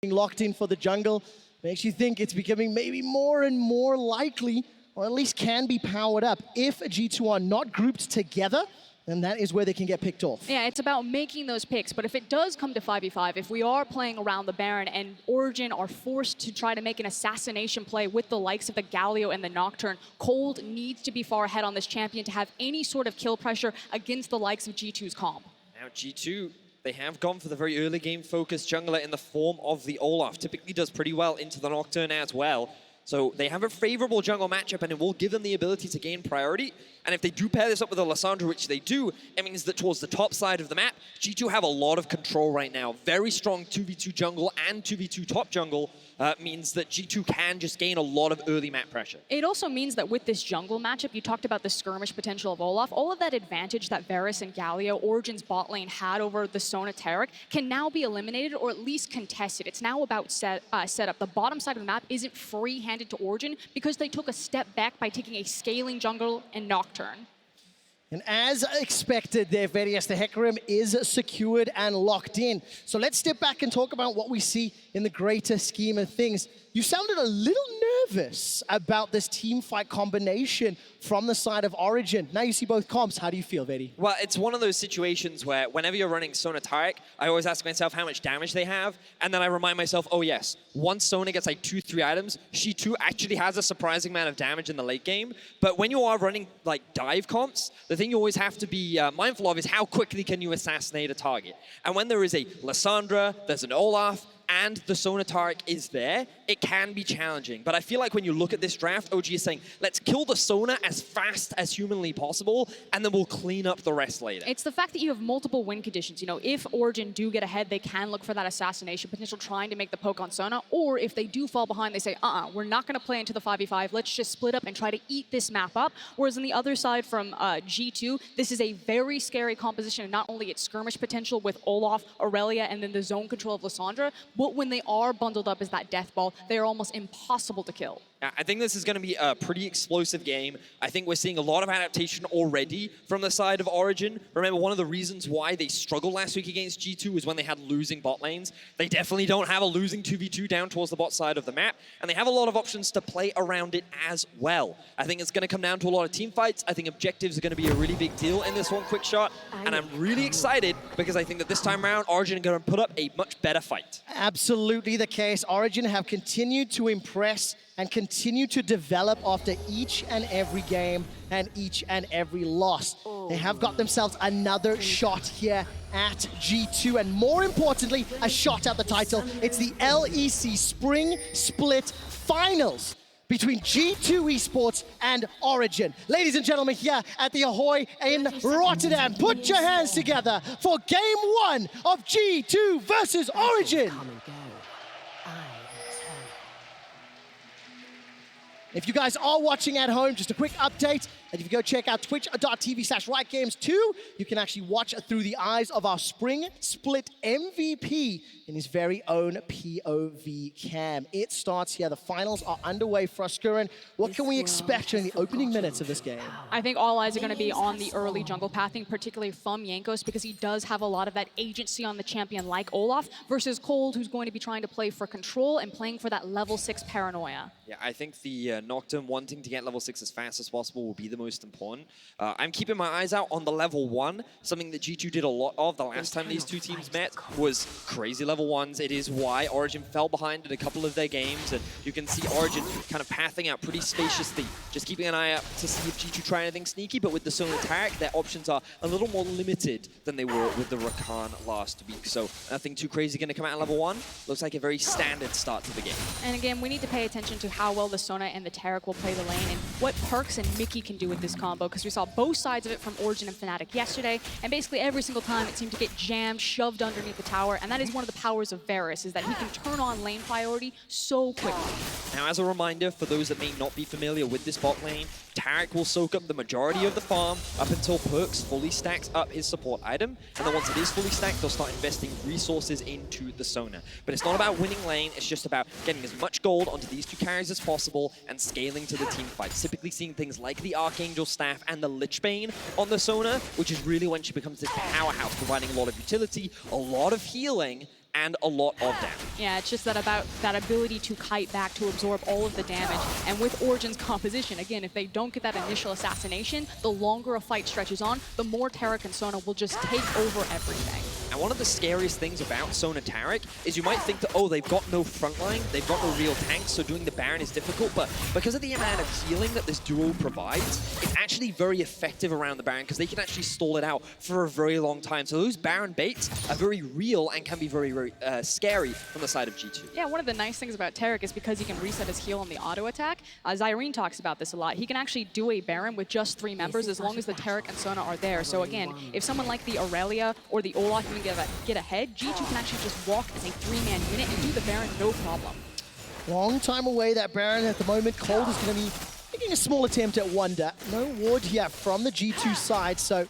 locked in for the jungle makes you think it's becoming maybe more and more likely, or at least can be powered up. If G2 are not grouped together, then that is where they can get picked off. Yeah, it's about making those picks, but if it does come to 5v5, if we are playing around the Baron and Origen are forced to try to make an assassination play with the likes of the Galio and the Nocturne, Cold needs to be far ahead on this champion to have any sort of kill pressure against the likes of G2's comp. Now G2, they have gone for the very early game focused jungler in the form of the Olaf. Typically does pretty well into the Nocturne as well. So they have a favorable jungle matchup, and it will give them the ability to gain priority. And if they do pair this up with a Lissandra, which they do, it means that towards the top side of the map, G2 have a lot of control right now. Very strong 2v2 jungle and 2v2 top jungle means that G2 can just gain a lot of early map pressure. It also means that with this jungle matchup, you talked about the skirmish potential of Olaf, all of that advantage that Varus and Galio, Origen's bot lane, had over the Sona Taric can now be eliminated or at least contested. It's now about setup. The bottom side of the map isn't free-handed to Origen because they took a step back by taking a scaling jungle and Nocturne. And as expected there, Verius, the Hecarim is secured and locked in. So let's step back and talk about what we see in the greater scheme of things. You sounded a little nervous about this team fight combination from the side of Origen. Now you see both comps. How do you feel, Veri? Well, it's one of those situations where whenever you're running Sona Taric, I always ask myself how much damage they have, and then I remind myself, oh yes, once Sona gets like 2-3 items, she too actually has a surprising amount of damage in the late game. But when you are running like dive comps, the thing you always have to be mindful of is how quickly can you assassinate a target. And when there is a Lissandra, there's an Olaf, and the Sona Taric is there, it can be challenging. But I feel like when you look at this draft, OG is saying, let's kill the Sona as fast as humanly possible, and then we'll clean up the rest later. It's the fact that you have multiple win conditions. You know, if Origen do get ahead, they can look for that assassination potential, trying to make the poke on Sona, or if they do fall behind, they say, we're not gonna play into the 5v5, let's just split up and try to eat this map up. Whereas on the other side from G2, this is a very scary composition, and not only its skirmish potential with Olaf, Aurelia, and then the zone control of Lissandra, but when they are bundled up as that death ball, they are almost impossible to kill. I think this is going to be a pretty explosive game. I think we're seeing a lot of adaptation already from the side of Origen. Remember, one of the reasons why they struggled last week against G2 was when they had losing bot lanes. They definitely don't have a losing 2v2 down towards the bot side of the map, and they have a lot of options to play around it as well. I think it's going to come down to a lot of team fights. I think objectives are going to be a really big deal in this one quick shot, and I'm really excited because I think that this time around, Origen are going to put up a much better fight. Absolutely the case. Origen have continued to impress and continue to develop after each and every game and each and every loss. They have got themselves another shot here at G2, and more importantly, a shot at the title. It's the LEC Spring Split Finals between G2 Esports and Origen. Ladies and gentlemen, here at the Ahoy in Rotterdam, put your hands together for Game 1 of G2 versus Origen. If you guys are watching at home, just a quick update. And if you go check out twitch.tv/RightGames2, you can actually watch through the eyes of our Spring Split MVP in his very own POV cam. It starts here. The finals are underway for us, Skurin. What can we expect during the opening minutes of this game? I think all eyes are going to be on the early jungle pathing, particularly from Jankos, because he does have a lot of that agency on the champion like Olaf, versus Cold, who's going to be trying to play for control and playing for that level 6 paranoia. Yeah, I think the Nocturne wanting to get level 6 as fast as possible will be the most important. I'm keeping my eyes out on the level 1. Something that G2 did a lot of the last time these two teams met was crazy level 1s. It is why Origen fell behind in a couple of their games, and you can see Origen kind of pathing out pretty spaciously, just keeping an eye out to see if G2 try anything sneaky. But with the Sona Taric, their options are a little more limited than they were with the Rakan last week. So nothing too crazy going to come out at level 1. Looks like a very standard start to the game. And again, we need to pay attention to how well the Sona and the Taric will play the lane, and what Perks and Mickey can do with this combo, because we saw both sides of it from Origen and Fnatic yesterday, and basically every single time it seemed to get jammed, shoved underneath the tower, and that is one of the powers of Varus, is that he can turn on lane priority so quickly. Now, as a reminder, for those that may not be familiar with this bot lane, Taric will soak up the majority of the farm up until Perks fully stacks up his support item, and then once it is fully stacked, they'll start investing resources into the Sona. But it's not about winning lane, it's just about getting as much gold onto these two carries as possible and scaling to the team fight. Typically seeing things like the Archangel Staff and the Lichbane on the Sona, which is really when she becomes this powerhouse, providing a lot of utility, a lot of healing, and a lot of damage. Yeah, it's just that about that ability to kite back, to absorb all of the damage. And with Origin's composition, again, if they don't get that initial assassination, the longer a fight stretches on, the more Taric and Sona will just take over everything. And one of the scariest things about Sona Taric is you might think that, oh, they've got no frontline, they've got no real tanks, so doing the Baron is difficult, but because of the amount of healing that this duo provides, it's actually very effective around the Baron because they can actually stall it out for a very long time. So those Baron baits are very real and can be very, very scary from the side of G2. Yeah, one of the nice things about Taric is because he can reset his heal on the auto attack. Zyrene talks about this a lot. He can actually do a Baron with just 3 members as long as the Taric and Sona are there. So again, if someone like the Aurelia or the Olaf can get ahead, G2 can actually just walk as a 3-man unit and do the Baron no problem. Long time away, that Baron at the moment. Cold is going to be making a small attempt at Wonder. No ward yet from the G2 side, so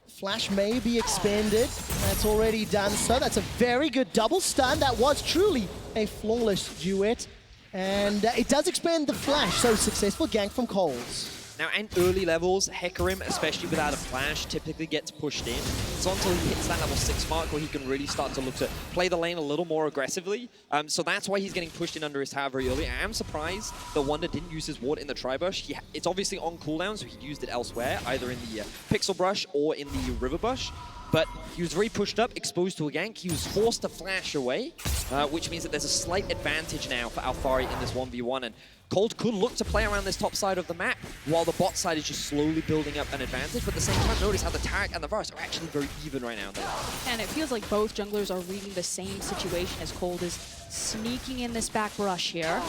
Flash may be expended. That's already done so. That's a very good double stun. That was truly a flawless duet. And it does expand the Flash, so successful gank from Coles. Now, in early levels, Hecarim, especially without a flash, typically gets pushed in. So until he hits that level 6 mark where he can really start to look to play the lane a little more aggressively. So that's why he's getting pushed in under his tower very early. I am surprised that Wonder didn't use his ward in the Tri-Bush. It's obviously on cooldown, so he used it elsewhere, either in the Pixel Brush or in the River Bush. But he was very pushed up, exposed to a gank. He was forced to flash away, which means that there's a slight advantage now for Alphari in this 1v1. And Cold could look to play around this top side of the map, while the bot side is just slowly building up an advantage. But at the same time, notice how the Taric and the Varus are actually very even right now. And it feels like both junglers are reading the same situation as Cold is sneaking in this back brush here.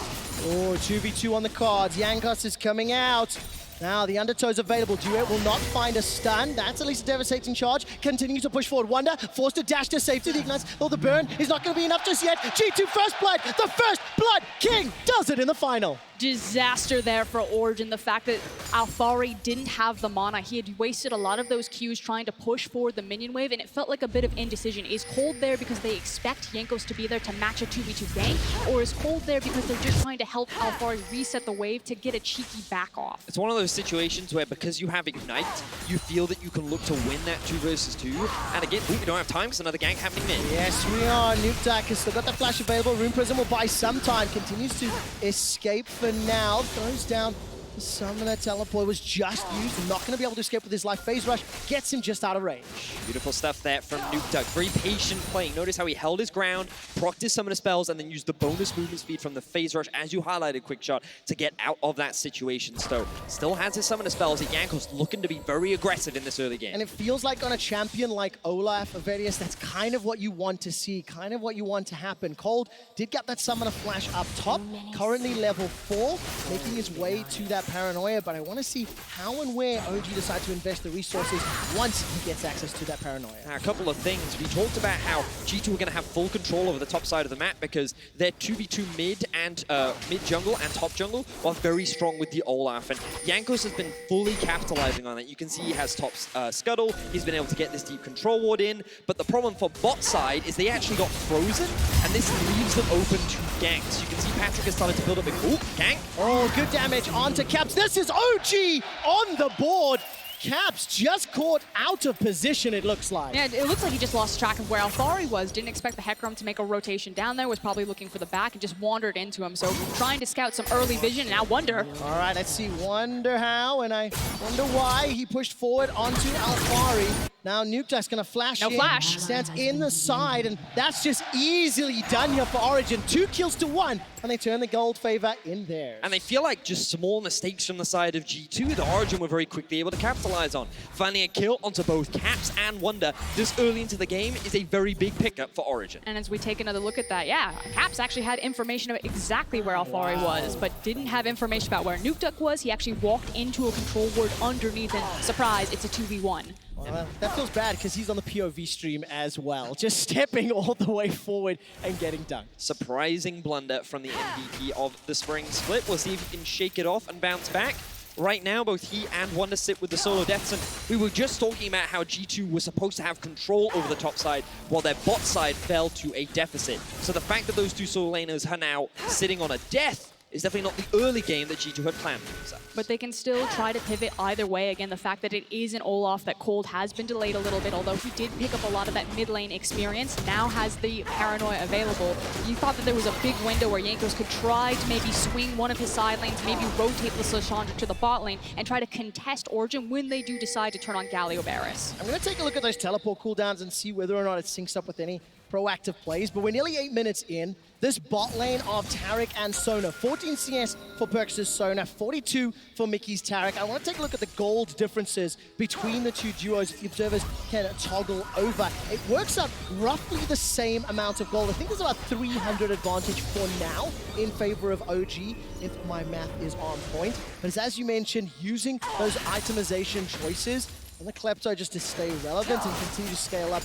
Oh, 2v2 on the cards. Yankos is coming out. Now the Undertow's available. Duet will not find a stun. That's at least a devastating charge. Continues to push forward. Wonder forced to dash to safety. The ignites. Oh, the burn is not going to be enough just yet. G2 first blood. The first blood king does it in the final. Disaster there for Origin. The fact that Alphari didn't have the mana. He had wasted a lot of those Qs trying to push forward the minion wave, and it felt like a bit of indecision. Is Cold there because they expect Jankos to be there to match a 2v2 gank, or is Cold there because they're just trying to help Alphari reset the wave to get a cheeky back off? It's one of those situations where because you have Ignite, you feel that you can look to win that 2 versus 2. And again, we don't have time because another gank happening mid. Yes, we are. Nukeduck has still got the flash available. Rune Prism will buy some time. Continues to escape for now. Goes down. The Summoner Teleport was just used. Not going to be able to escape with his life. Phase Rush gets him just out of range. Beautiful stuff there from Nukeduck. Very patient playing. Notice how he held his ground, procced his Summoner spells, and then used the bonus movement speed from the Phase Rush, as you highlighted, Quick Shot, to get out of that situation. So, still has his Summoner spells. Jankos looking to be very aggressive in this early game. And it feels like on a champion like Olaf, Avedius, that's kind of what you want to see, kind of what you want to happen. Cold did get that Summoner Flash up top, currently level 4, making his way to that Paranoia, but I want to see how and where OG decide to invest the resources once he gets access to that Paranoia. Now, a couple of things. We talked about how G2 are going to have full control over the top side of the map because they're 2v2 mid and mid jungle and top jungle, while very strong with the Olaf. And Jankos has been fully capitalizing on it. You can see he has top scuttle. He's been able to get this deep control ward in. But the problem for bot side is they actually got frozen, and this leaves them open to ganks. You can see Patrick has started to build up a gank. Oh, good damage onto Caps. This is OG on the board. Caps just caught out of position, it looks like. Yeah, it looks like he just lost track of where Alphari was. Didn't expect the Hecarim to make a rotation down there. Was probably looking for the back and just wandered into him. So trying to scout some early vision, and now Wonder. All right, let's see. Wonder how, and I wonder why he pushed forward onto Alphari. Now Nukeduck's gonna flash in. No flash. Stands in the side, and that's just easily done here for Origin. 2 kills to 1, and they turn the gold favor in theirs. And they feel like just small mistakes from the side of G2 that Origin were very quickly able to capitalize on. Finding a kill onto both Caps and Wonder this early into the game is a very big pickup for Origin. And as we take another look at that, yeah, Caps actually had information about exactly where Alphari was, but didn't have information about where Nukeduck was. He actually walked into a control ward underneath, and surprise, it's a 2v1. Well, that feels bad because he's on the POV stream as well, just stepping all the way forward and getting dunked. Surprising blunder from the MVP of the spring split. We'll see if he can shake it off and bounce back. Right now, both he and Wonder sit with the solo deaths, and we were just talking about how G2 was supposed to have control over the top side while their bot side fell to a deficit. So the fact that those two solo laners are now sitting on a death is definitely not the early game that G2 had planned for themselves. But they can still try to pivot either way. Again, the fact that it is an Olaf, that Cold has been delayed a little bit, although he did pick up a lot of that mid lane experience, now has the Paranoia available. You thought that there was a big window where Jankos could try to maybe swing one of his side lanes, maybe rotate the Lissandra to the bot lane, and try to contest Origin when they do decide to turn on Galio Barris. I'm going to take a look at those teleport cooldowns and see whether or not it syncs up with any proactive plays, but we're nearly 8 minutes in. This bot lane of Taric and Sona, 14 CS for Perks' Sona, 42 for Mickey's Taric. I want to take a look at the gold differences between the two duos if the observers can toggle over. It works out roughly the same amount of gold. I think there's about 300 advantage for now in favor of OG, if my math is on point. But it's, as you mentioned, using those itemization choices and the Klepto just to stay relevant and continue to scale up.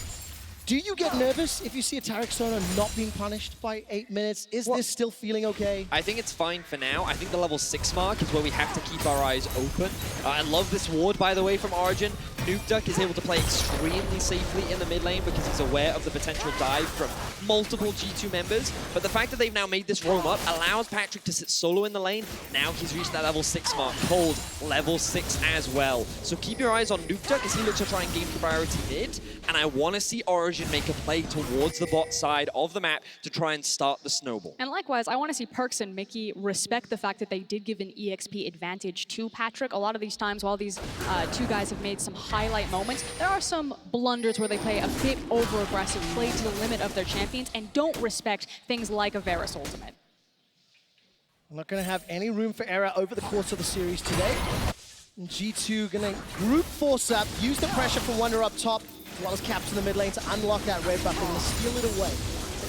Do you get nervous if you see a Taric Sona not being punished by 8 minutes? Is this still feeling okay? I think it's fine for now. I think the level 6 mark is where we have to keep our eyes open. I love this ward, by the way, from Origin. Nukeduck is able to play extremely safely in the mid lane because he's aware of the potential dive from multiple G2 members. But the fact that they've now made this roam up allows Patrick to sit solo in the lane. Now he's reached that level 6 mark. Cold, level 6 as well. So keep your eyes on Nukeduck as he looks to try and gain priority mid. And I want to see Origin make a play towards the bot side of the map to try and start the snowball. And likewise, I want to see Perks and Mickey respect the fact that they did give an EXP advantage to Patrick. A lot of these times, while these two guys have made some highlight moments, there are some blunders where they play a bit over-aggressive, play to the limit of their champions, and don't respect things like a Varus ultimate. I'm not going to have any room for error over the course of the series today. And G2 going to group force up, use the pressure from Wonder up top, as well as Caps in the mid lane to unlock that red buff. They're going to steal it away.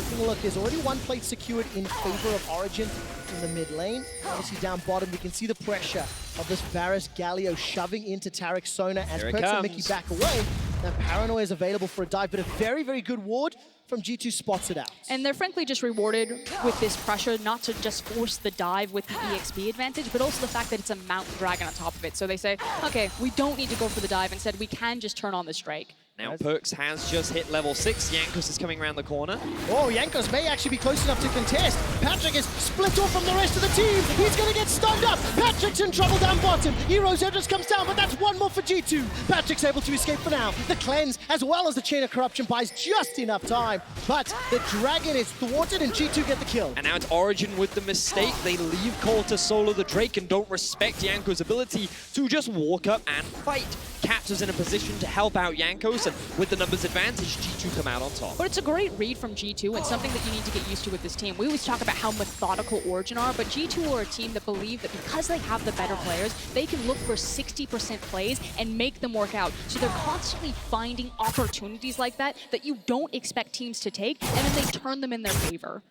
Taking a look, there's already one plate secured in favor of Origin in the mid lane. Obviously down bottom, we can see the pressure of this Varus Galio shoving into Taric Sona as Perks and Mickey back away. Now Paranoia is available for a dive, but a very, very good ward from G2 spots it out. And they're frankly just rewarded with this pressure, not to just force the dive with the EXP advantage, but also the fact that it's a mountain dragon on top of it. So they say, okay, we don't need to go for the dive. Instead, we can just turn on this Drake. Now Perks has just hit level 6. Jankos is coming around the corner. Oh, Jankos may actually be close enough to contest. Patrick is split off from the rest of the team. He's going to get stunned up. Patrick's in trouble down bottom. Heroes just comes down, but that's one more for G2. Patrick's able to escape for now. The cleanse, as well as the chain of corruption, buys just enough time. But the dragon is thwarted and G2 get the kill. And now it's Origin with the mistake. They leave Cole to solo the Drake and don't respect Jankos' ability to just walk up and fight. Caps is in a position to help out Jankos, and with the numbers advantage, G2 come out on top. But it's a great read from G2 and something that you need to get used to with this team. We always talk about how methodical Origin are, but G2 are a team that believe that because they have the better players, they can look for 60% plays and make them work out. So they're constantly finding opportunities like that that you don't expect teams to take, and then they turn them in their favor.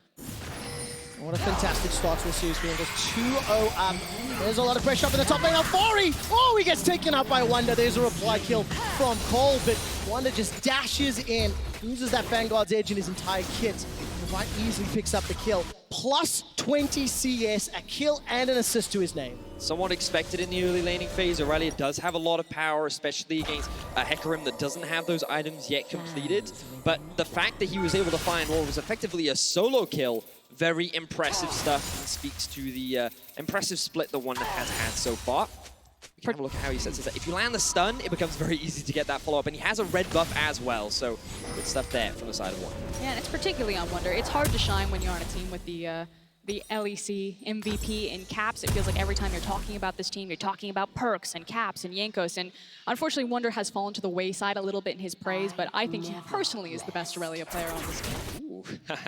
What a fantastic start to the series. We goes 2-0 up. There's a lot of pressure up in the top lane. Alfari! Oh, he gets taken out by Wonder. There's a reply kill from Cole, but Wonder just dashes in, uses that Vanguard's Edge in his entire kit. Quite easily picks up the kill. Plus 20 CS, a kill and an assist to his name. Somewhat expected in the early laning phase. Aurelia does have a lot of power, especially against Hecarim that doesn't have those items yet completed. But the fact that he was able to find what was effectively a solo kill, very impressive stuff, and speaks to the impressive split the Wonder has had so far. We can have a look at how he sets this up. If you land the stun, it becomes very easy to get that follow-up, and he has a red buff as well, so good stuff there from the side of Wonder. Yeah, and it's particularly on Wonder. It's hard to shine when you're on a team with the LEC MVP in Caps. It feels like every time you're talking about this team, you're talking about Perks and Caps and Jankos, and unfortunately Wonder has fallen to the wayside a little bit in his praise, but I think he personally is the best Aurelia player on this team.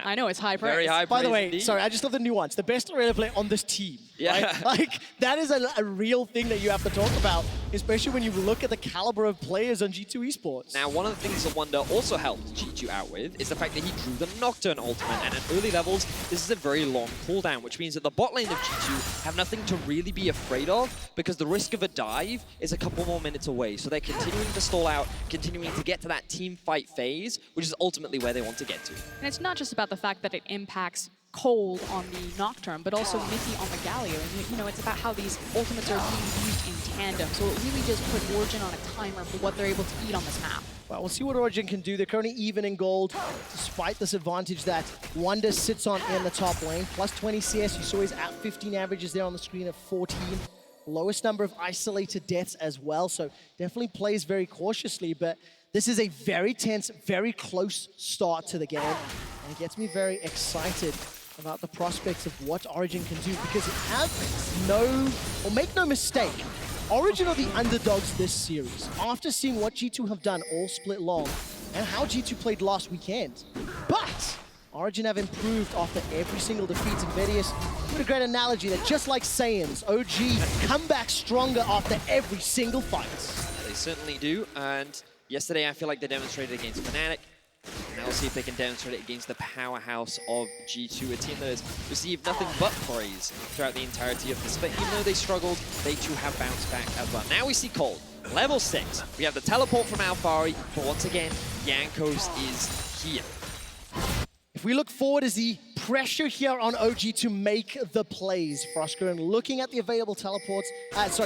I know, it's high praise. Very high praise. By the way, indeed. sorry, I just love the nuance. The best Aurelia player on this team. Yeah. Right? Like, that is a real thing that you have to talk about, especially when you look at the caliber of players on G2 Esports. Now, one of the things that Wonder also helped G2 out with is the fact that he drew the Nocturne ultimate, and at early levels, this is a very long cooldown, which means that the bot lane of G2 have nothing to really be afraid of, because the risk of a dive is a couple more minutes away. So they're continuing to stall out, continuing to get to that team fight phase, which is ultimately where they want to get to. And it's not just about the fact that it impacts Cold on the Nocturne, but also Mickey on the Galio. And, you know, it's about how these ultimates are being used in tandem. So it really does put Origin on a timer for what they're able to eat on this map. Well, we'll see what Origin can do. They're currently even in gold, despite this advantage that Wonder sits on in the top lane. Plus 20 CS, you saw his at 15 averages there on the screen at 14. Lowest number of isolated deaths as well, so definitely plays very cautiously, but this is a very tense, very close start to the game, and it gets me very excited about the prospects of what Origin can do, because make no mistake, Origin are the underdogs this series. After seeing what G2 have done all split long, and how G2 played last weekend. But Origin have improved after every single defeat, and Vedius put a great analogy that just like Saiyans, OG come back stronger after every single fight. They certainly do, and yesterday I feel like they demonstrated against Fnatic. Now we'll see if they can demonstrate it against the powerhouse of G2, a team that has received nothing but praise throughout the entirety of the split. Even though they struggled, they too have bounced back as well. Now we see Cold, level 6. We have the teleport from Alphari, but once again, Jankos is here. If we look forward, is the pressure here on OG to make the plays. FLICKR, and looking at the available teleports,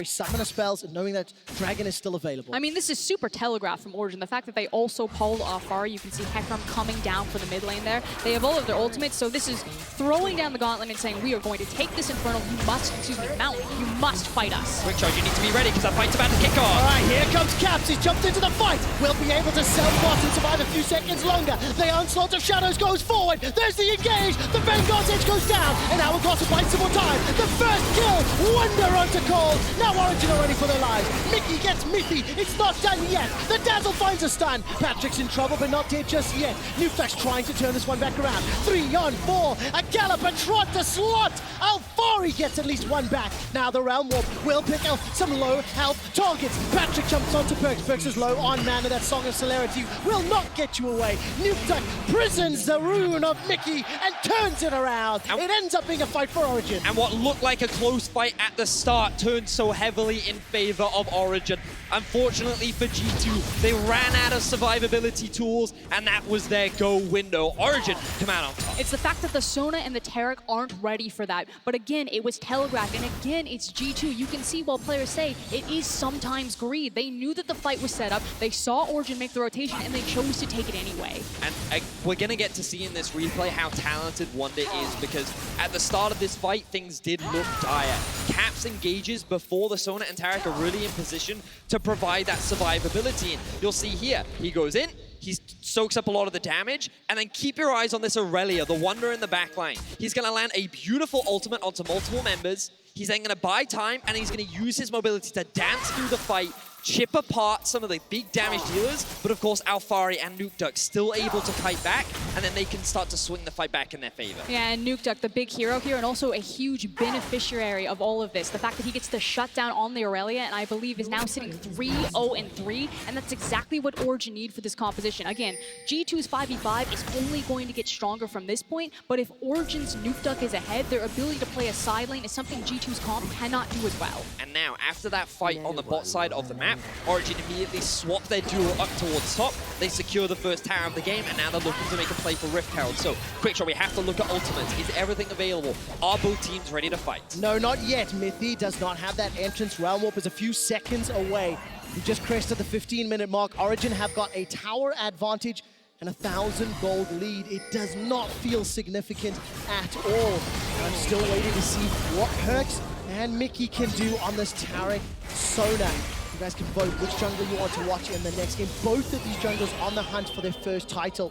summoner spells, and knowing that Dragon is still available. I mean, this is super telegraphed from Origin. The fact that they also pulled Alphari, you can see Hekram coming down for the mid lane there. They have all of their ultimates, so this is throwing down the gauntlet and saying, we are going to take this Infernal. Mountain, you must fight us. Quick charge, you need to be ready because that fight's about to kick off. All right, here comes Caps. He's jumped into the fight. We'll be able to self-bot and survive a few seconds longer. The onslaught of shadows goes forward. There's the engage. The Vanguard's edge goes down. And Hourglass will fight some more time. The first kill. Wonder onto Cold. Now Origin are ready for their lives. Mickey gets Miffy. It's not done yet. The Dazzle finds a stun. Patrick's in trouble, but not dead just yet. Newflash trying to turn this one back around. 3 on 4. A Gallop, a Trot, the slot. Alphari gets at least one back. Now the Realm Warp will pick up some low health targets. Patrick jumps onto Perks. Perks is low on mana. That Song of Celerity will not get you away. Nuke prisons the rune of Mickey and turns it around. It ends up being a fight for Origin. And what looked like a close fight at the start turned so heavily in favor of Origin. Unfortunately for G2, they ran out of survivability tools, and that was their go window. Origin come out on top. It's the fact that the Sona and the Taric aren't ready for that. But again, it was telegraphed, and again, it's G2. You can see while players say it is sometimes greed. They knew that the fight was set up. They saw Origin make the rotation, and they chose to take it anyway. And we're going to get to see in this replay how talented Wonder is, because at the start of this fight, things did look dire. Caps engages before the Sona and Taric are really in position to provide that survivability. And you'll see here, he goes in, he soaks up a lot of the damage, and then keep your eyes on this Aurelia, the Wonder in the backline. He's going to land a beautiful ultimate onto multiple members. He's then going to buy time, and he's going to use his mobility to dance through the fight, chip apart some of the big damage dealers, but of course Alphari and Nukeduck still able to fight back, and then they can start to swing the fight back in their favor. Yeah, and Nukeduck, the big hero here, and also a huge beneficiary of all of this. The fact that he gets the shutdown on the Aurelia, and I believe is now sitting 3-0-3, and that's exactly what Origin need for this composition. Again, G2's 5v5 is only going to get stronger from this point, but if Origin's Nukeduck is ahead, their ability to play a side lane is something G2's comp cannot do as well. And now, after that fight on the bot side of the map, Origin immediately swap their duel up towards top. They secure the first tower of the game, and now they're looking to make a play for Rift Herald. So, quick shot, we have to look at ultimates. Is everything available? Are both teams ready to fight? No, not yet. Mithy does not have that entrance. Realm Warp is a few seconds away. We just crested the 15-minute mark. Origin have got a tower advantage and 1,000 gold lead. It does not feel significant at all. I'm still waiting to see what Perks and Mickey can do on this Taric Sona. You guys can vote which jungle you want to watch in the next game. Both of these junglers on the hunt for their first title.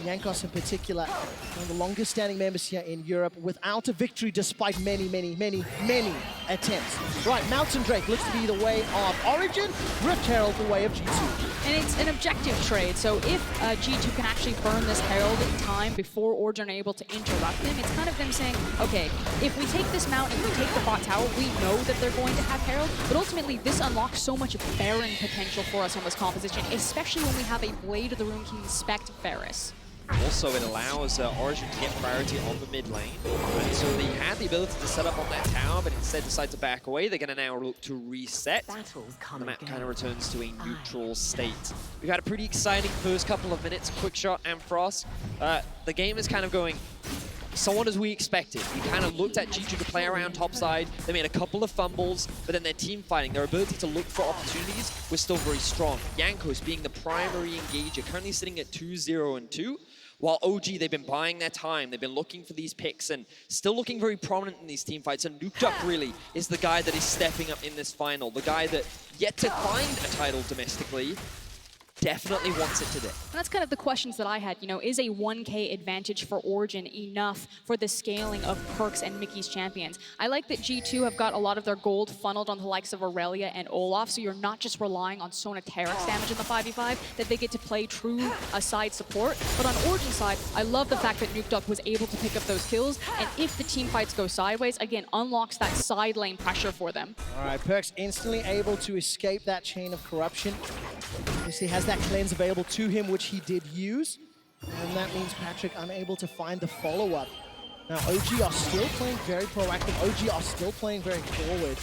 Jankos in particular, one of the longest standing members here in Europe, without a victory despite many attempts. Right, Mountain Drake looks to be the way of Origin, Rift Herald the way of G2. And it's an objective trade, so if G2 can actually burn this Herald in time before Origin are able to interrupt them, it's kind of them saying, okay, if we take this Mount, if we take the bot tower, we know that they're going to have Herald, but ultimately this unlocks so much Baron potential for us on this composition, especially when we have a Blade of the Rune King spec Varus. Also, it allows Origin to get priority on the mid lane. And so they had the ability to set up on that tower, but instead decide to back away. They're going to now look to reset. The map kind of returns to a neutral state. We've had a pretty exciting first couple of minutes. Quick shot and Frost. The game is kind of going somewhat as we expected. We kind of looked at G2 to play around topside. They made a couple of fumbles, but then their team fighting, their ability to look for opportunities was still very strong. Jankos being the primary engager, currently sitting at 2-0-2. While OG, they've been buying their time. They've been looking for these picks and still looking very prominent in these team fights. And Nukeduck really is the guy that is stepping up in this final. The guy that, yet to find a title domestically, definitely wants it today. And that's kind of the questions that I had. You know, is a 1K advantage for Origin enough for the scaling of Perks and Mickey's champions? I like that G2 have got a lot of their gold funneled on the likes of Aurelia and Olaf, so you're not just relying on Sona Tarek's damage in the 5v5, that they get to play true side support. But on Origin side, I love the fact that Nukeduck was able to pick up those kills, and if the team fights go sideways, again, unlocks that side lane pressure for them. All right, Perks instantly able to escape that chain of corruption. He has that cleanse available to him, which he did use. And that means Patrick unable to find the follow-up. Now, OG are still playing very proactive. OG are still playing very forward.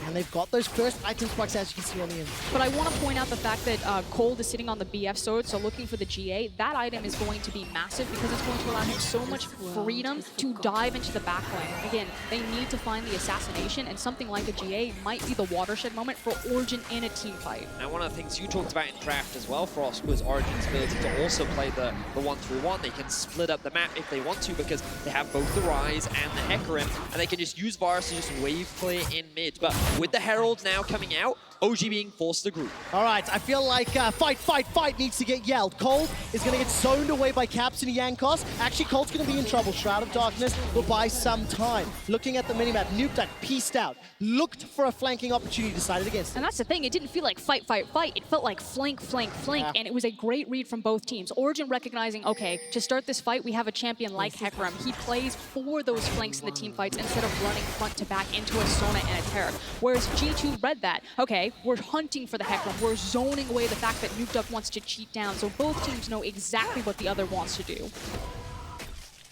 And they've got those first item sparks, as you can see on the end. But I want to point out the fact that Cold is sitting on the BF sword, so looking for the GA. That item is going to be massive because it's going to allow him so much freedom to dive into the back lane. Again, they need to find the assassination, and something like a GA might be the watershed moment for Origin in a team fight. And one of the things you talked about in draft as well, Frost, was Origin's ability to also play the 1-3-1. They can split up the map if they want to because they have both the Rise and the Hecarim, and they can just use Varus to just wave clear in mid. But with the Herald now coming out, OG being forced to group. All right, I feel like fight needs to get yelled. Cold is going to get zoned away by Caps and Jankos. Actually, Cold's going to be in trouble. Shroud of Darkness will buy some time. Looking at the minimap, Nukeduck pieced out, looked for a flanking opportunity, decided against it. And that's the thing, it didn't feel like fight. It felt like flank, Yeah. and it was a great read from both teams. Origin recognizing, okay, to start this fight, we have a champion like Hecarim. He plays for those flanks in the team fights instead of running front to back into a Sona and a Taric. Whereas G2 read that, okay, we're hunting for the Hecarim. We're zoning away the fact that Nukeduck wants to cheat down, so both teams know exactly what the other wants to do.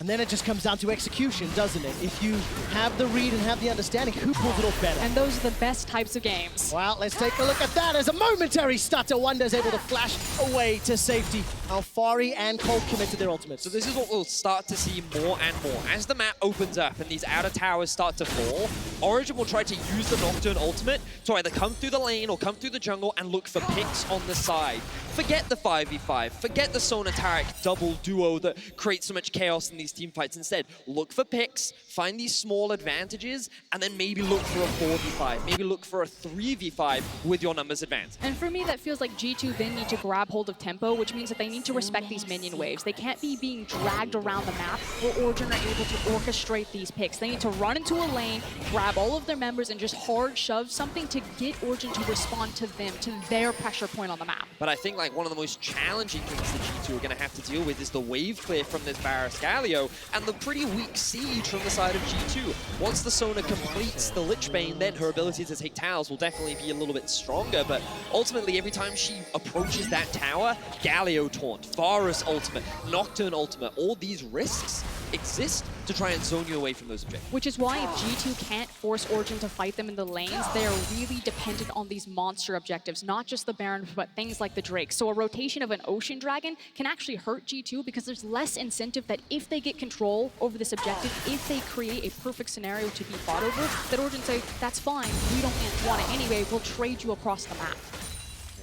And then it just comes down to execution, doesn't it? If you have the read and have the understanding, who pulls it off better? And those are the best types of games. Well, let's take a look at that as a momentary stutter. Wonder is able to flash away to safety. Alfari and Cold commit to their ultimates. So this is what we'll start to see more and more. As the map opens up and these outer towers start to fall, Origin will try to use the Nocturne ultimate to either come through the lane or come through the jungle and look for picks on the side. Forget the 5v5, forget the Sona Taric double duo that creates so much chaos in these team fights. Instead, look for picks, find these small advantages, and then maybe look for a 4v5, maybe look for a 3v5 with your numbers advanced. And for me, that feels like G2 then need to grab hold of tempo, which means that they need to respect these minion waves. They can't be being dragged around the map where Origin are able to orchestrate these picks. They need to run into a lane, grab all of their members, and just hard shove something to get Origin to respond to them, to their pressure point on the map. But I think like one of the most challenging things that G2 are going to have to deal with is the wave clear from this Varus Galio and the pretty weak siege from the side of G2. Once the Sona completes the Lichbane, then her ability to take towers will definitely be a little bit stronger, but ultimately every time she approaches that tower, Galio taunt, Varus ultimate, Nocturne ultimate, all these risks exist to try and zone you away from those objectives. Which is why if G2 can't force Origin to fight them in the lanes, they are really dependent on these monster objectives, not just the Baron, but things like the Drake. So a rotation of an Ocean Dragon can actually hurt G2 because there's less incentive that if they get control over this objective, if they create a perfect scenario to be fought over, that Origin say, that's fine, we don't want it anyway, we'll trade you across the map.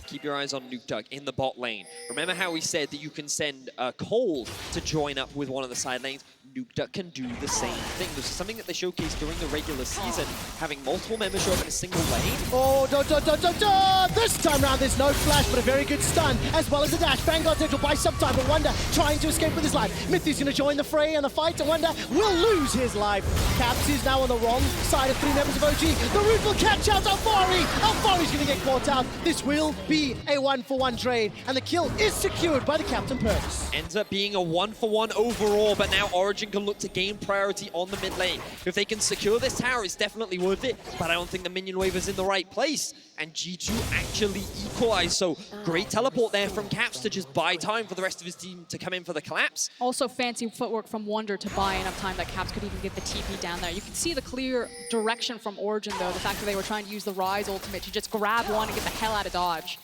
Keep your eyes on Nukeduck in the bot lane. Remember how we said that you can send Cold to join up with one of the side lanes? Nukeduck can do the same thing. This is something that they showcased during the regular season, having multiple members show up in a single lane. Oh, this time round there's no flash, but a very good stun, as well as a dash. Vanguard will buy some time, but Wonder trying to escape with his life. Mithy's going to join the fray and the fight, and Wonder will lose his life. Caps is now on the wrong side of 3 members of OG. The root will catch out Alfari. Alfari's going to get caught out. This will be a 1-for-1 trade, and the kill is secured by the Captain Perks. Ends up being a 1-for-1 overall, but now Origin can look to gain priority on the mid lane. If they can secure this tower, it's definitely worth it, but I don't think the minion wave is in the right place, and G2 actually equalize. So great teleport there from Caps to just buy time for the rest of his team to come in for the collapse. Also fancy footwork from Wonder to buy enough time that Caps could even get the TP down there. You can see the clear direction from Origin though, the fact that they were trying to use the Rise ultimate to just grab one and get the hell out of dodge.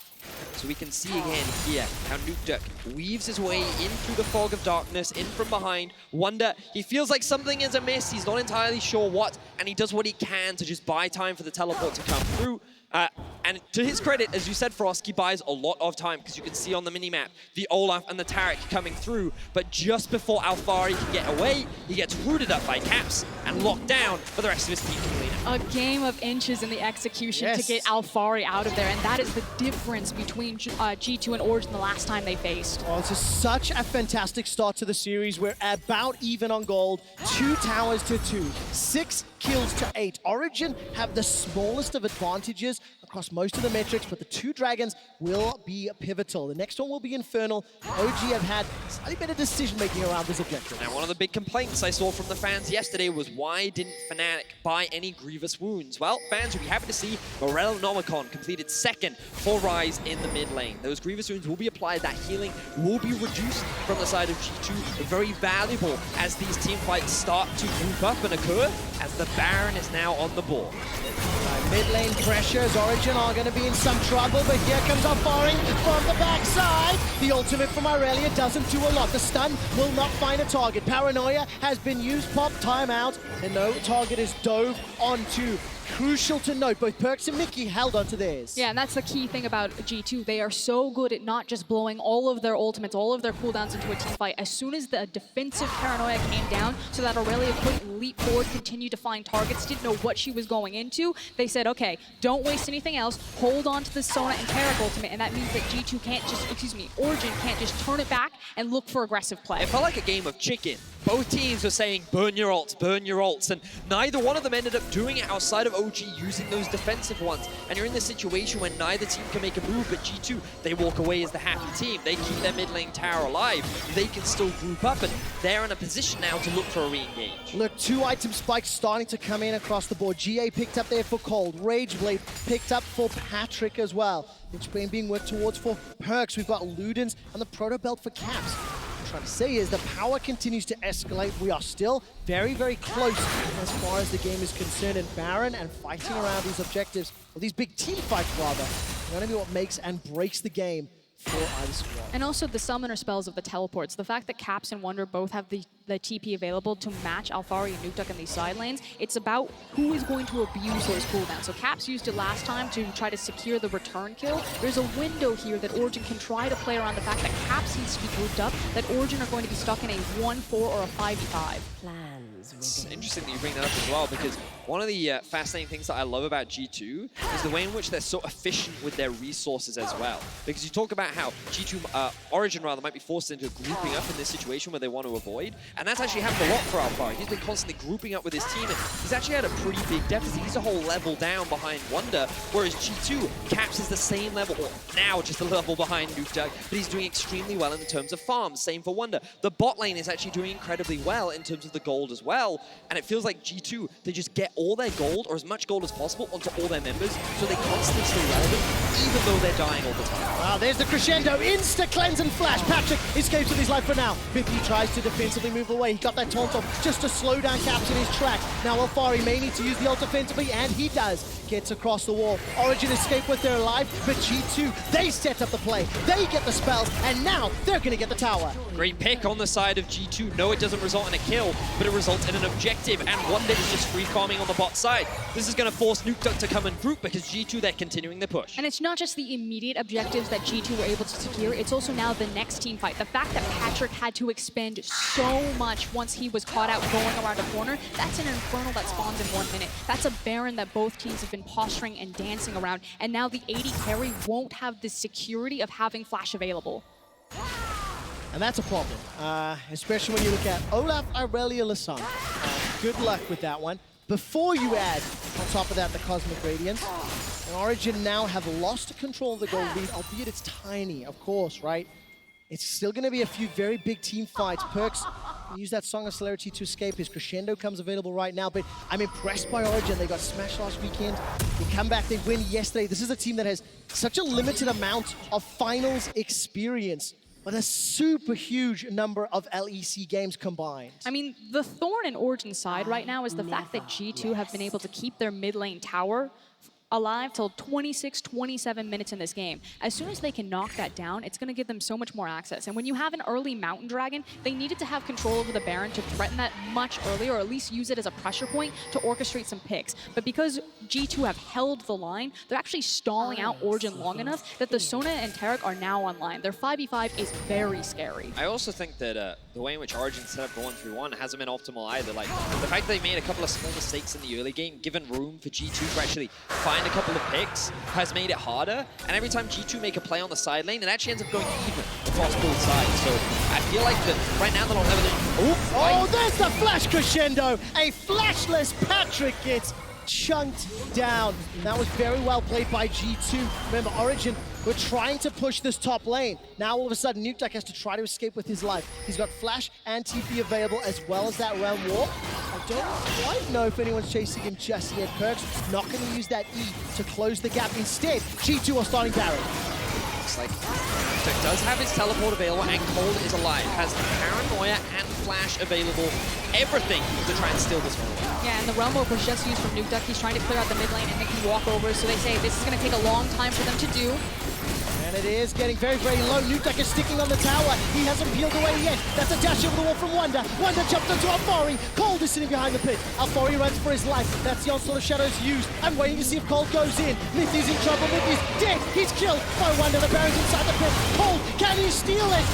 So we can see again here how Nukeduck weaves his way in through the fog of darkness, in from behind. Wonder, he feels like something is amiss. He's not entirely sure what, and he does what he can to just buy time for the teleport to come through. And to his credit, as you said, Frost, he buys a lot of time because you can see on the minimap the Olaf and the Taric coming through. But just before Alphari can get away, he gets rooted up by Caps and locked down for the rest of his team to clean up. A game of inches in the execution to get Alphari out of there, and that is the difference between G2 and Origin the last time they faced. Oh, this is such a fantastic start to the series. We're about even on gold. 2 towers to 2, 6 kills to 8. Origin have the smallest of advantages across most of the metrics, but the 2 dragons will be pivotal. The next one will be Infernal. OG have had slightly better decision-making around this objective. Now, one of the big complaints I saw from the fans yesterday was why didn't Fnatic buy any Grievous Wounds? Well, fans will be happy to see Morel Nomicon completed 2nd for Ryze in the mid lane. Those Grievous Wounds will be applied, that healing will be reduced from the side of G2. Very valuable as these team fights start to group up and occur, as the Baron is now on the board. Mid lane pressures, Origin are going to be in some trouble, but here comes Alphari from the backside. The ultimate from Irelia doesn't do a lot. The stun will not find a target. Paranoia has been used, pop timeout, and no target is dove onto. Crucial to note, both Perkz and Mickey held onto theirs. Yeah, and that's the key thing about G2. They are so good at not just blowing all of their ultimates, all of their cooldowns into a team fight. As soon as the defensive Paranoia came down so that Aurelia couldn't leap forward, continue to find targets, didn't know what she was going into, they said, okay, don't waste anything else, hold on to the Sona and Carrick ultimate, and that means that G2 can't just, Origin can't just turn it back and look for aggressive play. It felt like a game of chicken. Both teams were saying, burn your ults, and neither one of them ended up doing it outside of OG using those defensive ones. And you're in this situation when neither team can make a move, but G2, they walk away as the happy team. They keep their mid lane tower alive. They can still group up, and they're in a position now to look for a re-engage. Look, 2 item spikes starting to come in across the board. GA picked up there for Cold. Rageblade picked up for Patrick as well. It's being worked towards for Perkz. We've got Ludens and the Proto Belt for Caps. Trying to say is the power continues to escalate. We are still very, very close as far as the game is concerned. And Baron and fighting around these objectives, or these big team fights rather, going to be what makes and breaks the game for either squad. And also the summoner spells of the teleports. The fact that Caps and Wonder both have the TP available to match Alphari and Nukeduck in these side lanes, it's about who is going to abuse those cooldowns. So Caps used it last time to try to secure the return kill. There's a window here that Origin can try to play around the fact that Caps needs to be grouped up, that Origin are going to be stuck in a 1-4 or a 5v5. It's interesting that you bring that up as well, because one of the fascinating things that I love about G2 is the way in which they're so efficient with their resources as well. Because you talk about how G2, Origin rather, might be forced into grouping up in this situation where they want to avoid, and that's actually happened a lot for Alphari. He's been constantly grouping up with his team, and he's actually had a pretty big deficit. He's a whole level down behind Wonder, whereas G2, Caps is the same level, or now just a level behind Nukeduck, but he's doing extremely well in terms of farms. Same for Wonder. The bot lane is actually doing incredibly well in terms of the gold as well, and it feels like G2, they just get all their gold, or as much gold as possible, onto all their members, so they constantly stay relevant, even though they're dying all the time. Wow, there's the crescendo, insta-cleanse and flash. Patrick escapes with his life for now. Bippy tries to defensively move away. He got that taunt off just to slow down Caps in his track. Now Alphari may need to use the ult defensively, and he does. Gets across the wall. Origin escape with their life, but G2, they set up the play. They get the spells, and now they're going to get the tower. Great pick on the side of G2. No, it doesn't result in a kill, but it results in an objective, and Wonder is just free farming on the bot side. This is going to force Nukeduck to come and group, because G2, they're continuing the push. And it's not just the immediate objectives that G2 were able to secure, it's also now the next team fight. The fact that Patrick had to expend so much once he was caught out going around a corner, that's an Infernal that spawns in 1 minute. That's a Baron that both teams have been posturing and dancing around, and now the AD carry won't have the security of having Flash available. And that's a problem, especially when you look at Olaf, Irelia, Lasan. Good luck with that one. Before you add, on top of that, the Cosmic Radiance, and Origin now have lost control of the gold lead, albeit it's tiny, of course, right? It's still going to be a few very big team fights. Perkz use that Song of Celerity to escape. His crescendo comes available right now, but I'm impressed by Origin. They got smashed last weekend. They come back, they win yesterday. This is a team that has such a limited amount of finals experience, but a super huge number of LEC games combined. I mean, the thorn in Origin's side right now is the fact that G2 have been able to keep their mid lane tower alive till 26, 27 minutes in this game. As soon as they can knock that down, it's going to give them so much more access. And when you have an early Mountain Dragon, they needed to have control over the Baron to threaten that much earlier, or at least use it as a pressure point to orchestrate some picks. But because G2 have held the line, they're actually stalling out Origin long enough that the Sona and Tarek are now online. Their 5v5 is very scary. I also think that the way in which Origin set up the 1-3-1 hasn't been optimal either. Like, the fact that they made a couple of small mistakes in the early game, given room for G2 to actually find a couple of picks, has made it harder. And every time G2 make a play on the side lane, it actually ends up going even across both sides. So I feel like that right now they're not having... Oh, there's the flash crescendo! A flashless Patrick gets chunked down. That was very well played by G2. Remember, Origin were trying to push this top lane. Now all of a sudden, Nukeduck has to try to escape with his life. He's got Flash and TP available, as well as that Realm Warp. I don't quite know if anyone's chasing him just yet. Perks not going to use that E to close the gap. Instead, G2 are starting Baron. Looks like Nukeduck does have his teleport available, and Cold is alive. Has the Paranoia and Flash available. Everything to try and steal this one away. Yeah, and the Realm Warp was just used from Nukeduck. He's trying to clear out the mid lane and then can walk over. So they say this is going to take a long time for them to do. And it is getting very, very low. Nukeduck is sticking on the tower. He hasn't peeled away yet. That's a dash over the wall from Wonder. Wonder jumps onto Alfari. Cold is sitting behind the pit. Alfari runs for his life. That's the onslaught of shadows used. I'm waiting to see if Cold goes in. Mithy's in trouble. Mithy's dead. He's killed by Wonder. The Baron's inside the pit. Cold, can he steal it?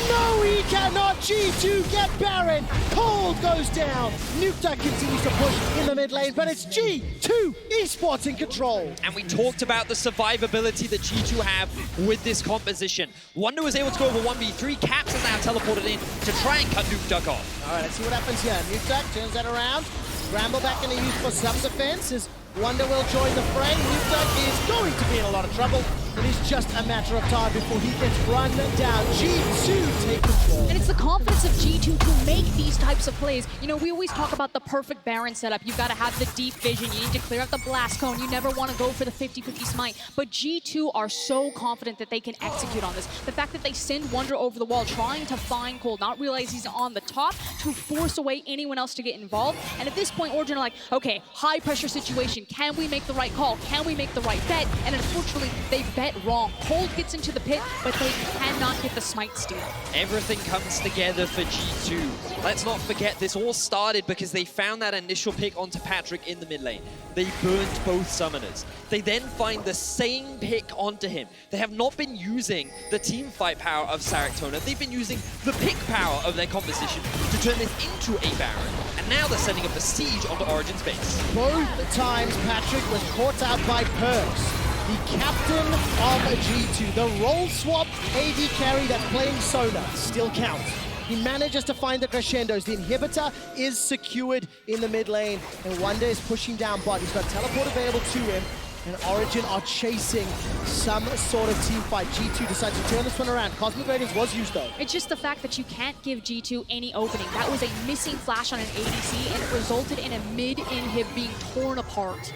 No, he cannot. G2 get Baron. Cold goes down. Nukeduck continues to push in the mid lane, but it's G2 Esports in control. And we talked about the survivability that G2 have with this composition. Wonder was able to go over 1v3. Caps is now teleported in to try and cut Nukeduck off. All right, let's see what happens here. Nukeduck turns that around. Scramble back into use for some defense as Wonder will join the fray. Nukeduck is going to be in a lot of trouble. It is just a matter of time before he gets run down. G2 take control. And it's the confidence of G2 to make these types of plays. You know, we always talk about the perfect Baron setup. You've got to have the deep vision. You need to clear out the blast cone. You never want to go for the 50-50 smite. But G2 are so confident that they can execute on this. The fact that they send Wonder over the wall, trying to find Cold, not realize he's on the top, to force away anyone else to get involved. And at this point, Origin are like, okay, high pressure situation. Can we make the right call? Can we make the right bet? And unfortunately, they bet wrong. Cold gets into the pit, but they cannot get the smite steal. Everything comes together for G2. Let's not forget, this all started because they found that initial pick onto Patrick in the mid lane. They burned both summoners. They then find the same pick onto him. They have not been using the team fight power of Saractona. They've been using the pick power of their composition to turn this into a Baron. And now they're setting up a siege onto Origin's base. Both times Patrick was caught out by Perks, the captain of G2. The role swap AD carry that's playing Sona still counts. He manages to find the crescendos. The inhibitor is secured in the mid lane, and Wonder is pushing down bot. He's got teleport available to him, and Origin are chasing some sort of team fight. G2 decides to turn this one around. Cosmic Radiance was used though. It's just the fact that you can't give G2 any opening. That was a missing flash on an ADC, and it resulted in a mid-inhib being torn apart.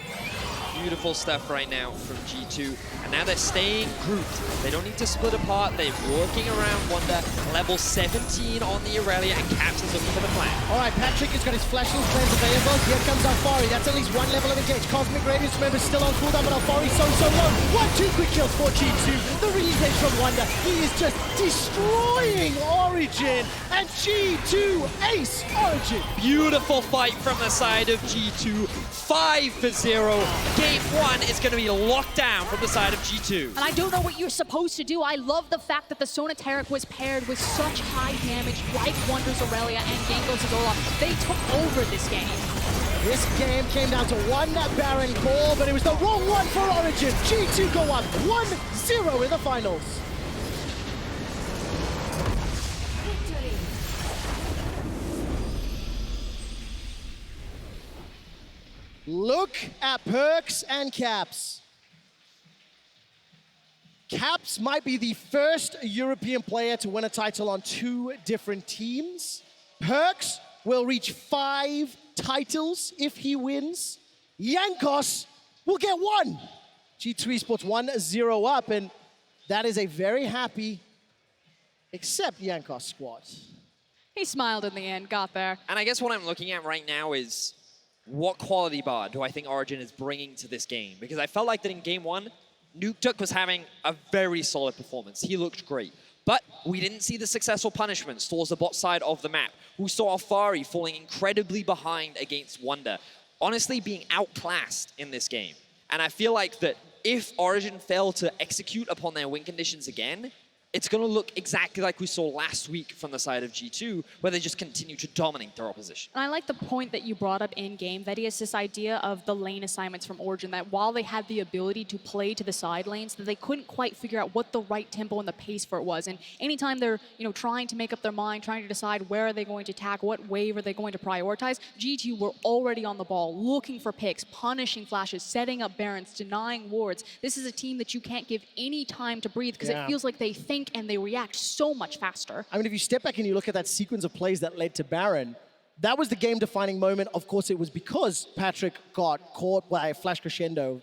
Beautiful stuff right now from G2. And now they're staying grouped. They don't need to split apart. They're working around Wonder. Level 17 on the Aurelia, and Caps is looking for the flank. All right, Patrick has got his flashing plans available. Here comes Alfari. That's at least one level of engage. Cosmic Radiance, remember, still on cooldown, but Alfari so low. 1-2 quick kills for G2. The re-engage from Wonder. He is just destroying Origin. And G2 ace Origin. Beautiful fight from the side of G2. 5-0. Game 1 is going to be locked down from the side of G2. And I don't know what you're supposed to do. I love the fact that the Sona Tarek was paired with such high damage like Wonder's Aurelia and Genghis' Olaf. They took over this game. This game came down to one Baron call, but it was the wrong one for Origin. G2 go up 1-0 in the finals. Look at Perks and Caps. Caps might be the first European player to win a title on 2 different teams. Perks will reach 5 titles if he wins. Yankos will get 1. G2 Esports 1-0 up, and that is a very happy, except Yankos squad. He smiled in the end, got there. And I guess what I'm looking at right now is what quality bar do I think Origin is bringing to this game? Because I felt like that in game one, Nukeduck was having a very solid performance. He looked great. But we didn't see the successful punishments towards the bot side of the map. We saw Afari falling incredibly behind against Wonder, honestly being outclassed in this game. And I feel like that if Origin fail to execute upon their win conditions again, it's going to look exactly like we saw last week from the side of G2, where they just continue to dominate their opposition. And I like the point that you brought up in game, Vedius, this idea of the lane assignments from Origin, that while they had the ability to play to the side lanes, that they couldn't quite figure out what the right tempo and the pace for it was. And anytime they're trying to make up their mind, trying to decide where are they going to attack, what wave are they going to prioritize, G2 were already on the ball, looking for picks, punishing flashes, setting up barons, denying wards. This is a team that you can't give any time to breathe because it feels like they think and they react so much faster. I mean, if you step back and you look at that sequence of plays that led to Baron, that was the game-defining moment. Of course, it was because Patrick got caught by a flash crescendo,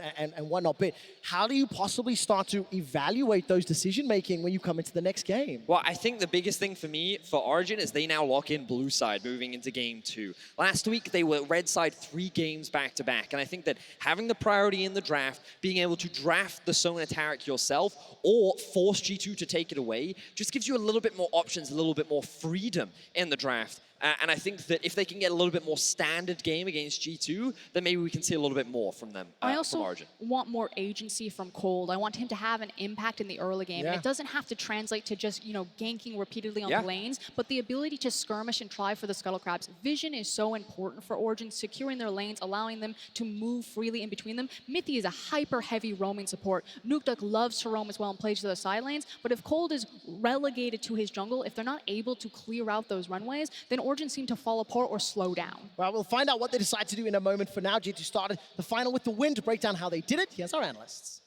and whatnot. But how do you possibly start to evaluate those decision-making when you come into the next game? Well, I think the biggest thing for me, for Origin, is they now lock in blue side moving into game 2. Last week, they were red side 3 games back-to-back. And I think that having the priority in the draft, being able to draft the Sona Taric yourself, or force G2 to take it away, just gives you a little bit more options, a little bit more freedom in the draft. And I think that if they can get a little bit more standard game against G2, then maybe we can see a little bit more from them, I also from Origin. want more agency from Cold. I want him to have an impact in the early game. And it doesn't have to translate to just, ganking repeatedly on the lanes, but the ability to skirmish and try for the Scuttle Crabs. Vision is so important for Origin, securing their lanes, allowing them to move freely in between them. Mithy is a hyper-heavy roaming support. Nukeduck loves to roam as well and plays to the side lanes, but if Cold is relegated to his jungle, if they're not able to clear out those runways, then Origin seem to fall apart or slow down. Well, we'll find out what they decide to do in a moment. For now, G2 started the final with the win. To break down how they did it, here's our analysts.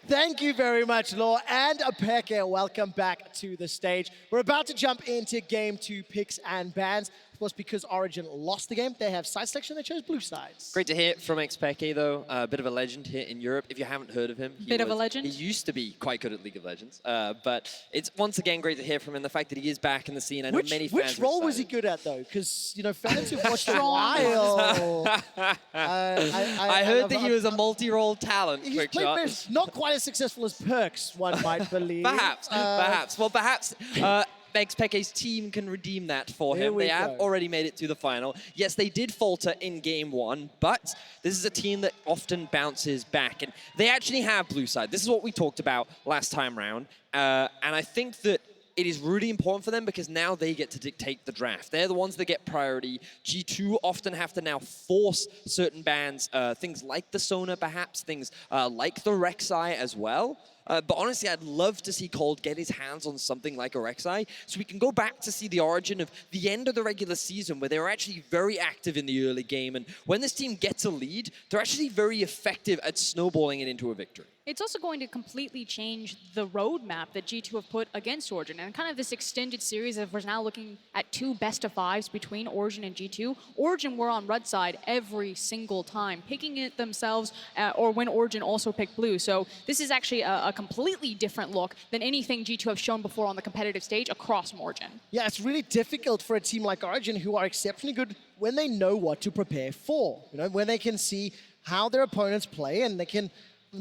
Thank you very much, Law. And FLICKR, welcome back to the stage. We're about to jump into Game 2 picks and bans. Of course, because Origin lost the game, they have side selection. They chose blue sides. Great to hear from FLICKR, though. A bit of a legend here in Europe. If you haven't heard of him, Bit of a legend? He used to be quite good at League of Legends. But it's once again great to hear from him. The fact that he is back in the scene. I know many fans Which role was he good at, though? Because, you know, fans who've watched a while... I heard that he was a multi-role talent, He's quick played shot. very- not quite as successful as Perks, one might believe. Perhaps. Well, perhaps FLICKR's team can redeem that for Here him. we They have go. already made it to the final. Yes, they did falter in game 1, but this is a team that often bounces back, and they actually have blue side. This is what we talked about last time round, and I think that it is really important for them because now they get to dictate the draft. They're the ones that get priority. G2 often have to now force certain bans, things like the Sona perhaps, things like the Rek'Sai as well. But honestly, I'd love to see Cold get his hands on something like a Rek'Sai so we can go back to see the origin of the end of the regular season where they were actually very active in the early game. And when this team gets a lead, they're actually very effective at snowballing it into a victory. It's also going to completely change the roadmap that G2 have put against Origin. And kind of this extended series of we're now looking at 2 best-of-5s between Origin and G2. Origin were on red side every single time, picking it themselves, or when Origin also picked blue. So this is actually a completely different look than anything G2 have shown before on the competitive stage across Origin. Yeah, it's really difficult for a team like Origin who are exceptionally good when they know what to prepare for. You know, when they can see how their opponents play and they can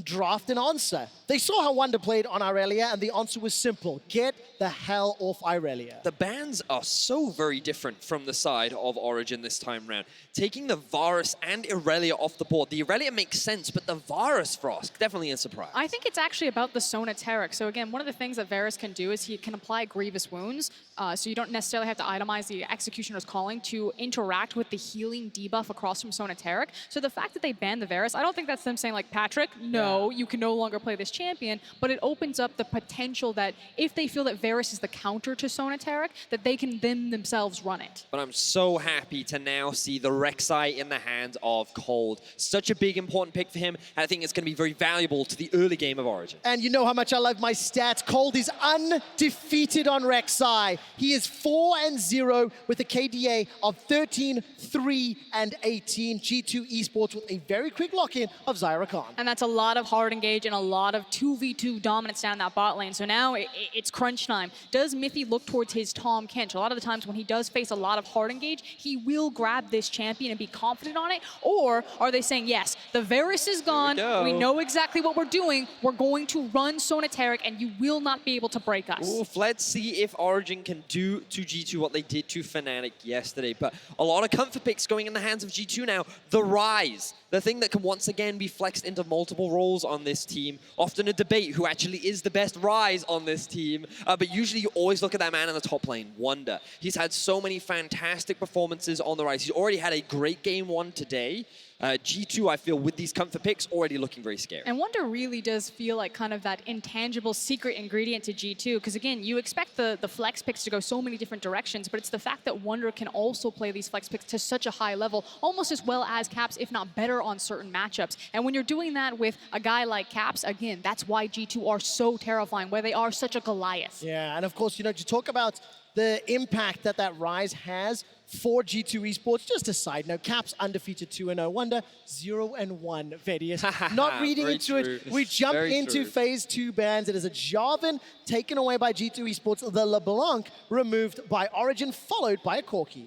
draft an answer. They saw how Wonder played on Irelia, and the answer was simple. Get the hell off Irelia. The bans are so very different from the side of Origin this time round. Taking the Varus and Irelia off the board. The Irelia makes sense, but the Varus Frost, definitely a surprise. I think it's actually about the Sona Taric. So again, one of the things that Varus can do is he can apply grievous wounds, so you don't necessarily have to itemize the Executioner's Calling to interact with the healing debuff across from Sona Taric. So the fact that they banned the Varus, I don't think that's them saying like, Patrick, no, you can no longer play this champion, but it opens up the potential that if they feel that Varus is the counter to Sona Taric, that they can then themselves run it. But I'm so happy to now see the Rek'Sai in the hands of Cold. Such a big, important pick for him, and I think it's going to be very valuable to the early game of Origin. And you know how much I love my stats. Cold is undefeated on Rek'Sai. He is 4-0 with a KDA of 13, 3, and 18. G2 Esports with a very quick lock-in of Zyra Khan. And that's a lot of hard engage and a lot of 2v2 dominance down that bot lane. So now it's crunch time. Does Mithy look towards his Tom Kench? A lot of the times when he does face a lot of hard engage, he will grab this champion and be confident on it? Or are they saying, yes, the Varus is gone, we know exactly what we're doing, we're going to run Sona Taric and you will not be able to break us? Oof, let's see if Origin can do to G2 what they did to Fnatic yesterday. But a lot of comfort picks going in the hands of G2 now. The Rise, the thing that can once again be flexed into multiple roles on this team. Often a debate who actually is the best Rise on this team. But usually you always look at that man in the top lane, Wonder. He's had so many fantastic performances on the Rise. He's already had a great game 1 today. G2, I feel, with these comfort picks, already looking very scary. And Wonder really does feel like kind of that intangible secret ingredient to G2, because again, you expect the flex picks to go so many different directions, but it's the fact that Wonder can also play these flex picks to such a high level, almost as well as Caps, if not better on certain matchups. And when you're doing that with a guy like Caps, again, that's why G2 are so terrifying, where they are such a Goliath. Yeah, and of course, you know, to talk about the impact that Rise has for G2 Esports, just a side note, Caps undefeated 2-0, Wonder 0-1, Vedius. Not reading into it, we jump into phase 2 bans. It is a Jarvan taken away by G2 Esports, the LeBlanc removed by Origin, followed by a Corki.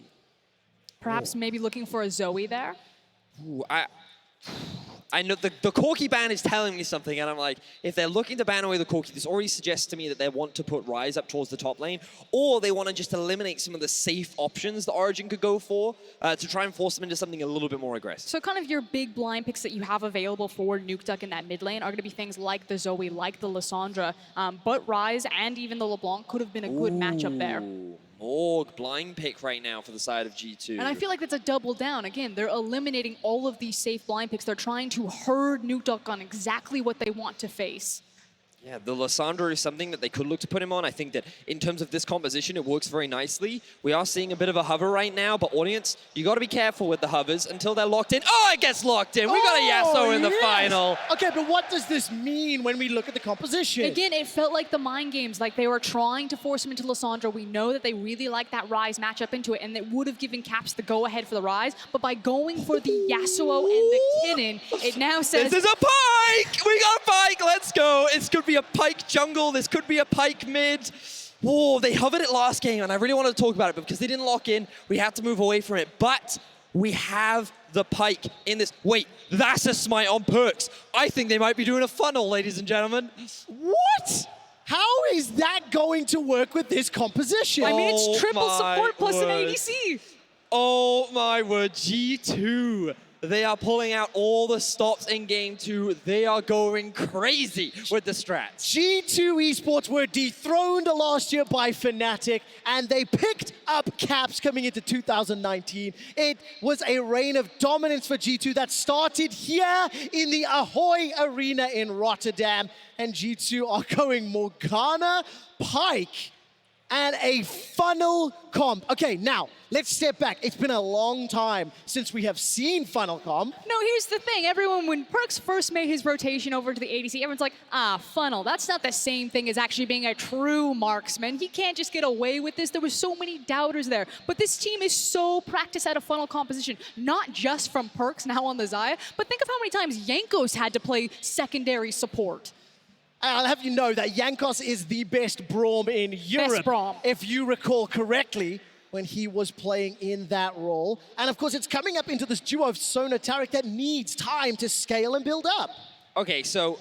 Perhaps maybe looking for a Zoe there? Ooh, I know the Corki ban is telling me something, and I'm like, if they're looking to ban away the Corki, this already suggests to me that they want to put Rise up towards the top lane, or they want to just eliminate some of the safe options that Origin could go for to try and force them into something a little bit more aggressive. So kind of your big blind picks that you have available for Nuke Duck in that mid lane are going to be things like the Zoe, like the Lissandra, but Rise and even the LeBlanc could have been a good matchup there. Morg, blind pick right now for the side of G2. And I feel like that's a double down. Again, they're eliminating all of these safe blind picks. They're trying to herd Nuke Duck on exactly what they want to face. Yeah, the Lissandra is something that they could look to put him on. I think that in terms of this composition, it works very nicely. We are seeing a bit of a hover right now, but audience, you got to be careful with the hovers until they're locked in. Oh, it gets locked in. We got a Yasuo in the final. Okay, but what does this mean when we look at the composition? Again, it felt like the mind games, like they were trying to force him into Lissandra. We know that they really like that Ryze matchup into it, and it would have given Caps the go-ahead for the Ryze, but by going for the Yasuo and the Kinnan, it now says... This is a Pyke! We got a Pyke! Let's go! It could be a Pyke jungle. This could be a Pyke mid. Whoa, they hovered it last game, and I really wanted to talk about it, but because they didn't lock in, we had to move away from it. But we have the Pyke in this. Wait, that's a smite on Perks. I think they might be doing a funnel, ladies and gentlemen. What? How is that going to work with this composition? I mean, it's triple support plus an word. ADC. Oh my word, G2. They are pulling out all the stops in game 2. They are going crazy with the strats. G2 Esports were dethroned last year by Fnatic, and they picked up Caps coming into 2019. It was a reign of dominance for G2 that started here in the Ahoy Arena in Rotterdam, and G2 are going Morgana, Pyke, and a funnel comp. Okay, now, let's step back. It's been a long time since we have seen funnel comp. No, here's the thing. Everyone, when Perks first made his rotation over to the ADC, everyone's like, funnel. That's not the same thing as actually being a true marksman. He can't just get away with this. There were so many doubters there. But this team is so practiced at a funnel composition, not just from Perks now on the Xayah, but think of how many times Jankos had to play secondary support. I'll have you know that Jankos is the best Braum in Europe, Best Braum. if you recall correctly, when he was playing in that role. And of course, it's coming up into this duo of Sona Taric that needs time to scale and build up. Okay, so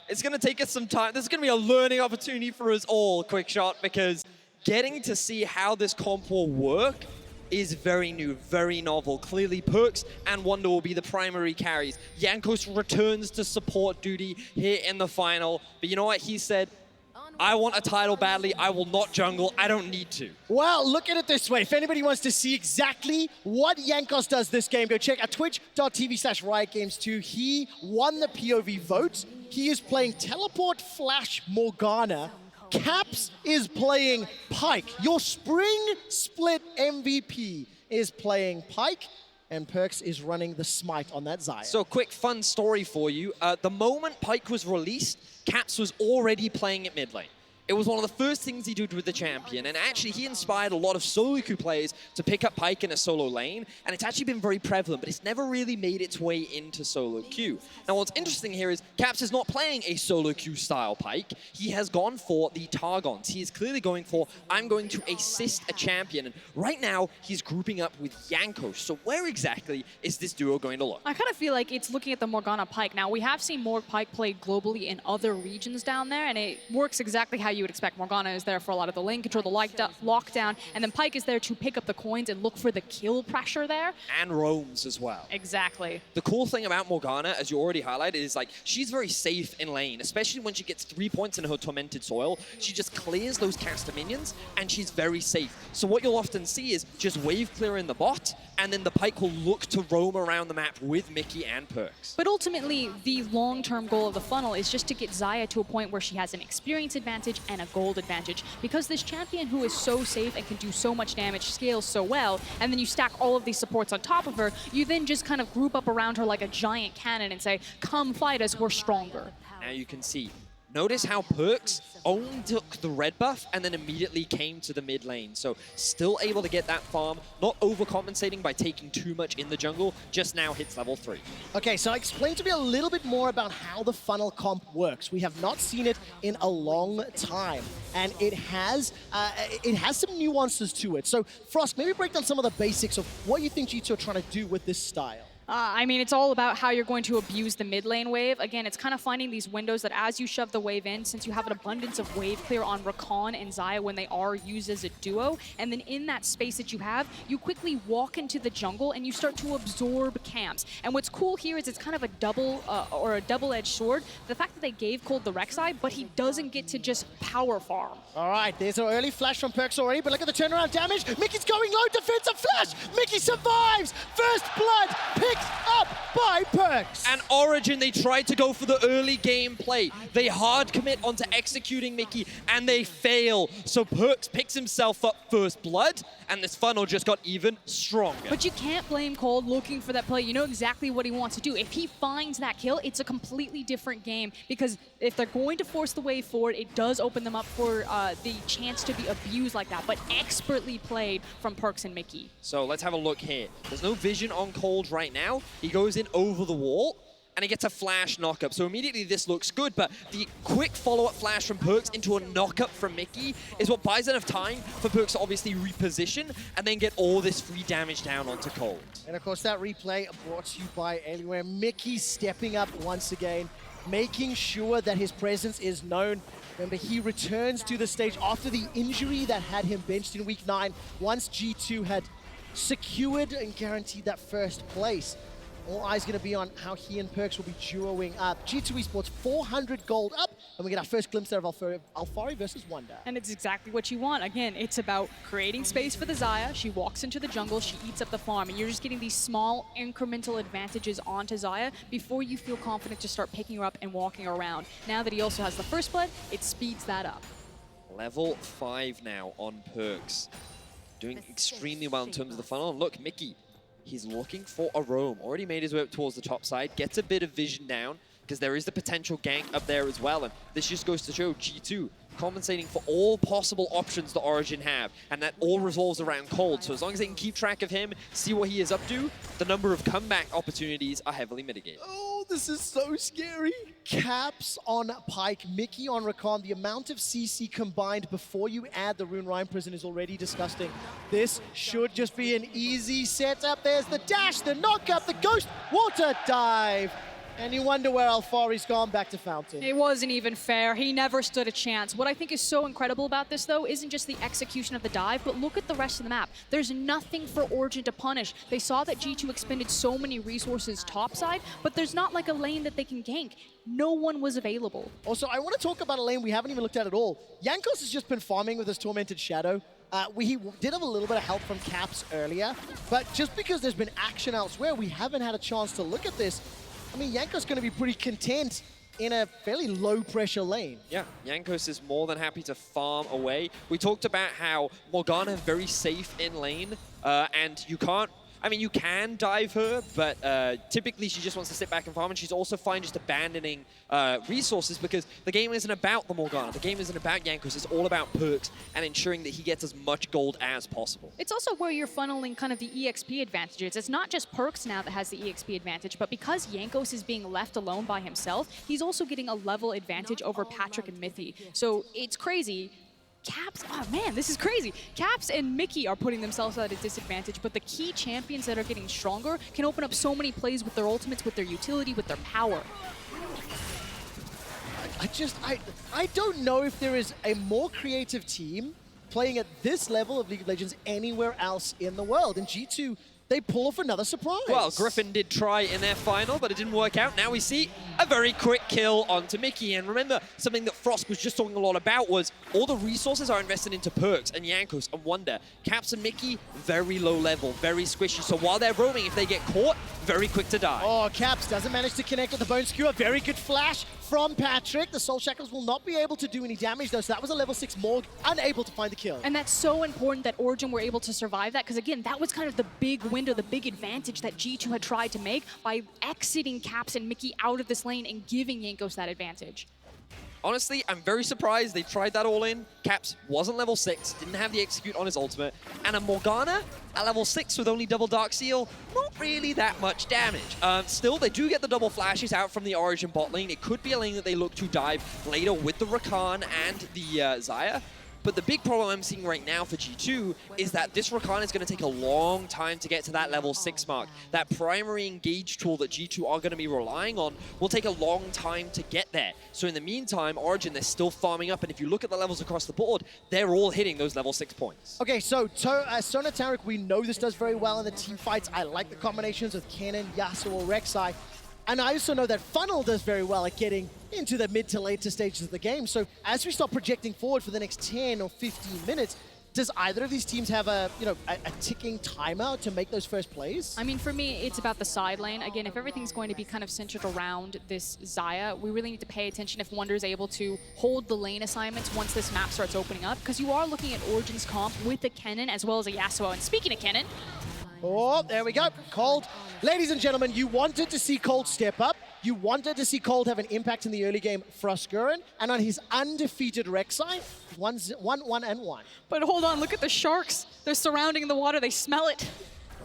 it's going to take us some time. This is going to be a learning opportunity for us all, Quick Shot, because getting to see how this comp will work is very new, very novel. Clearly, Perks and Wonder will be the primary carries. Jankos returns to support duty here in the final. But you know what? He said, I want a title badly. I will not jungle. I don't need to. Well, look at it this way. If anybody wants to see exactly what Jankos does this game, go check out twitch.tv/RiotGames2. He won the POV vote. He is playing Teleport Flash Morgana. Caps is playing Pyke. Your spring split MVP is playing Pyke, and Perks is running the smite on that Xayah. So quick fun story for you. The moment Pyke was released, Caps was already playing at mid lane. It was one of the first things he did with the champion, and actually he inspired a lot of solo queue players to pick up Pyke in a solo lane, and it's actually been very prevalent, but it's never really made its way into solo queue. Now what's interesting here is Caps is not playing a solo queue style Pyke. He has gone for the Targons. He is clearly going for, I'm going to assist a champion, and right now he's grouping up with Jankos. So where exactly is this duo going to look? I kind of feel like it's looking at the Morgana Pyke. Now, we have seen more Pyke played globally in other regions down there, and it works exactly how you would expect. Morgana is there for a lot of the lane control, the lockdown, and then Pyke is there to pick up the coins and look for the kill pressure there. And roams as well. Exactly. The cool thing about Morgana, as you already highlighted, is like she's very safe in lane, especially when she gets 3 points in her Tormented Soil. She just clears those caster minions, and she's very safe. So what you'll often see is just wave clear in the bot, and then the Pyke will look to roam around the map with Mickey and Perks. But ultimately, the long-term goal of the funnel is just to get Xayah to a point where she has an experience advantage and a gold advantage. Because this champion who is so safe and can do so much damage scales so well, and then you stack all of these supports on top of her, you then just kind of group up around her like a giant cannon and say, come fight us, we're stronger. Now you can see. Notice how Perks only took the red buff and then immediately came to the mid lane. So still able to get that farm, not overcompensating by taking too much in the jungle, just now hits level 3. Okay, so explain to me a little bit more about how the funnel comp works. We have not seen it in a long time, and it has some nuances to it. So Frost, maybe break down some of the basics of what you think G2 are trying to do with this style. I mean, it's all about how you're going to abuse the mid lane wave. Again, it's kind of finding these windows that as you shove the wave in, since you have an abundance of wave clear on Rakan and Xayah when they are used as a duo, and then in that space that you have, you quickly walk into the jungle and you start to absorb camps. And what's cool here is it's kind of a double-edged sword. The fact that they gave Cold the Rek'Sai, but he doesn't get to just power farm. All right, there's an early flash from Perks already, but look at the turnaround damage. Mickey's going low, defensive flash. Mickey survives. First blood, pick Picked up by Perks. And Origin, they tried to go for the early game play. They hard commit onto executing Mickey, and they fail. So Perks picks himself up first blood, and this funnel just got even stronger. But you can't blame Cold looking for that play. You know exactly what he wants to do. If he finds that kill, it's a completely different game, because if they're going to force the wave forward, it does open them up for the chance to be abused like that, but expertly played from Perks and Mickey. So let's have a look here. There's no vision on Cold right now. He goes in over the wall, and he gets a flash knockup. So immediately this looks good, but the quick follow-up flash from Perks into a knockup from Mickey is what buys enough time for Perks to obviously reposition and then get all this free damage down onto Cold. And of course, that replay brought to you by Alienware. Mickey stepping up once again, making sure that his presence is known. Remember, he returns to the stage after the injury that had him benched in Week 9, once G2 had secured and guaranteed that first place. All eyes going to be on how he and Perks will be duoing up. G2 Esports 400 gold up, and we get our first glimpse there of Alfari versus Wonder. And it's exactly what you want. Again, it's about creating space for the Xayah. She walks into the jungle, she eats up the farm, and you're just getting these small incremental advantages onto Xayah before you feel confident to start picking her up and walking around. Now that he also has the first blood, it speeds that up. Level 5 now on Perks. Doing extremely well in terms of the funnel. And look, Mickey, he's looking for a roam. Already made his way up towards the top side. Gets a bit of vision down, because there is the potential gank up there as well. And this just goes to show G2 compensating for all possible options that Origin have. And that all revolves around Cold. So as long as they can keep track of him, see what he is up to, the number of comeback opportunities are heavily mitigated. Oh, this is so scary. Caps on Pyke, Mickey on Rakan. The amount of CC combined before you add the Rune Rhyme Prison is already disgusting. This should just be an easy setup. There's the dash, the knockup, the ghost water dive. And you wonder where Alfari's gone, back to Fountain. It wasn't even fair. He never stood a chance. What I think is so incredible about this, though, isn't just the execution of the dive, but look at the rest of the map. There's nothing for Origin to punish. They saw that G2 expended so many resources topside, but there's not like a lane that they can gank. No one was available. Also, I want to talk about a lane we haven't even looked at all. Jankos has just been farming with his Tormented Shadow. We did have a little bit of help from Caps earlier, but just because there's been action elsewhere, we haven't had a chance to look at this. I mean, Jankos going to be pretty content in a fairly low-pressure lane. Yeah, Jankos is more than happy to farm away. We talked about how Morgana is very safe in lane, and you can't... I mean, you can dive her, but typically she just wants to sit back and farm, and she's also fine just abandoning resources, because the game isn't about the Morgana. The game isn't about Jankos. It's all about Perks and ensuring that he gets as much gold as possible. It's also where you're funneling kind of the EXP advantages. It's not just Perks now that has the EXP advantage, but because Jankos is being left alone by himself, he's also getting a level advantage over Patrick and Mythy. So it's crazy. Caps, oh man, this is crazy. Caps and Mickey are putting themselves at a disadvantage, but the key champions that are getting stronger can open up so many plays with their ultimates, with their utility, with their power. I don't know if there is a more creative team playing at this level of League of Legends anywhere else in the world. And G2, they pull off another surprise. Well, Griffin did try in their final, but it didn't work out. Now we see a very quick kill onto Mickey. And remember, something that Frost was just talking a lot about was all the resources are invested into Perks and Jankos and Wonder. Caps and Mickey, very low level, very squishy. So while they're roaming, if they get caught, very quick to die. Oh, Caps doesn't manage to connect with the Bone Skewer. Very good flash from Patrick. The Soul Shackles will not be able to do any damage, though, so that was a level 6 Morg, unable to find the kill. And that's so important that Origin were able to survive that, because again, that was kind of the big window, the big advantage that G2 had tried to make by exiting Caps and Mickey out of this lane and giving Jankos that advantage. Honestly, I'm very surprised they tried that all in. Caps wasn't level 6, didn't have the execute on his ultimate, and a Morgana at level 6 with only double Dark Seal, not really that much damage. Still, they do get the double flashes out from the Origin bot lane. It could be a lane that they look to dive later with the Rakan and the Xayah. But the big problem I'm seeing right now for G2 is that this Rakan is going to take a long time to get to that level 6 mark. That primary engage tool that G2 are going to be relying on will take a long time to get there. So in the meantime, Origin, they're still farming up. And if you look at the levels across the board, they're all hitting those level 6 points. Okay, so Sona Taric, we know this does very well in the team fights. I like the combinations with Kennen, Yasuo, or Rek'Sai. And I also know that Funnel does very well at getting into the mid to later stages of the game. So as we start projecting forward for the next 10 or 15 minutes, does either of these teams have a ticking timer to make those first plays? I mean, for me, it's about the side lane. Again, if everything's going to be kind of centered around this Xayah, we really need to pay attention if Wonder is able to hold the lane assignments once this map starts opening up, because you are looking at Origin's comp with a Kennen as well as a Yasuo. And speaking of Kennen, oh, there we go. Cold. Ladies and gentlemen, you wanted to see Cold step up. You wanted to see Cold have an impact in the early game for FLICKR, and on his undefeated Rek'Sai, 1-1-1. but hold on, look at the sharks. They're surrounding the water. They smell it.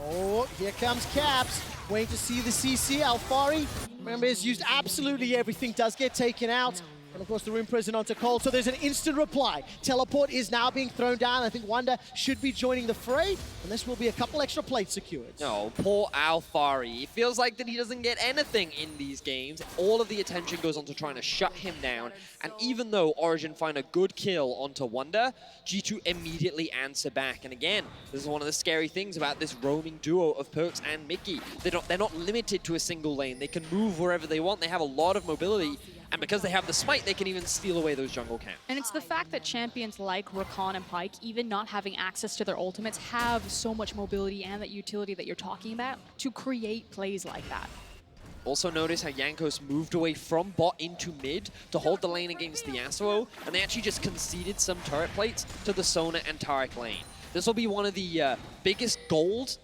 Oh, here comes Caps. Waiting to see the CC. Alfari, remember, has used absolutely everything. Does get taken out. And of course, the Rune Prison onto Cold. So there's an instant reply. Teleport is now being thrown down. I think Wonder should be joining the fray. And this will be a couple extra plates secured. No, poor Alfari. It feels like that he doesn't get anything in these games. All of the attention goes on to trying to shut him down. And even though Origin find a good kill onto Wonder, G2 immediately answer back. And again, this is one of the scary things about this roaming duo of Perkz and Mickey. They're not limited to a single lane. They can move wherever they want. They have a lot of mobility. And because they have the smite, they can even steal away those jungle camps. And it's the fact that champions like Rakan and Pyke, even not having access to their ultimates, have so much mobility and that utility that you're talking about to create plays like that. Also notice how Jankos moved away from bot into mid to hold the lane against the Yasuo, and they actually just conceded some turret plates to the Sona and Taric lane. This will be one of the biggest gold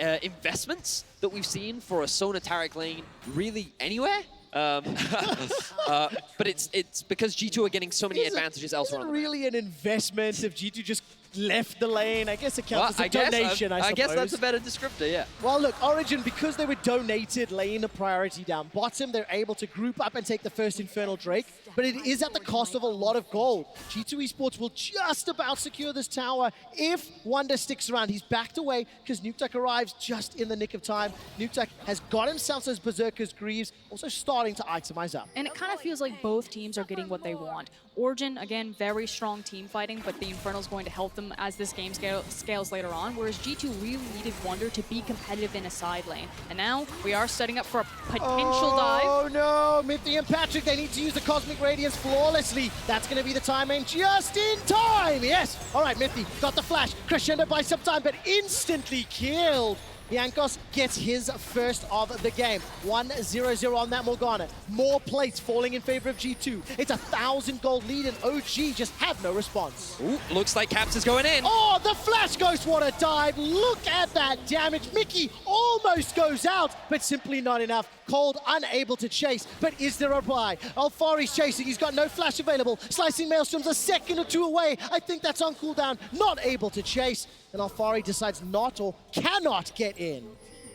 investments that we've seen for a Sona Taric lane really anywhere. But it's because G2 are getting so many advantages elsewhere on the map. Really an investment if G2 just left the lane. I guess it counts as a donation, I suppose. I guess that's a better descriptor, yeah. Well, look, Origin, because they were donated lane priority down bottom, they're able to group up and take the first Infernal Drake, but it is at the cost of a lot of gold. G2 Esports will just about secure this tower if Wonder sticks around. He's backed away because Nukeduck arrives just in the nick of time. Nukeduck has got himself those Berserker's Greaves, also starting to itemize up. And it kind of feels like both teams are getting what they want. Origin, again, very strong team fighting, but the Infernal's going to help them as this game scales later on, whereas G2 really needed Wonder to be competitive in a side lane. And now we are setting up for a potential dive. Oh no, Mithy and Patrick, they need to use the Cosmic Radiance flawlessly. That's going to be the time in just in time. Yes. All right, Mithy got the flash. Crescendo by some time, but instantly killed. Jankos gets his first of the game. 1-0-0 on that Morgana. More plates falling in favor of G2. It's 1,000 gold lead and OG just have no response. Ooh, looks like Caps is going in. Oh, the Flash Ghost, what a dive. Look at that damage. Mickey almost goes out, but simply not enough. Cold unable to chase, but is there a reply? Alfari's chasing, he's got no flash available. Slicing Maelstrom's a second or two away. I think that's on cooldown, not able to chase. And Alfari decides not or cannot get in.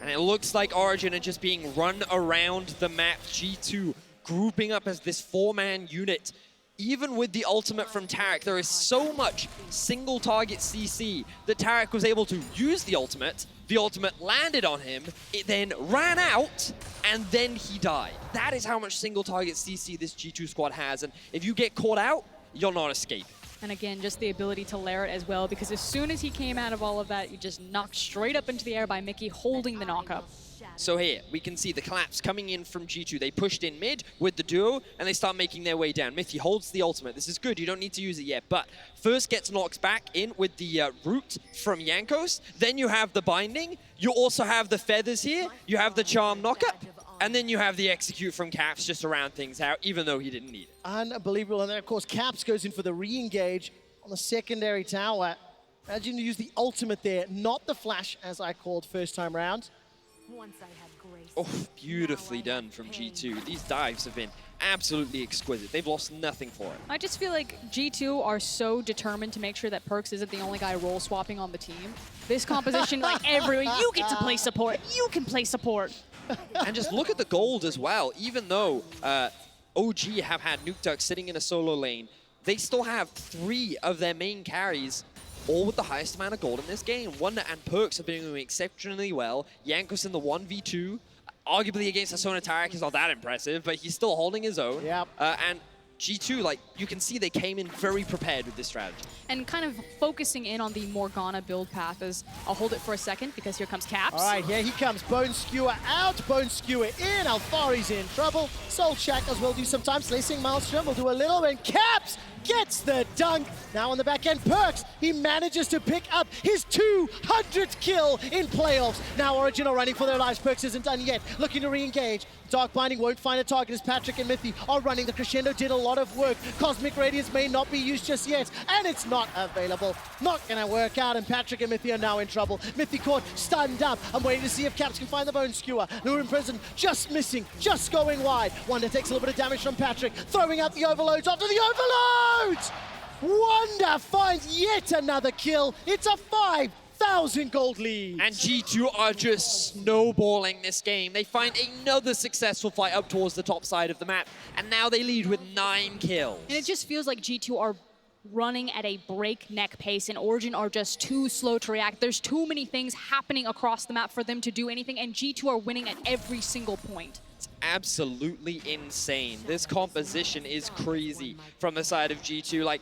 And it looks like Origin are just being run around the map. G2 grouping up as this four-man unit. Even with the ultimate from Taric, there is so much single target CC that Taric was able to use the ultimate landed on him, it then ran out, and then he died. That is how much single target CC this G2 squad has, and if you get caught out, you'll not escape. And again, just the ability to layer it as well, because as soon as he came out of all of that, he just knocked straight up into the air by Mickey, holding the knock-up. So here, we can see the collapse coming in from G2. They pushed in mid with the duo, and they start making their way down. Mithy holds the ultimate. This is good. You don't need to use it yet. But first gets knocked back in with the root from Jankos. Then you have the binding. You also have the feathers here. You have the charm knockup. And then you have the execute from Caps just to round things out, even though he didn't need it. Unbelievable. And then, of course, Caps goes in for the re-engage on the secondary tower. Imagine you use the ultimate there, not the flash, as I called first time round. Oh, beautifully done from G2. These dives have been absolutely exquisite. They've lost nothing for it. I just feel like G2 are so determined to make sure that Perkz isn't the only guy role swapping on the team. This composition, like everyone, you get to play support. You can play support. And just look at the gold as well. Even though OG have had Nukeduck sitting in a solo lane, they still have 3 of their main carries, all with the highest amount of gold in this game. Wonder and Perkz have been doing exceptionally well. Jankos in the 1v2, arguably against a Sona Taric is not that impressive, but he's still holding his own. Yep. And G2, like, you can see they came in very prepared with this strategy. And kind of focusing in on the Morgana build path as I'll hold it for a second because here comes Caps. All right, here he comes. Bone Skewer out, Bone Skewer in. Alfari's in trouble. Soul Shackles will do sometimes. Slicing Maelstrom will do a little, and Caps gets the dunk. Now on the back end, Perkz, he manages to pick up his 200th kill in playoffs. Now Origin are running for their lives. Perkz isn't done yet. Looking to re-engage. Dark Binding won't find a target as Patrick and Mythy are running. The Crescendo did a lot of work. Cosmic Radiance may not be used just yet, and it's not available. Not gonna work out, and Patrick and Mythy are now in trouble. Mythy caught, stunned up. I'm waiting to see if Caps can find the Bone Skewer. Lure in prison, just missing, just going wide. Wonder takes a little bit of damage from Patrick, throwing out the overloads after the overloads! Wonder finds yet another kill. It's a 5,000 gold lead. And G2 are just snowballing this game. They find another successful fight up towards the top side of the map, and now they lead with 9 kills. And it just feels like G2 are running at a breakneck pace, and Origin are just too slow to react. There's too many things happening across the map for them to do anything, and G2 are winning at every single point. It's absolutely insane. This composition is crazy from the side of G2. Like,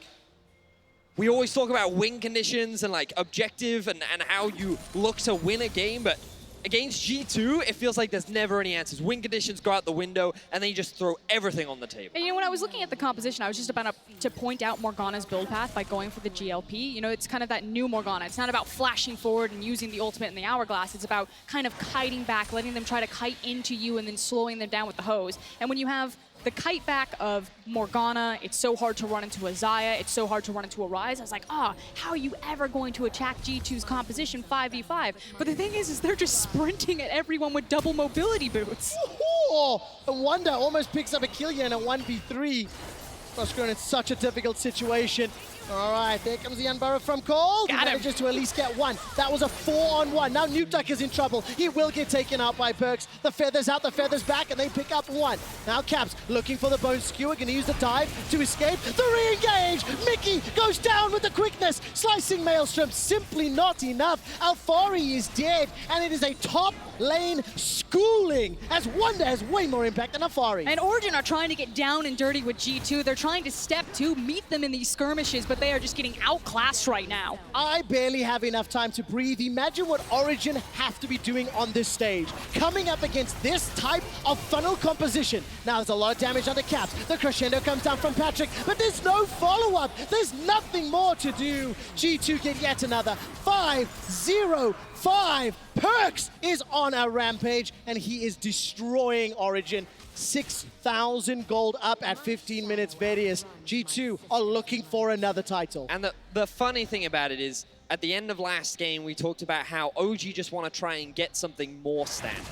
we always talk about win conditions and like objective and how you look to win a game, but against G2, it feels like there's never any answers. Win conditions go out the window, and then you just throw everything on the table. And you know, when I was looking at the composition, I was just about to point out Morgana's build path by going for the GLP. You know, it's kind of that new Morgana. It's not about flashing forward and using the ultimate and the hourglass. It's about kind of kiting back, letting them try to kite into you and then slowing them down with the hose. And when you have the kite back of Morgana, it's so hard to run into a Xayah, it's so hard to run into a Ryze. I was like, how are you ever going to attack G2's composition 5v5? But the thing is they're just sprinting at everyone with double mobility boots. Oh, and Wonder almost picks up a kill here in a 1v3. FLICKR in such a difficult situation. All right, there comes the Unburrow from Cold. He manages to at least get one. That was a 4-on-1. Now Nukeduck is in trouble. He will get taken out by Perkz. The Feather's out, the Feather's back, and they pick up one. Now Caps looking for the Bone Skewer, gonna use the dive to escape. The re-engage! Mickey goes down with the quickness. Slicing Maelstrom, simply not enough. Alfari is dead, and it is a top lane schooling as Wonder has way more impact than Alfari. And Origin are trying to get down and dirty with G2. They're trying to step 2, meet them in these skirmishes, but they are just getting outclassed right now. I barely have enough time to breathe. Imagine what Origin have to be doing on this stage. Coming up against this type of funnel composition. Now there's a lot of damage under Caps. The Crescendo comes down from Patrick, but there's no follow-up. There's nothing more to do. G2 get yet another 5-0-5. Perkz is on a rampage, and he is destroying Origin. 6,000 gold up at 15 minutes, Vedius. G2 are looking for another title. And the funny thing about it is, at the end of last game, we talked about how OG just want to try and get something more standard.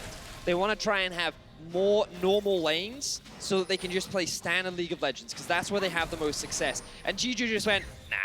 They want to try and have more normal lanes so that they can just play standard League of Legends, because that's where they have the most success. And G2 just went, nah.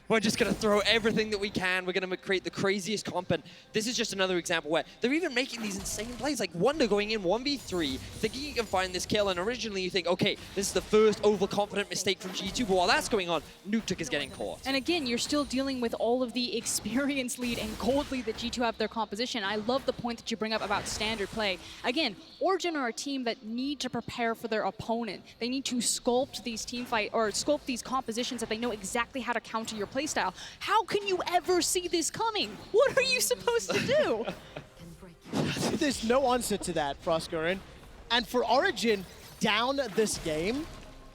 We're just going to throw everything that we can. We're going to create the craziest comp. And this is just another example where they're even making these insane plays. Like Wonder going in 1v3, thinking you can find this kill. And originally you think, okay, this is the first overconfident mistake from G2. But while that's going on, Nukeduck is getting caught. And again, you're still dealing with all of the experience lead and gold lead that G2 have their composition. I love the point that you bring up about standard play. Again, Origin are a team that need to prepare for their opponent. They need to sculpt these sculpt these compositions that they know exactly how to counter your playstyle. How can you ever see this coming? What are you supposed to do? There's no answer to that, FLICKR. And for Origin, down this game,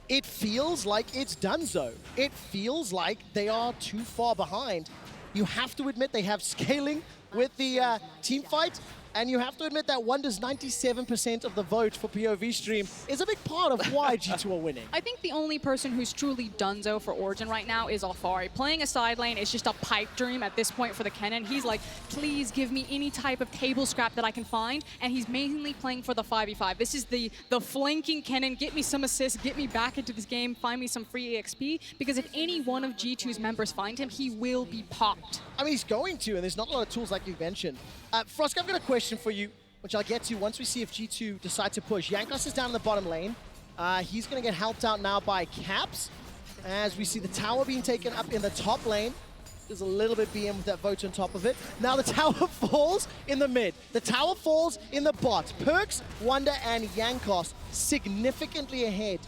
it feels like it's donezo. It feels like they are too far behind. You have to admit they have scaling with the team fight, and you have to admit that Wonder's 97% of the vote for POV stream is a big part of why G2 are winning. I think the only person who's truly donezo for Origin right now is Alfari. Playing a side lane is just a pipe dream at this point for the Kennen. He's like, please give me any type of table scrap that I can find, and he's mainly playing for the 5v5. This is the flanking Kennen, get me some assists, get me back into this game, find me some free EXP, because if any one of G2's members find him, he will be popped. I mean, he's going to, and there's not a lot of tools like you've mentioned. FLICKR, I've got a question for you, which I'll get to once we see if G2 decide to push. Jankos is down in the bottom lane. He's going to get helped out now by Caps, as we see the tower being taken up in the top lane. There's a little bit BM with that vote on top of it. Now the tower falls in the mid. The tower falls in the bot. Perkz, Wonder, and Jankos significantly ahead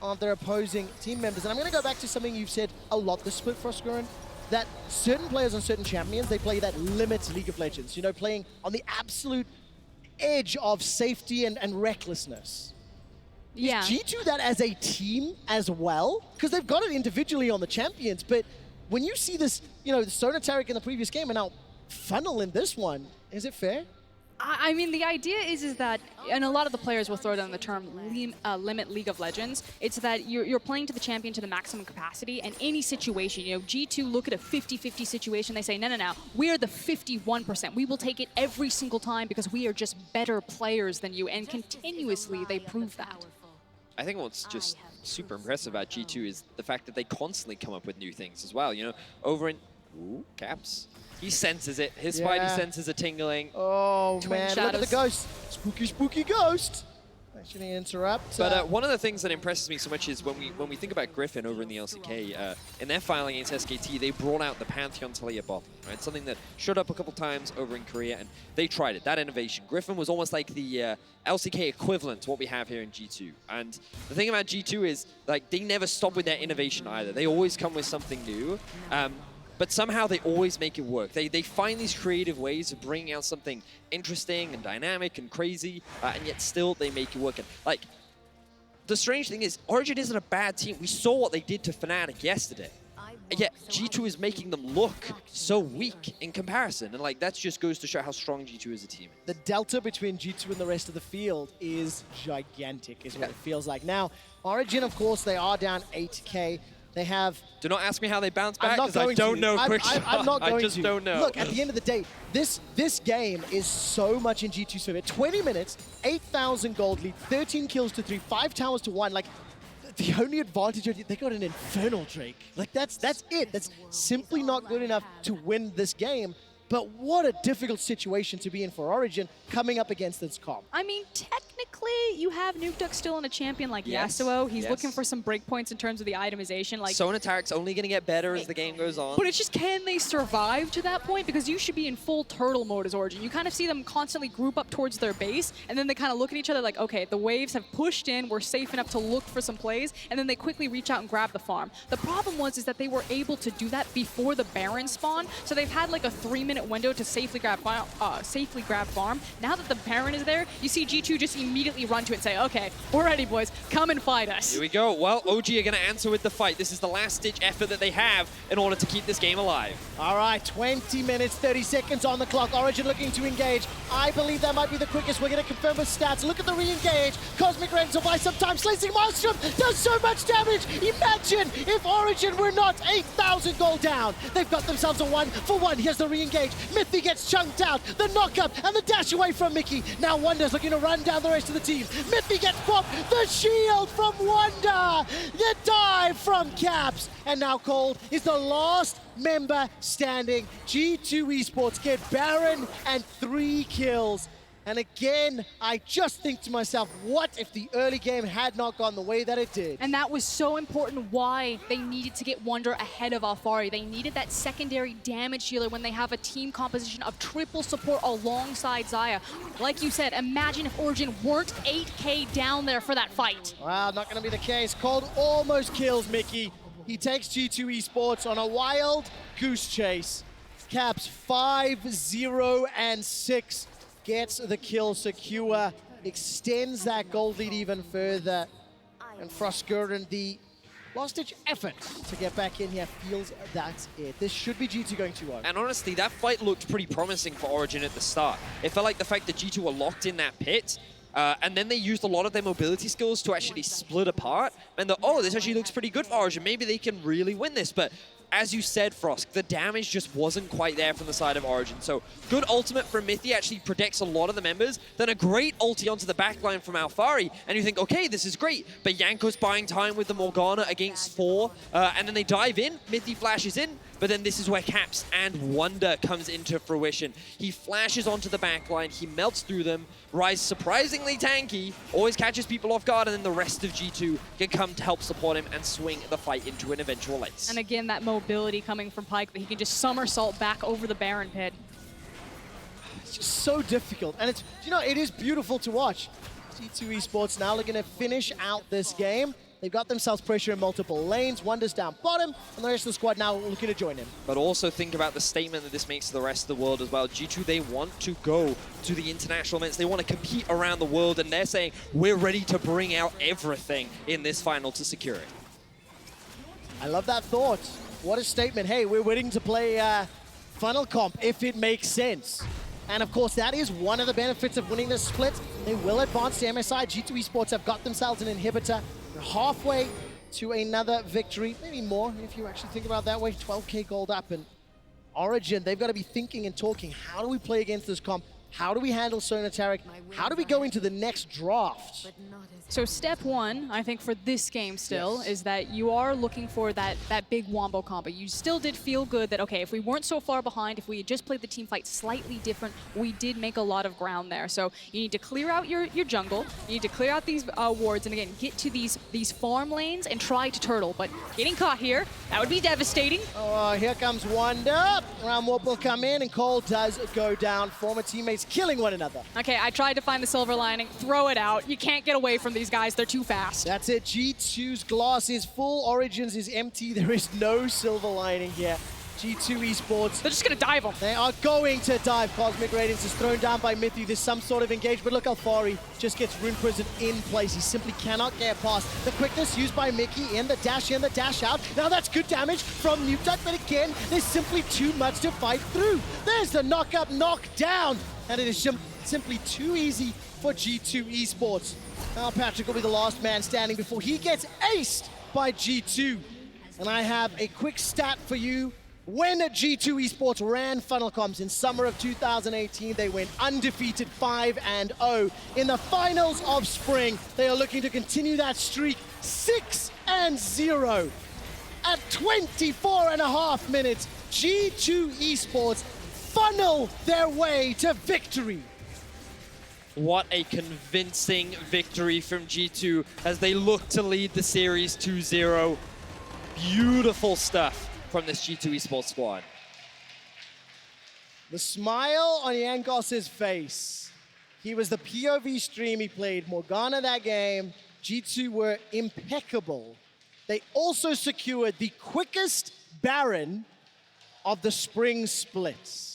of their opposing team members. And I'm going to go back to something you've said a lot this split, FLICKR, that certain players on certain champions, they play that limit League of Legends, you know, playing on the absolute edge of safety and recklessness. Yeah. Is G2 that as a team as well? Because they've got it individually on the champions, but when you see this, you know, Sona Taric in the previous game and now Funnel in this one, is it fair? I mean, the idea is that, and a lot of the players will throw down the term limit League of Legends. It's that you're playing to the champion to the maximum capacity, and any situation, you know, G2 look at a 50-50 situation, they say, no, we are the 51%. We will take it every single time because we are just better players than you, and continuously they prove that. I think what's just super impressive about G2 is the fact that they constantly come up with new things as well. You know, over in... Ooh, Caps. He senses it. His spidey senses are tingling. Oh, Twin man, shadows. look at the ghost. Spooky, spooky ghost. Actually interrupt. But one of the things that impresses me so much is when we think about Griffin over in the LCK, in their filing against SKT, they brought out the Pantheon Talia bottom, right? Something that showed up a couple times over in Korea, and they tried it, that innovation. Griffin was almost like the LCK equivalent to what we have here in G2. And the thing about G2 is, like, they never stop with their innovation either. They always come with something new. But somehow they always make it work. They find these creative ways of bringing out something interesting and dynamic and crazy, and yet still they make it work. And, like, the strange thing is, Origin isn't a bad team. We saw what they did to Fnatic yesterday. And yet G2 is making them look so weak in comparison. And, like, that just goes to show how strong G2 is a team. The delta between G2 and the rest of the field is gigantic, is what it feels like. Now, Origin, of course, they are down 8K. They have... Do not ask me how they bounce back, because I I don't know, quick I'm not going to. I just don't know. Look, at the end of the day, this game is so much in G2's favor. 20 minutes, 8,000 gold lead, 13 kills to 3, 5 towers to 1. Like, the only advantage, they got an Infernal Drake. Like, that's it. That's simply not good enough to win this game. But what a difficult situation to be in for Origin coming up against this comp. I mean, technically, you have Nukeduck still on a champion like Yes. Yasuo. He's Yes. looking for some breakpoints in terms of the itemization. Like, Sona Taric's only going to get better as the game goes on. but it's just, can they survive to that point? Because you should be in full turtle mode as Origin. You kind of see them constantly group up towards their base, and then they kind of look at each other like, okay, the waves have pushed in, we're safe enough to look for some plays, and then they quickly reach out and grab the farm. The problem is that they were able to do that before the Baron spawn, so they've had like a 3-minute window to safely grab farm. Now that the Baron is there, you see G2 just immediately run to it and say, okay, we're ready, boys. Come and fight us. Here we go. Well, OG are going to answer with the fight. This is the last-ditch effort that they have in order to keep this game alive. All right, 20 minutes, 30 seconds on the clock. Origin looking to engage. I believe that might be the quickest. We're going to confirm with stats. Look at the re-engage. Cosmic Rains will buy some time. Slicing Maelstrom does so much damage. Imagine if Origin were not 8,000 gold down. They've got themselves a 1-for-1. Here's the re-engage. Mythy gets chunked out. The knock-up and the dash away from Mickey. Now Wonder's looking to run down the rest of the team. Mythy gets popped. The shield from Wonder. The dive from Caps. And now Cold is the last member standing. G2 Esports get Baron and 3 kills. And again, I just think to myself, what if the early game had not gone the way that it did? And that was so important why they needed to get Wonder ahead of Alfari. They needed that secondary damage dealer when they have a team composition of triple support alongside Xayah. Like you said, imagine if Origin weren't 8K down there for that fight. Well, not going to be the case. Cold almost kills Mickey. He takes G2 Esports on a wild goose chase. Caps 5-0-6. Gets the kill secure, extends that gold lead even further. And FLICKR, the last-ditch effort to get back in here, feels that's it. This should be G2 going 2-0. And honestly, that fight looked pretty promising for Origin at the start. It felt like the fact that G2 were locked in that pit, and then they used a lot of their mobility skills to actually split apart. And oh, this actually looks pretty good for Origin. Maybe they can really win this. But as you said, Frosk, the damage just wasn't quite there from the side of Origin. So good ultimate from Mythy actually protects a lot of the members. Then a great ulti onto the backline from Alfari. And you think, okay, this is great. But Yanko's buying time with the Morgana against 4. And then they dive in. Mythy flashes in. But then this is where Caps and Wonder comes into fruition. He flashes onto the backline. He melts through them. Rise surprisingly tanky. Always catches people off guard. And then the rest of G2 can come to help support him and swing the fight into an eventual ace. And again, that mobility coming from Pyke that he can just somersault back over the Baron pit. It's just so difficult. And it's, you know, it is beautiful to watch. G2 Esports now looking to finish out this game. They've got themselves pressure in multiple lanes. Wonder's down bottom, and the rest of the squad now looking to join him. But also think about the statement that this makes to the rest of the world as well. G2, they want to go to the international events. They want to compete around the world, and they're saying, we're ready to bring out everything in this final to secure it. I love that thought. What a statement. Hey, we're willing to play funnel comp if it makes sense. And of course, that is one of the benefits of winning this split. They will advance to MSI. G2 Esports have got themselves an inhibitor. They're halfway to another victory, maybe more if you actually think about it that way. 12K gold up, and Origin, they've got to be thinking and talking, how do we play against this comp? How do we handle Sona Tarek? How do we go into the next draft? So step one, I think, for this game still, is that you are looking for that big wombo combo. You still did feel good that, okay, if we weren't so far behind, if we had just played the team fight slightly different, we did make a lot of ground there. So you need to clear out your jungle, you need to clear out these wards, and again, get to these farm lanes and try to turtle. But getting caught here, that would be devastating. Oh, here comes Wonder. Round Warp will come in, and Cole does go down. Former teammates killing one another. Okay, I tried to find the silver lining. Throw it out. You can't get away from these guys. They're too fast. That's it. G2's glass is full. Origins is empty. There is no silver lining here. G2 Esports. They're just going to dive them. They are going to dive. Cosmic Radiance is thrown down by Mithy. There's some sort of engage, but look, Alfari just gets Rune Prison in place. He simply cannot get past. The quickness used by Mickey in, the dash out. Now that's good damage from Nukeduck, but again, there's simply too much to fight through. There's the knock-up, knock-down, and it is simply too easy for G2 Esports. Now Patrick will be the last man standing before he gets aced by G2. And I have a quick stat for you. When G2 Esports ran Funnel Comps in summer of 2018, they went undefeated 5-0. In the finals of spring, they are looking to continue that streak 6-0. At 24.5 minutes, G2 Esports funnel their way to victory. What a convincing victory from G2 as they look to lead the series 2-0. Beautiful stuff from this G2 Esports squad. The smile on Yangos's face. He was the POV stream. He played Morgana that game. G2 were impeccable. They also secured the quickest Baron of the spring splits.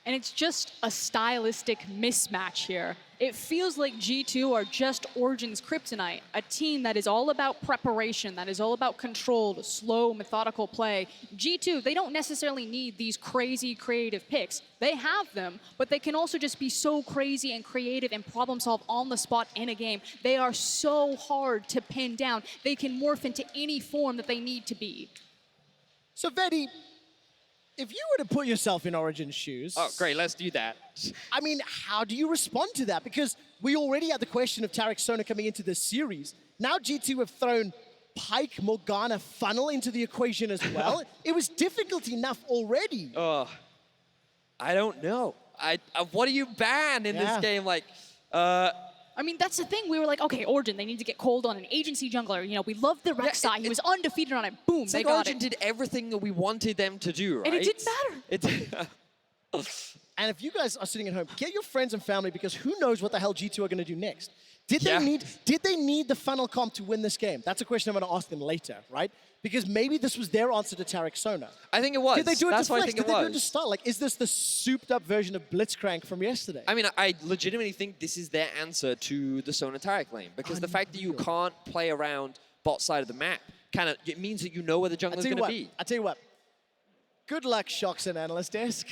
And it's just a stylistic mismatch here. It feels like G2 are just Origin's kryptonite, a team that is all about preparation, that is all about controlled, slow, methodical play. G2, they don't necessarily need these crazy creative picks. They have them, but they can also just be so crazy and creative and problem solve on the spot in a game. They are so hard to pin down. They can morph into any form that they need to be. So Vedi, if you were to put yourself in Origin's shoes... Oh, great, let's do that. I mean, how do you respond to that? Because we already had the question of Tarek Sona coming into this series. Now G2 have thrown Pyke, Morgana, Funnel into the equation as well. It was difficult enough already. I don't know. What do you ban in this game? Like, I mean, that's the thing. We were like, okay, Origin, they need to get cold on an agency jungler. You know, we loved the Rek'Sai. He was undefeated on it. Boom, they got Origin it. did everything that we wanted them to do, right? And it didn't matter. It did. And if you guys are sitting at home, get your friends and family, because who knows what the hell G2 are going to do next. Did they need the funnel comp to win this game? That's a question I'm going to ask them later, right? Because maybe this was their answer to Tarek Sona. I think it was. Did they do it That's to what Flex? I think Did it they was. do it to start? Like, is this the souped-up version of Blitzcrank from yesterday? I mean, I legitimately think this is their answer to the Sona Tarek lane, because the fact that you can't play around bot side of the map, it means that you know where the jungler's going to be. I tell you what. Good luck, Shocks and Analyst Desk.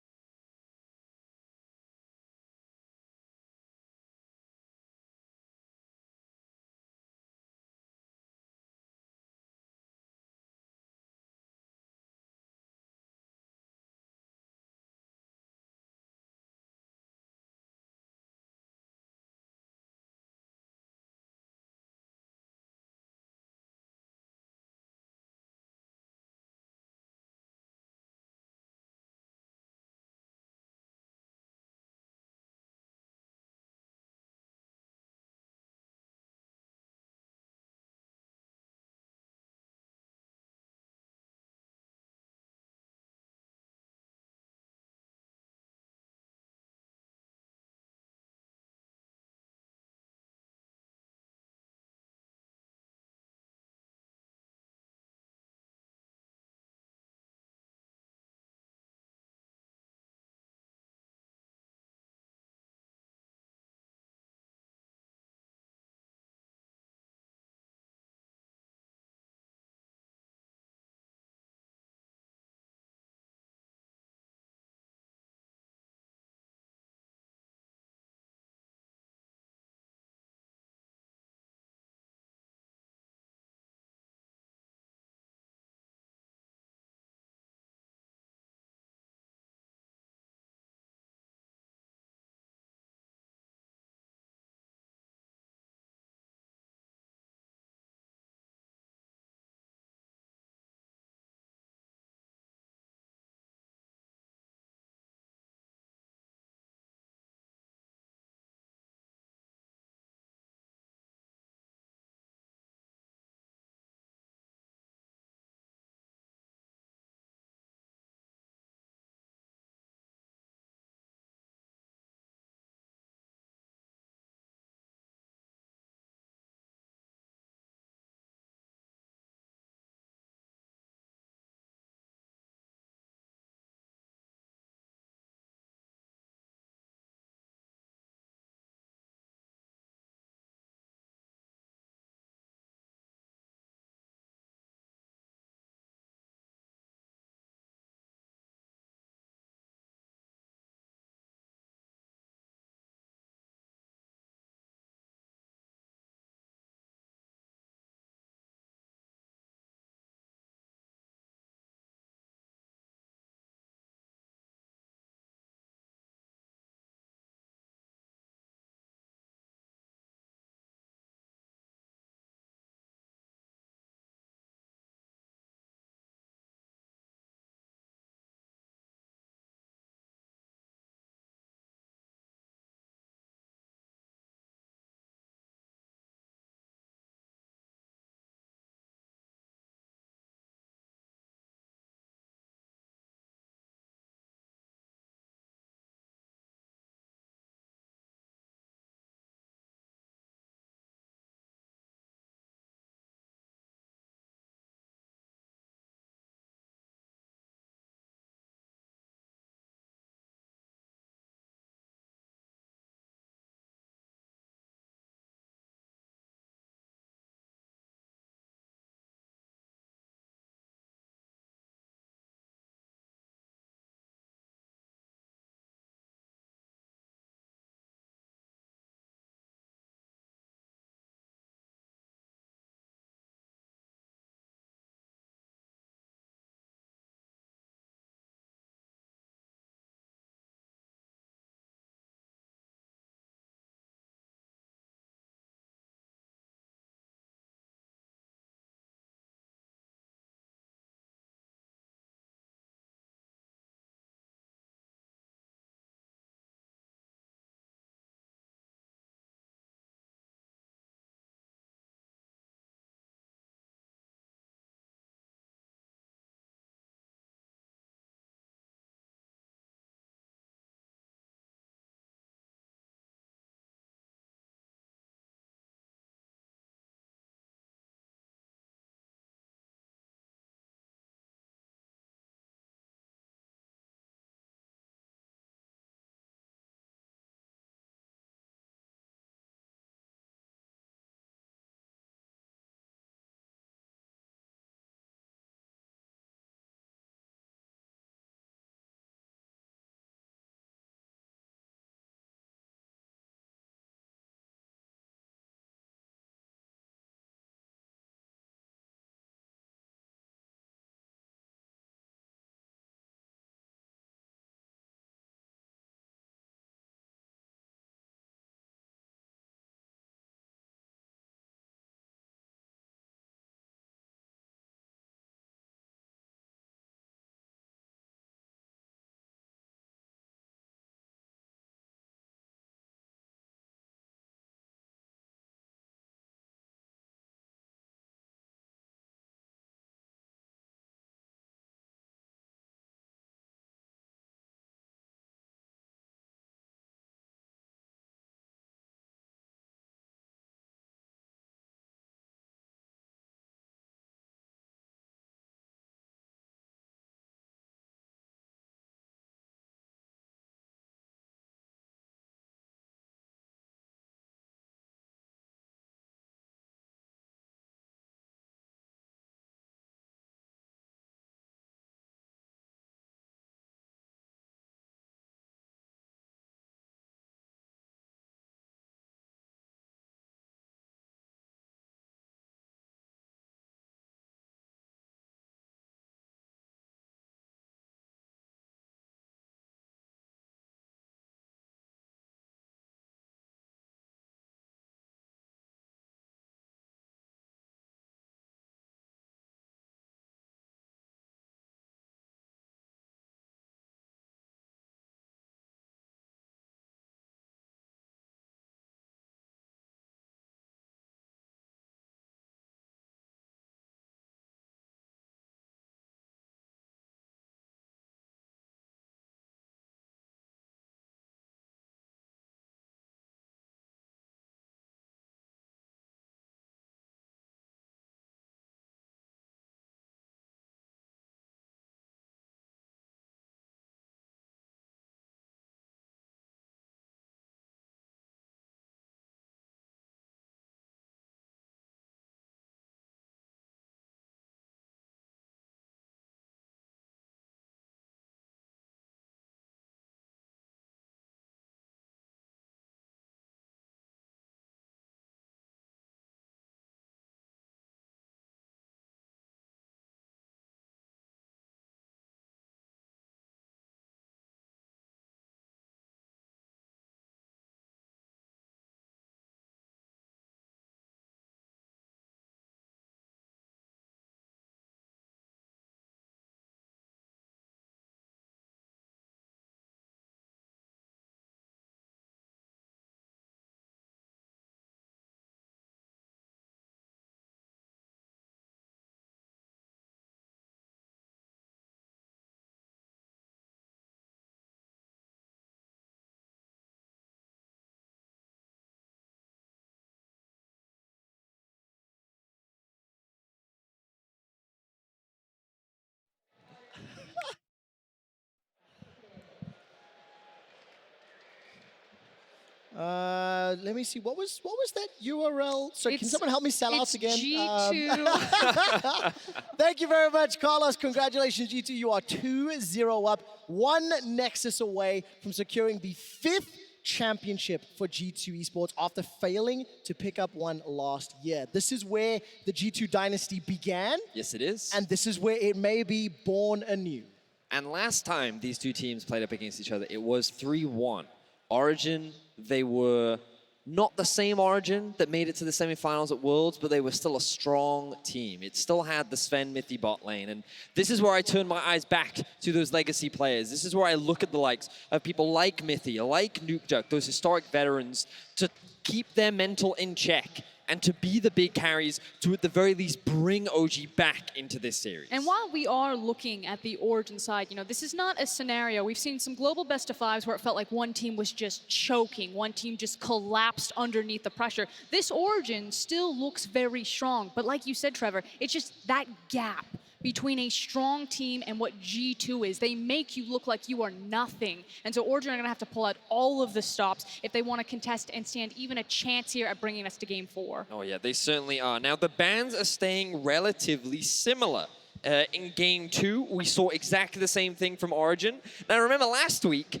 let me see. What was that URL? So can someone help me sell out again? G2. Thank you very much, Carlos. Congratulations, G2. You are 2-0 up, one Nexus away from securing the 5th championship for G2 Esports after failing to pick up one last year. This is where the G2 dynasty began. Yes, it is. And this is where it may be born anew. And last time these two teams played up against each other, it was 3-1. Origin, they were not the same Origin that made it to the semifinals at Worlds, but they were still a strong team. It still had the Sven Mithy bot lane. And this is where I turn my eyes back to those legacy players. This is where I look at the likes of people like Mithy, like Nukeduck, those historic veterans, to keep their mental in check and to be the big carries to, at the very least, bring OG back into this series. And while we are looking at the Origin side, you know, this is not a scenario. We've seen some global best of fives where it felt like one team was just choking, one team just collapsed underneath the pressure. This Origin still looks very strong, but like you said, Trevor, it's just that gap between a strong team and what G2 is. They make you look like you are nothing. And so Origin are gonna have to pull out all of the stops if they want to contest and stand even a chance here at bringing us to game 4. Oh yeah, they certainly are. Now the bans are staying relatively similar. In game 2, we saw exactly the same thing from Origin. Now remember last week,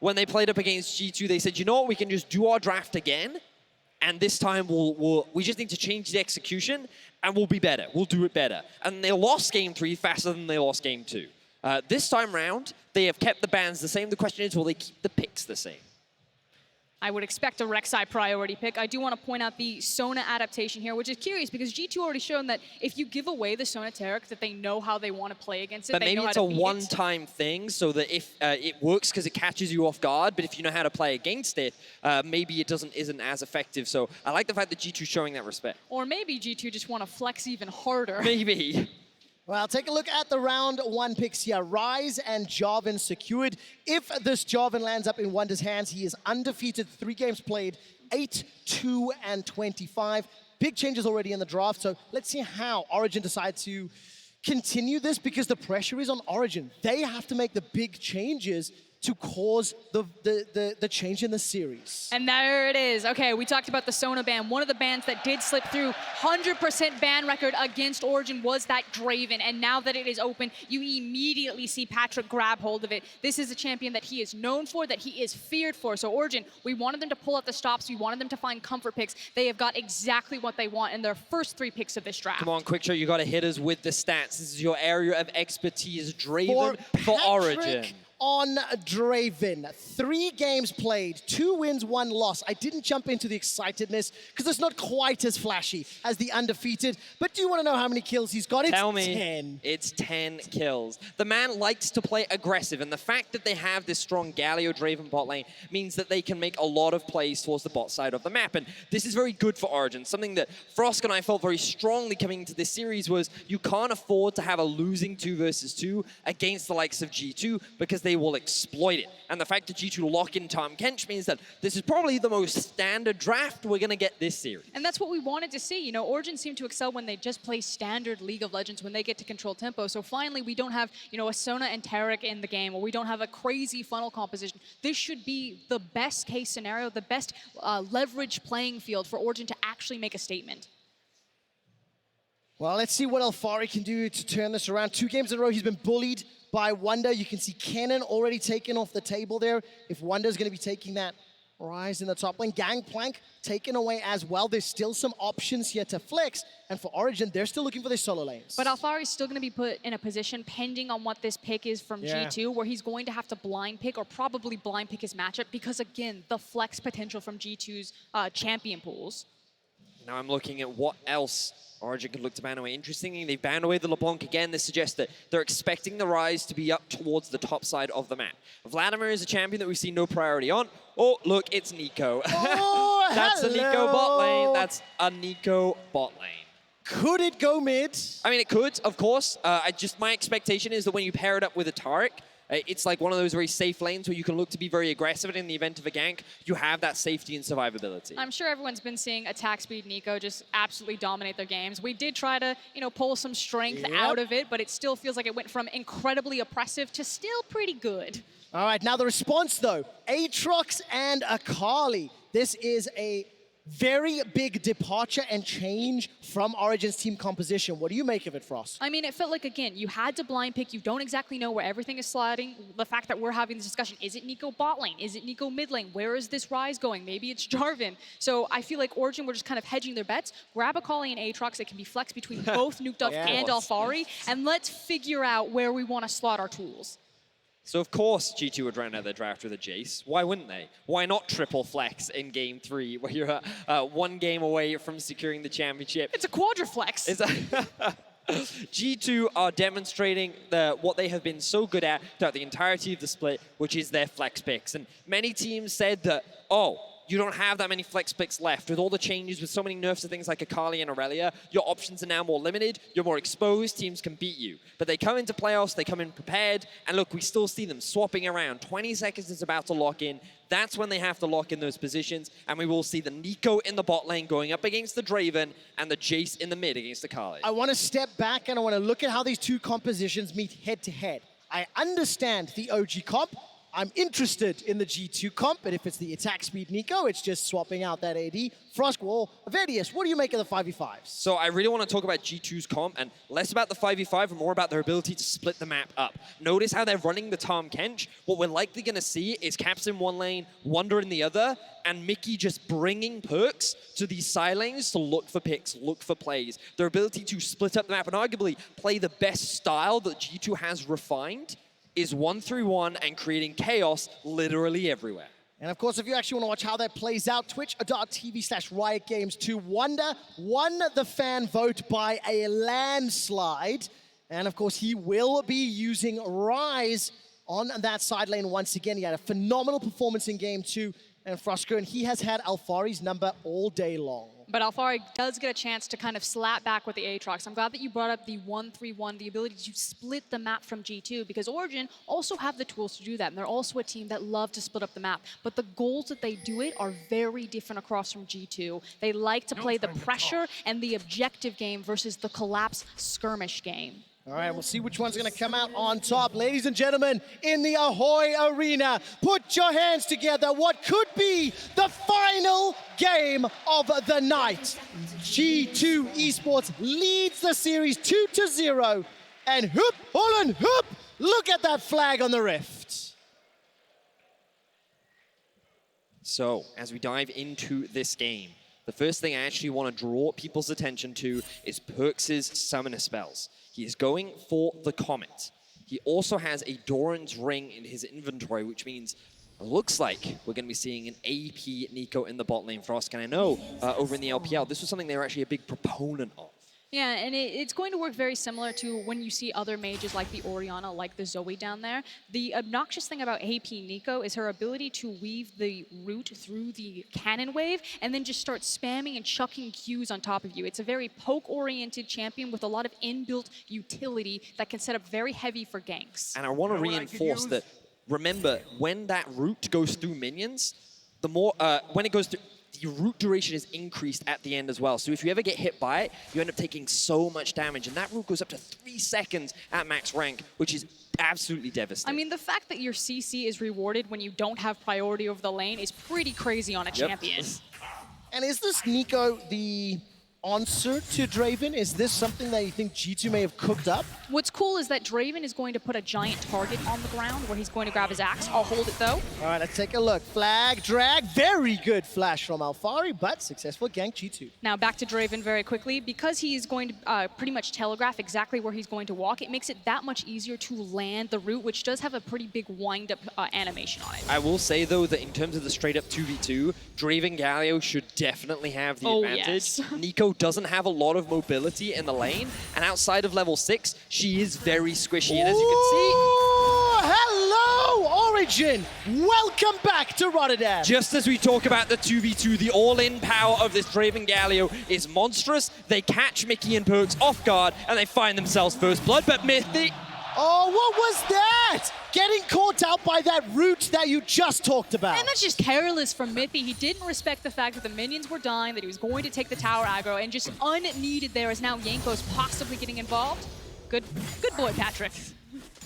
when they played up against G2, they said, you know what, we can just do our draft again, and this time we just need to change the execution, and we'll be better. We'll do it better. And they lost game 3 faster than they lost game 2. This time round, they have kept the bans the same. The question is, will they keep the picks the same? I would expect a Rek'Sai priority pick. I do want to point out the Sona adaptation here, which is curious because G2 already shown that if you give away the Sona Taric, that they know how they want to play against it. But maybe it's a one-time thing, so that if it works because it catches you off guard, but if you know how to play against it, maybe it isn't as effective. So I like the fact that G2 showing that respect. Or maybe G2 just want to flex even harder. Maybe. Well, take a look at the round 1 picks here. Rise and Jarvan secured. If this Jarvan lands up in Wonder's hands, he is undefeated, 3 games played, 8-2-25. Big changes already in the draft, so let's see how Origin decide to continue this because the pressure is on Origin. They have to make the big changes to cause the change in the series. And there it is. Okay, we talked about the Sona ban. One of the bans that did slip through 100% ban record against Origin was that Draven. And now that it is open, you immediately see Patrick grab hold of it. This is a champion that he is known for, that he is feared for. So Origin, we wanted them to pull out the stops. We wanted them to find comfort picks. They have got exactly what they want in their first 3 picks of this draft. Come on, Quick Show, you got to hit us with the stats. This is your area of expertise. Draven for Origin. On Draven, 3 games played, 2 wins, 1 loss. I didn't jump into the excitedness because it's not quite as flashy as the undefeated. But do you want to know how many kills he's got? It's Tell me. 10. It's 10 kills. The man likes to play aggressive, and the fact that they have this strong Galio Draven bot lane means that they can make a lot of plays towards the bot side of the map. And this is very good for Origin. Something that Frosk and I felt very strongly coming into this series was you can't afford to have a losing 2 versus 2 against the likes of G2 because they will exploit it. And the fact that G2 lock in Tahm Kench means that this is probably the most standard draft we're going to get this series. And that's what we wanted to see. You know, Origin seem to excel when they just play standard League of Legends, when they get to control tempo. So finally, we don't have, you know, a Sona and Taric in the game, or we don't have a crazy funnel composition. This should be the best case scenario, the best leverage playing field for Origin to actually make a statement. Well, let's see what Alfari can do to turn this around. 2 games in a row, he's been bullied by Wonder. You can see Kennen already taken off the table there. If Wonder's going to be taking that Rise in the top lane, Gangplank taken away as well. There's still some options here to flex. And for Origin, they're still looking for their solo lanes. But Alfari's still going to be put in a position, pending on what this pick is from G2, where he's going to have to blind pick or probably blind pick his matchup because, again, the flex potential from G2's champion pools. Now I'm looking at what else Origin could look to ban away. Interestingly, they've banned away the LeBlanc again. This suggests that they're expecting the Rise to be up towards the top side of the map. Vladimir is a champion that we see no priority on. Oh, look, it's Nico. Oh, That's hello. a Nico bot lane. That's a Nico bot lane. Could it go mid? I mean, it could, of course. My expectation is that when you pair it up with a Taric, it's like one of those very safe lanes where you can look to be very aggressive, and in the event of a gank, you have that safety and survivability. I'm sure everyone's been seeing attack speed Nico just absolutely dominate their games. We did try to, you know, pull some strength out of it, but it still feels like it went from incredibly oppressive to still pretty good. All right, now the response though. Aatrox and Akali This is a very big departure and change from Origin's team composition. What do you make of it, Frost? I mean, it felt like, again, you had to blind pick. You don't exactly know where everything is sliding. The fact that we're having this discussion, is it Nico bot lane? Is it Nico mid lane? Where is this Rise going? Maybe it's Jarvan. So I feel like Origin were just kind of hedging their bets. Grab a Kali and Aatrox that can be flexed between both Nuked Up and Alphari, and let's figure out where we want to slot our tools. So of course G2 would round out their draft with a Jace. Why wouldn't they? Why not triple flex in game 3 where you're one game away from securing the championship? It's a quadriflex. G2 are demonstrating what they have been so good at throughout the entirety of the split, which is their flex picks. And many teams said that, oh, you don't have that many flex picks left. With all the changes, with so many nerfs to things like Akali and Aurelia, your options are now more limited, you're more exposed, teams can beat you. But they come into playoffs, they come in prepared, and look, we still see them swapping around. 20 seconds is about to lock in. That's when they have to lock in those positions, and we will see the Nico in the bot lane going up against the Draven, and the Jace in the mid against the Kali. I want to step back and I want to look at how these two compositions meet head to head. I understand the OG comp. I'm interested in the G2 comp, but if it's the attack speed Nico, it's just swapping out that AD. Frostwall, Vedius, what do you make of the 5v5s? So I really want to talk about G2's comp, and less about the 5v5 and more about their ability to split the map up. Notice how they're running the Tahm Kench. What we're likely going to see is Caps in one lane, Wunder in the other, and Mickey just bringing perks to these side lanes to look for picks, look for plays. Their ability to split up the map and arguably play the best style that G2 has refined is 1-3-1 and creating chaos literally everywhere. And of course, if you actually want to watch how that plays out, twitch.tv/RiotGames2 Wunder won the fan vote by a landslide. And of course, he will be using Rise on that side lane once again. He had a phenomenal performance in game 2. And Frostco, and he has had Alphari's number all day long. But Alphari does get a chance to kind of slap back with the Aatrox. I'm glad that you brought up the 1-3-1, the ability to split the map from G2, because Origin also have the tools to do that, and they're also a team that love to split up the map. But the goals that they do it are very different across from G2. They like to play the pressure and the objective game versus the collapse skirmish game. All right, we'll see which one's going to come out on top. Ladies and gentlemen, in the Ahoy Arena, put your hands together. What could be the final game of the night? G2 Esports leads the series 2-0. And hoop, Holland, hoop, look at that flag on the rift. So, as we dive into this game, the first thing I actually want to draw people's attention to is Perks' summoner spells. He is going for the Comet. He also has a Doran's Ring in his inventory, which means it looks like we're going to be seeing an AP Nico in the bot lane for us. And I know over in the LPL, this was something they were actually a big proponent of. Yeah, and it's going to work very similar to when you see other mages like the Orianna, like the Zoe down there. The obnoxious thing about AP Nico is her ability to weave the root through the cannon wave and then just start spamming and chucking Qs on top of you. It's a very poke-oriented champion with a lot of inbuilt utility that can set up very heavy for ganks. And I want to reinforce that, remember, when that root goes through minions, the more, when it goes through, the root duration is increased at the end as well. So if you ever get hit by it, you end up taking so much damage. And that root goes up to 3 seconds at max rank, which is absolutely devastating. I mean, the fact that your CC is rewarded when you don't have priority over the lane is pretty crazy on a champion. And is this Nico the answer to Draven? Is this something that you think G2 may have cooked up? What's cool is that Draven is going to put a giant target on the ground where he's going to grab his axe. I'll hold it though. All right, let's take a look. Flag, drag, very good flash from Alphari, but successful gank G2. Now back to Draven very quickly. Because he's going to pretty much telegraph exactly where he's going to walk, it makes it that much easier to land the root, which does have a pretty big wind-up animation on it. I will say though that in terms of the straight-up 2v2, Draven Galio should definitely have the advantage. Yes. Nico doesn't have a lot of mobility in the lane, and outside of level 6, she is very squishy. And as you can see, hello, Origin! Welcome back to Rotterdam. just as we talk about the 2v2, the all-in power of this Draven Galio is monstrous. They catch Mickey and Perks off guard, and they find themselves first blood, but Mythic... Oh, what was that? Getting caught out by that root that you just talked about. And that's just careless from Mithy. He didn't respect the fact that the minions were dying, that he was going to take the tower aggro, and just unneeded there is now Yanko's possibly getting involved. Good boy, Patrick.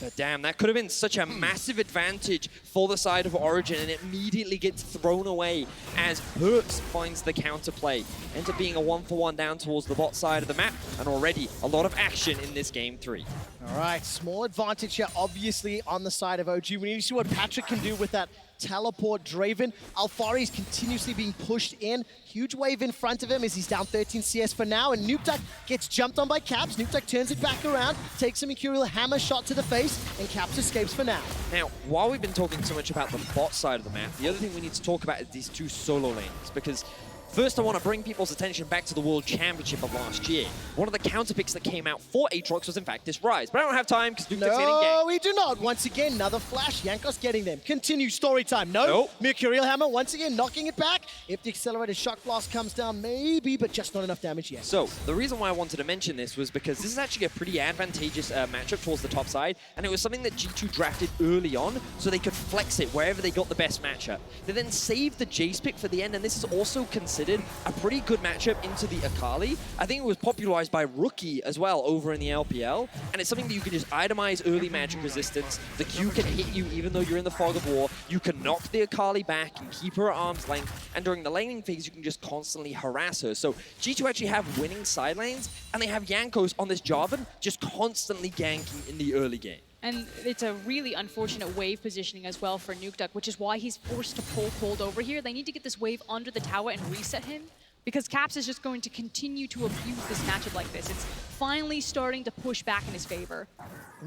But damn, that could have been such a massive advantage for the side of Origin, and it immediately gets thrown away as Perks finds the counterplay. Ends up being a 1-for-1 down towards the bot side of the map, and already a lot of action in this game 3. All right, small advantage here, obviously, on the side of OG. We need to see what Patrick can do with that teleport Draven. Alphari is continuously being pushed in. Huge wave in front of him as he's down 13 CS for now, and Nukeduck gets jumped on by Caps. Nukeduck turns it back around, takes a Mercurial Hammer shot to the face, and Caps escapes for now. Now, while we've been talking so much about the bot side of the map, the other thing we need to talk about is these 2 solo lanes, because first, I want to bring people's attention back to the World Championship of last year. One of the counter picks that came out for Aatrox was, in fact, this Rise. But I don't have time because Nukeduck's getting ganked. No, we do not. Once again, another flash. Jankos getting them. Continue story time. No. Mercurial Hammer, once again, knocking it back. If the accelerated shock blast comes down, maybe, but just not enough damage yet. So, the reason why I wanted to mention this was because this is actually a pretty advantageous matchup towards the top side, and it was something that G2 drafted early on, so they could flex it wherever they got the best matchup. They then saved the Jace pick for the end, and this is also considered a pretty good matchup into the Akali. I think it was popularized by Rookie as well over in the LPL, and it's something that you can just itemize early magic resistance. The Q can hit you even though you're in the fog of war. You can knock the Akali back and keep her at arm's length, and during the laning phase, you can just constantly harass her. So G2 actually have winning side lanes, and they have Jankos on this Jarvan just constantly ganking in the early game. And it's a really unfortunate wave positioning as well for Nukeduck, which is why he's forced to pull Cold over here. They need to get this wave under the tower and reset him, because Caps is just going to continue to abuse this matchup like this. It's finally starting to push back in his favor.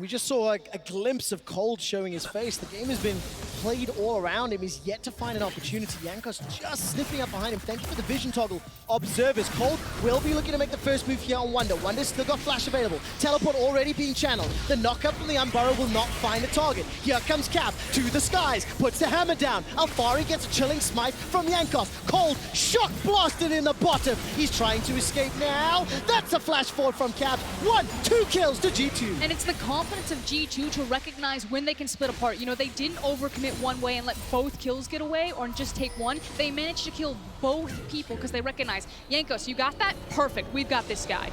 We just saw a glimpse of Cold showing his face. The game has been played all around him. He's yet to find an opportunity. Jankos just sniffing up behind him. Thank you for the vision toggle. Observers. Cold will be looking to make the first move here on Wonder. Wonder's still got flash available. Teleport already being channeled. The knockup from the Unburrow will not find a target. Here comes Cap to the skies. Puts the hammer down. Alphari gets a chilling smite from Jankos. Cold shock blasted in the bottom. He's trying to escape now. That's a flash forward from Cap. 2 kills to G2. And it's the confidence of G2 to recognize when they can split apart. You know, they didn't overcommit one way and let both kills get away or just take one. They managed to kill both people because they recognize, Jankos, you got that? Perfect, we've got this guy.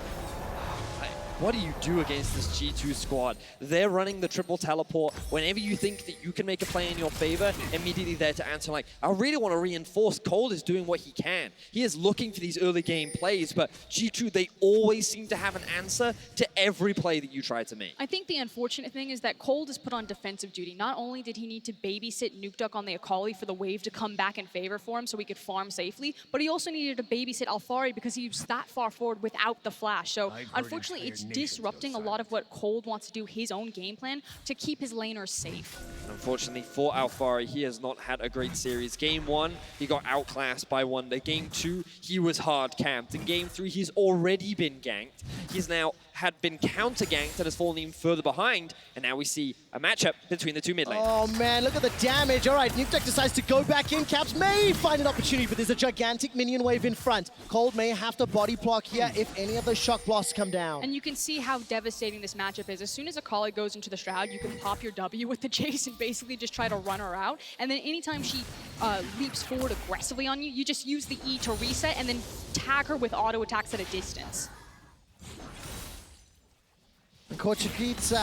What do you do against this G2 squad? They're running the triple teleport. Whenever you think that you can make a play in your favor, immediately there to answer like, I really want to reinforce Cold is doing what he can. He is looking for these early game plays, but G2, they always seem to have an answer to every play that you try to make. I think the unfortunate thing is that Cold is put on defensive duty. Not only did he need to babysit Nukeduck on the Akali for the wave to come back in favor for him so he could farm safely, but he also needed to babysit Alphari because he was that far forward without the flash. So unfortunately, it's disrupting a lot of what Cold wants to do, his own game plan, to keep his laners safe. Unfortunately for Alphari, he has not had a great series. Game 1, he got outclassed by Wonder. Game 2, he was hard camped. In Game 3, he's already been ganked. He's now had been counter-ganked and has fallen even further behind, and now we see a matchup between the 2 mid lanes. Oh man, look at the damage. All right, Nukeduck decides to go back in. Caps may find an opportunity, but there's a gigantic minion wave in front. Cold may have to body block here if any of those shock blasts come down. And you can see how devastating this matchup is. As soon as Akali goes into the Shroud, you can pop your W with the chase and basically just try to run her out. And then anytime she leaps forward aggressively on you, you just use the E to reset and then tag her with auto attacks at a distance. We catch a glimpse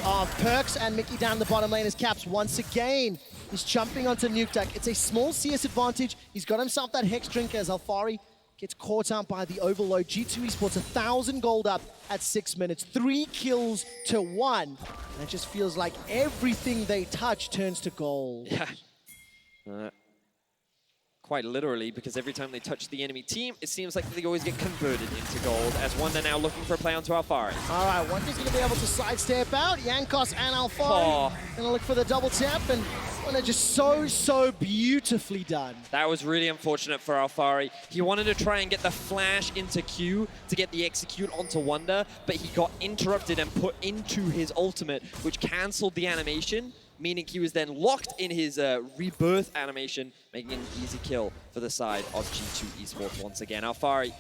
of Perks and Mickey down the bottom lane as Caps once again is jumping onto Nukeduck. It's a small CS advantage. He's got himself that Hex Drink as Alphari gets caught out by the overload. G2 Esports 1,000 gold up at 6 minutes. 3 kills to 1. And it just feels like everything they touch turns to gold. Yeah. Quite literally, because every time they touch the enemy team, it seems like they always get converted into gold, as Wonder now looking for a play onto Alphari. All right, Wonder's going to be able to sidestep out. Jankos and Alphari going to look for the double tap, and Wonder just so beautifully done. That was really unfortunate for Alphari. He wanted to try and get the flash into Q to get the execute onto Wonder, but he got interrupted and put into his ultimate, which cancelled the animation, meaning he was then locked in his rebirth animation, making an easy kill for the side of G2 Esports once again. Alphari,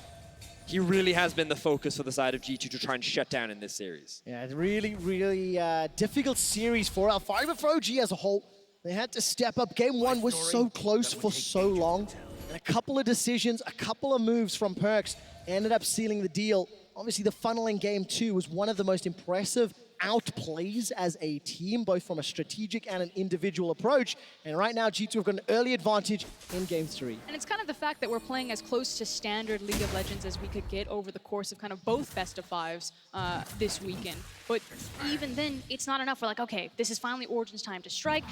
he really has been the focus for the side of G2 to try and shut down in this series. Yeah, it's really difficult series for Alphari, but for OG as a whole, they had to step up. Game 1 was so close for so long, and a couple of decisions, a couple of moves from Perks ended up sealing the deal. Obviously, the funnel in Game 2 was one of the most impressive outplays as a team, both from a strategic and an individual approach. And right now, G2 have got an early advantage in Game 3. And it's kind of the fact that we're playing as close to standard League of Legends as we could get over the course of kind of both best of fives this weekend. But even then, it's not enough. We're like, okay, this is finally Origin's time to strike.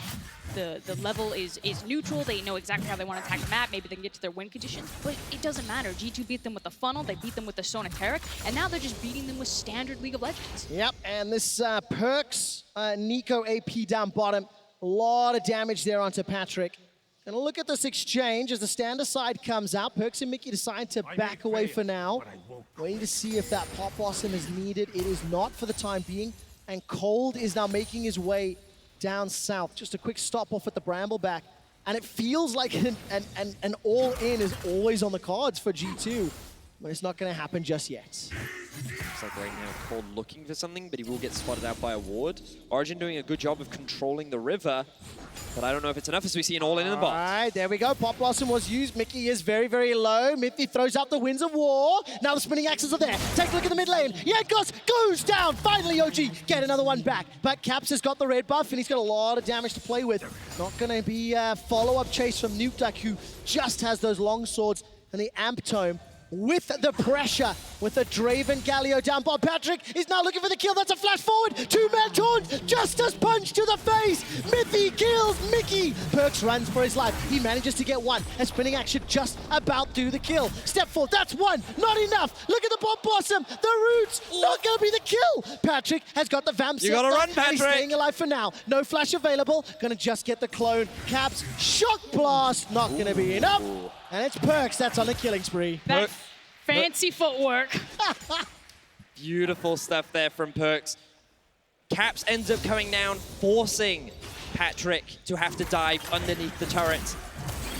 The level is neutral. They know exactly how they want to attack the map. Maybe they can get to their win conditions. But it doesn't matter. G2 beat them with the funnel. They beat them with the Sona Taric. And now they're just beating them with standard League of Legends. Yep, and this Perks, Nico AP down bottom. A lot of damage there onto Patrick. Gonna look at this exchange as the standard side comes out. Perks and Mickey decide to back away for now. Waiting to see if that Pop Blossom is needed. It is not for the time being. And Cold is now making his way down south. Just a quick stop off at the Brambleback. And it feels like an all-in is always on the cards for G2. But it's not gonna happen just yet. Looks like right now Cold looking for something, but he will get spotted out by a ward. Origin doing a good job of controlling the river, but I don't know if it's enough as we see an all-in the bot. All right, there we go. Pop Blossom was used. Mickey is very, very low. Miffy throws out the Winds of War. Now the spinning axes are there. Take a look at the mid lane. Yankos goes down. Finally, OG get another one back. But Caps has got the red buff, and he's got a lot of damage to play with. Not going to be a follow-up chase from Nuke Duck, who just has those long swords and the Amp Tome. With the pressure, with the Draven Galio down bottom. Patrick is now looking for the kill. That's a flash forward. Two-man taunt. Justice punch to the face. Miffy kills Mickey. Perks runs for his life. He manages to get one. A spinning action just about do the kill. Step forward. That's one. Not enough. Look at the Pop Blossom. The roots. Not going to be the kill. Patrick has got the Vamp. You got to run, Patrick. He's staying alive for now. No flash available. Going to just get the clone. Caps. Shock blast. Not going to be enough. And it's Perks that's on the killing spree. That fancy footwork. Beautiful stuff there from Perks. Caps ends up coming down, forcing Patrick to have to dive underneath the turret.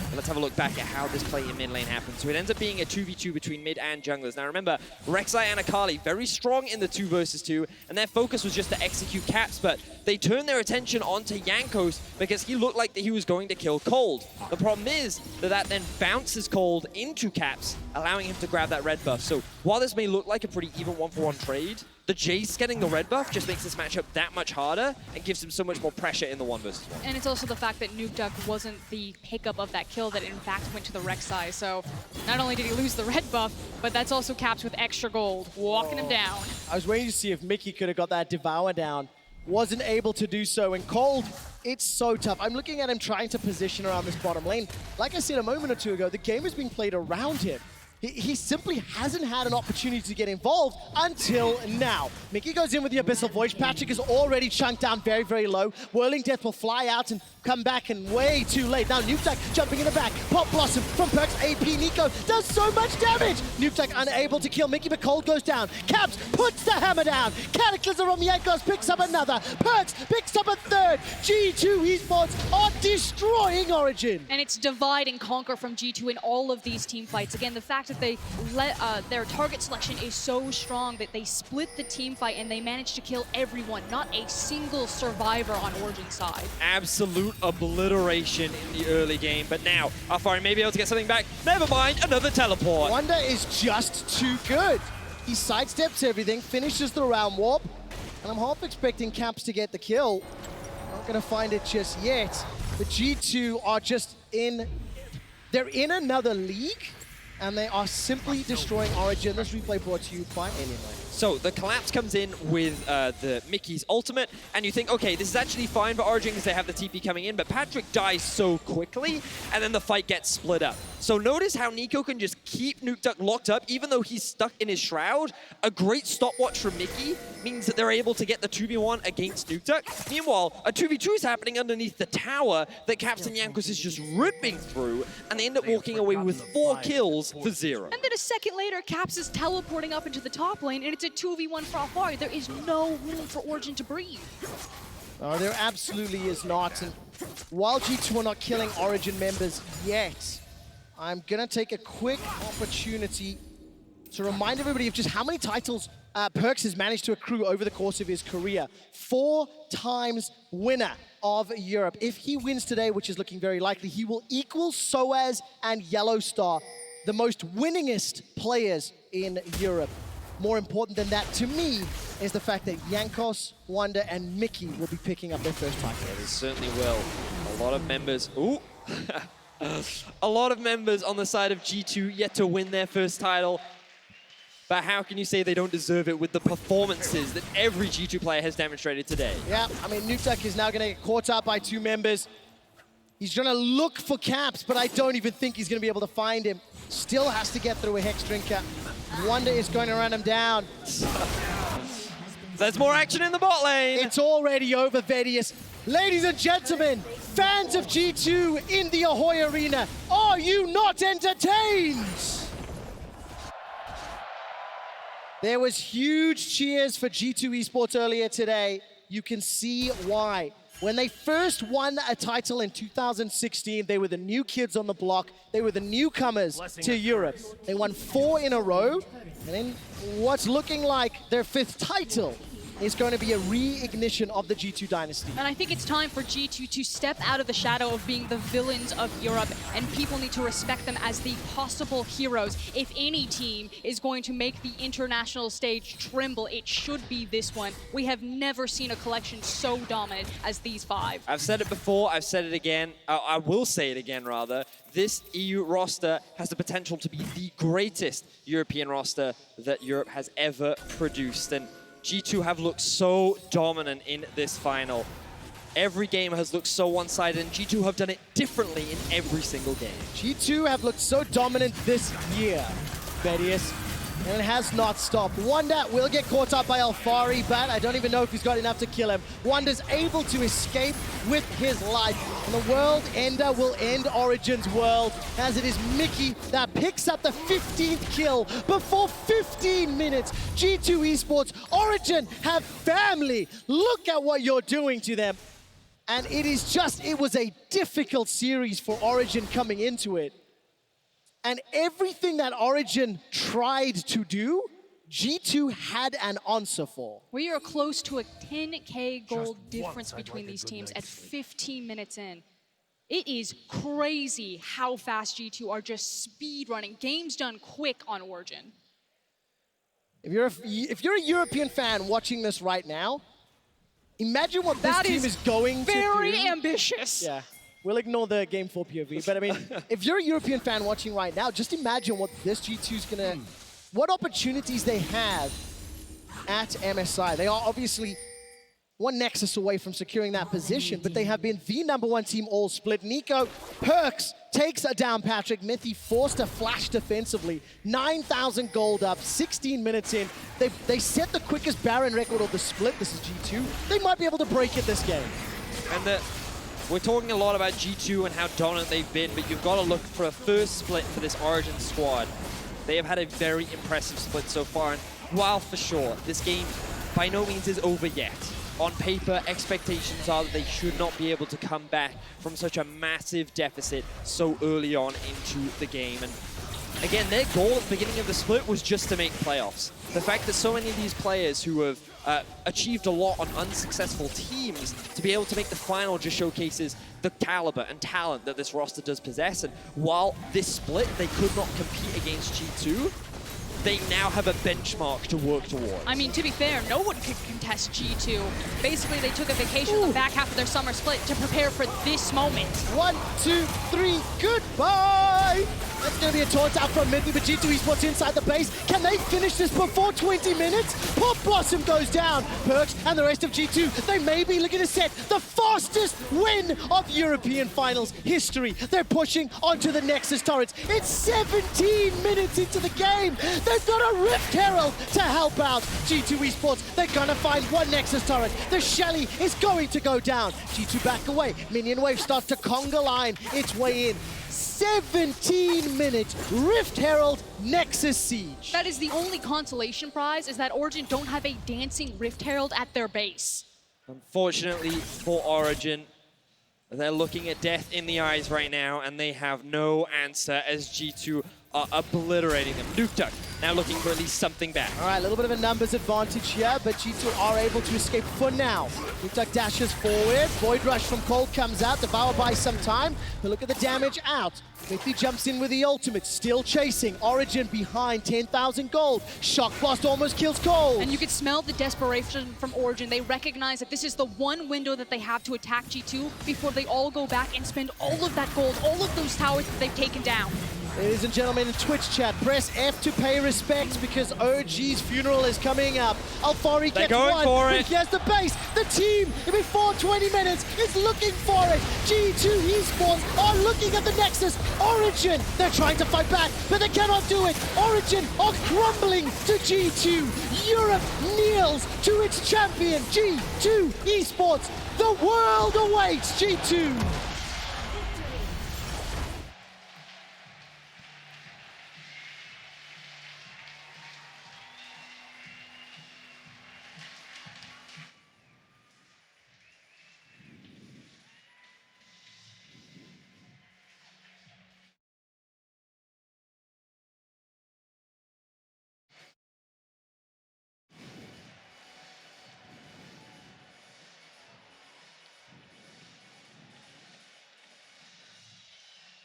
But let's have a look back at how this play in mid lane happens. So it ends up being a 2v2 between mid and junglers. Now remember, Rek'Sai and Akali very strong in the 2 versus 2, and their focus was just to execute Caps, but they turned their attention onto Jankos because he looked like that he was going to kill Cold. The problem is that then bounces Cold into Caps, allowing him to grab that red buff. So while this may look like a pretty even 1-for-1 trade, the Jace getting the red buff just makes this matchup that much harder and gives him so much more pressure in the 1 versus 1. And it's also the fact that Nuke Duck wasn't the pickup of that kill that in fact went to the Rek'Sai. So not only did he lose the red buff, but that's also Caps with extra gold, walking him down. I was waiting to see if Mickey could have got that Devour down. Wasn't able to do so. And Cold, it's so tough. I'm looking at him trying to position around this bottom lane. Like I said a moment or two ago, the game is being played around him. He simply hasn't had an opportunity to get involved until now. Mickey goes in with the Abyssal Voyage. Patrick is already chunked down very, very low. Whirling Death will fly out and come back, and way too late. Now Nuke jumping in the back. Pop Blossom from Perks. AP Nico does so much damage. Nuke unable to kill Mickey, but Cold goes down. Caps puts the hammer down. Cataclysm from Yankos picks up another. Perks picks up a third. G2 Esports are destroying Origin. And it's divide and conquer from G2 in all of these team fights. Again, the fact that their target selection is so strong that they split the team fight and they managed to kill everyone, not a single survivor on Origin's side. Absolute obliteration in the early game, but now Alfari may be able to get something back. Never mind, another teleport. Wonder is just too good. He sidesteps everything, finishes the round warp, and I'm half expecting Caps to get the kill. Not gonna find it just yet. The G2 are just they're in another league, and they are simply destroying Origin. This replay brought to you by Alienware. So the collapse comes in with the Mickey's ultimate, and you think, okay, this is actually fine for Origin because they have the TP coming in, but Patrick dies so quickly, and then the fight gets split up. So notice how Nico can just keep Nuke Duck locked up, even though he's stuck in his shroud. A great stopwatch from Mickey means that they're able to get the 2v1 against Nuke Duck. Meanwhile, a 2v2 is happening underneath the tower that Captain Jankos is just ripping through, and they end up walking away with 4 kills for 0. And then a second later, Caps is teleporting up into the top lane, and it's a 2v1 for Alfari. There is no room for Origin to breathe. Oh, there absolutely is not. And while G2 are not killing Origin members yet, I'm gonna take a quick opportunity to remind everybody of just how many titles Perks has managed to accrue over the course of his career. 4 times winner of Europe. If he wins today, which is looking very likely, he will equal Soaz and Yellowstar, the most winningest players in Europe. More important than that, to me, is the fact that Jankos, Wonder, and Mickey will be picking up their first title. Yeah, they certainly will. A lot of members. Ooh. A lot of members on the side of G2 yet to win their first title. But how can you say they don't deserve it with the performances that every G2 player has demonstrated today? Yeah, I mean, Nutak is now going to get caught up by 2 members. He's going to look for Caps, but I don't even think he's going to be able to find him. Still has to get through a Hex Drinker. Wonder is going to run him down. There's more action in the bot lane. It's already over, Vedius. Ladies and gentlemen, fans of G2 in the Ahoy Arena, are you not entertained? There was huge cheers for G2 Esports earlier today. You can see why. When they first won a title in 2016, they were the new kids on the block. They were the newcomers to Europe. They won 4 in a row, and then what's looking like their 5th title is going to be a reignition of the G2 dynasty. And I think it's time for G2 to step out of the shadow of being the villains of Europe, and people need to respect them as the possible heroes. If any team is going to make the international stage tremble, it should be this one. We have never seen a collection so dominant as these 5. I've said it before, I've said it again, I will say it again rather. This EU roster has the potential to be the greatest European roster that Europe has ever produced. And G2 have looked so dominant in this final. Every game has looked so one-sided, and G2 have done it differently in every single game. G2 have looked so dominant this year, Vedius, and it has not stopped. Wonder will get caught up by Alfari, but I don't even know if he's got enough to kill him. Wonder's able to escape with his life, and the World Ender will end Origin's world, as it is Mickey that picks up the 15th kill before 15 minutes. G2 Esports, Origin have family. Look at what you're doing to them. And it was a difficult series for Origin coming into it. And everything that Origin tried to do, G2 had an answer for. We are close to a 10K gold difference between these teams at 15 minutes in. It is crazy how fast G2 are just speed running. Games done quick on Origin. If you're a European fan watching this right now, imagine what this team is going to do. Very ambitious. Yeah. We'll ignore the Game 4 POV, but I mean, if you're a European fan watching right now, just imagine what this G2 is gonna, what opportunities they have at MSI. They are obviously one Nexus away from securing that position, but they have been the #1 team all split. Nico Perks takes down Patrick. Mithy forced to flash defensively. 9,000 gold up, 16 minutes in. They set the quickest Baron record of the split. This is G2. They might be able to break it this game. And we're talking a lot about G2 and how dominant they've been, but you've got to look for a first split for this Origin squad. They have had a very impressive split so far, and while for sure, this game by no means is over yet. On paper, expectations are that they should not be able to come back from such a massive deficit so early on into the game. And again, their goal at the beginning of the split was just to make playoffs. The fact that so many of these players who have achieved a lot on unsuccessful teams to be able to make the final just showcases the caliber and talent that this roster does possess. And while this split, they could not compete against G2, they now have a benchmark to work towards. I mean, to be fair, no one could contest G2. Basically, they took a vacation in the back half of their summer split to prepare for this moment. 1, 2, 3, goodbye! That's going to be a taunt out from Mithy, but G2 Esports inside the base. Can they finish this before 20 minutes? Pop Blossom goes down. Perks and the rest of G2, they may be looking to set the fastest win of European Finals history. They're pushing onto the Nexus turrets. It's 17 minutes into the game. They've got a Rift Herald to help out. G2 Esports, they're going to find one Nexus turret. The Shelly is going to go down. G2 back away. Minion Wave starts to conga line its way in. 17 minutes, Rift Herald, Nexus Siege. That is the only consolation prize, is that Origin don't have a dancing Rift Herald at their base. Unfortunately for Origin, they're looking at death in the eyes right now, and they have no answer as G2 are obliterating them. Nuktuk now looking for at least something back. All right, a little bit of a numbers advantage here, but G2 are able to escape for now. Nuktuk dashes forward. Void Rush from Cold comes out. Devour buys some time. But look at the damage out. Miffy jumps in with the ultimate, still chasing. Origin behind, 10,000 gold. Shock Blast almost kills Cold. And you could smell the desperation from Origin. They recognize that this is the one window that they have to attack G2 before they all go back and spend all of that gold, all of those towers that they've taken down. Ladies and gentlemen in Twitch chat, press F to pay respects because OG's funeral is coming up. Alfari gets one, for but it. he has the base. The team, before 20 minutes, is looking for it. G2 Esports are looking at the Nexus. Origin, they're trying to fight back, but they cannot do it. Origin are crumbling to G2. Europe kneels to its champion, G2 Esports. The world awaits G2.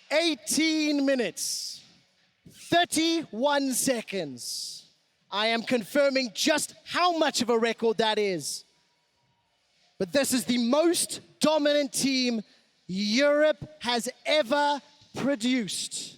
"18 minutes, 31 seconds. I am confirming just how much of a record that is. But this is the most dominant team Europe has ever produced.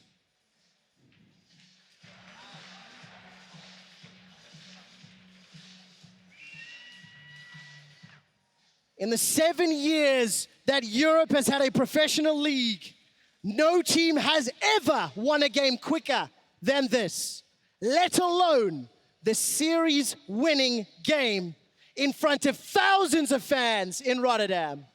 In the 7 years that Europe has had a professional league, no team has ever won a game quicker than this, let alone the series-winning game in front of thousands of fans in Rotterdam.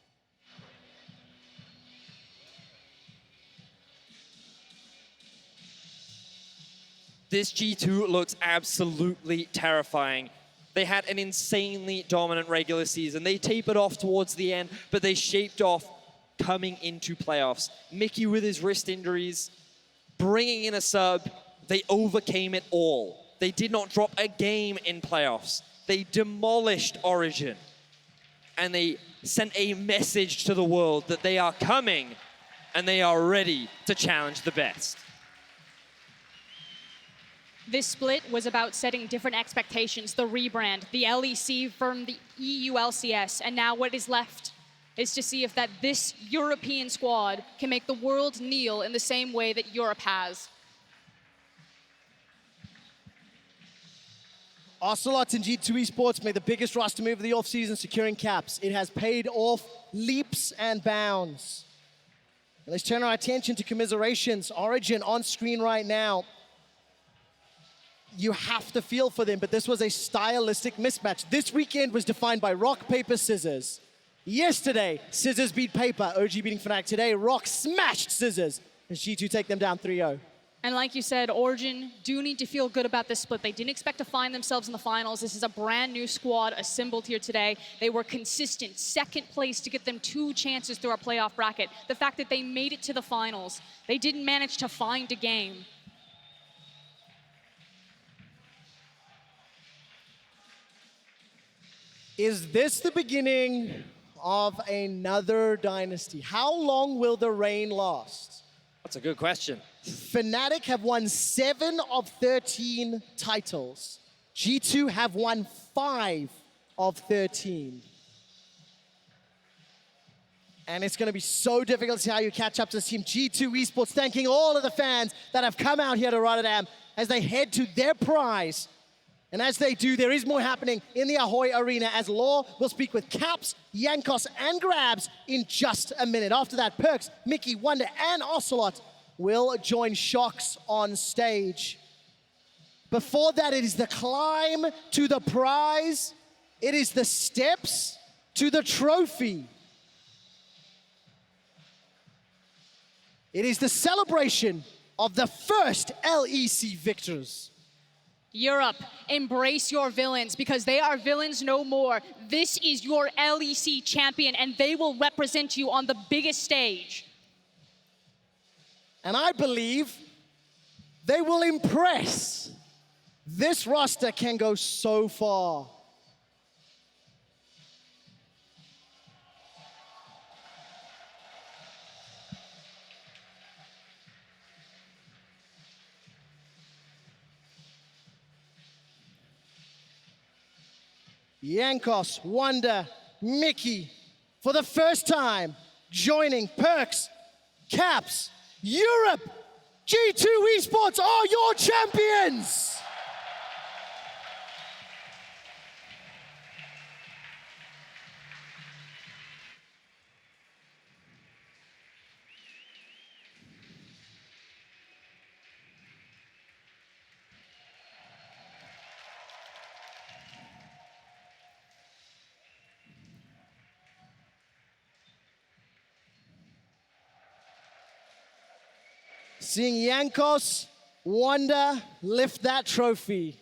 This G2 looks absolutely terrifying. They had an insanely dominant regular season. They tapered off towards the end, but they shaped off coming into playoffs. Mickey with his wrist injuries, bringing in a sub, they overcame it all. They did not drop a game in playoffs. They demolished Origin. And they sent a message to the world that they are coming and they are ready to challenge the best. This split was about setting different expectations, the rebrand, the LEC from the EU LCS, and now what is left is to see if this European squad can make the world kneel in the same way that Europe has. Ocelot and G2 Esports made the biggest roster move of the offseason, securing caps. It has paid off leaps and bounds. And let's turn our attention to commiserations. Origin on screen right now. You have to feel for them, but this was a stylistic mismatch. This weekend was defined by rock, paper, scissors. Yesterday, scissors beat paper. OG beating Fnatic. Today, rock smashed scissors as G2 take them down 3-0. And like you said, Origin do need to feel good about this split. They didn't expect to find themselves in the finals. This is a brand new squad assembled here today. They were consistent, second place to get them 2 chances through our playoff bracket. The fact that they made it to the finals, they didn't manage to find a game. Is this the beginning of another dynasty? How long will the reign last? That's a good question. Fnatic have won 7 of 13 titles. G2 have won 5 of 13. And it's going to be so difficult to see how you catch up to this team. G2 Esports thanking all of the fans that have come out here to Rotterdam as they head to their prize. And as they do, there is more happening in the Ahoy Arena as Law will speak with Caps, Yankos, and Grabs in just a minute. After that, Perks, Mickey, Wonder, and Ocelot will join Shocks on stage. Before that, it is the climb to the prize. It is the steps to the trophy. It is the celebration of the first LEC victors. Europe, embrace your villains because they are villains no more. This is your LEC champion and they will represent you on the biggest stage. And I believe They will impress. This roster can go so far. Jankos, Wonder, Mickey, for the first time, joining Perks, Caps, Europe. G2 Esports are your champions! Seeing Jankos, Wonder lift that trophy,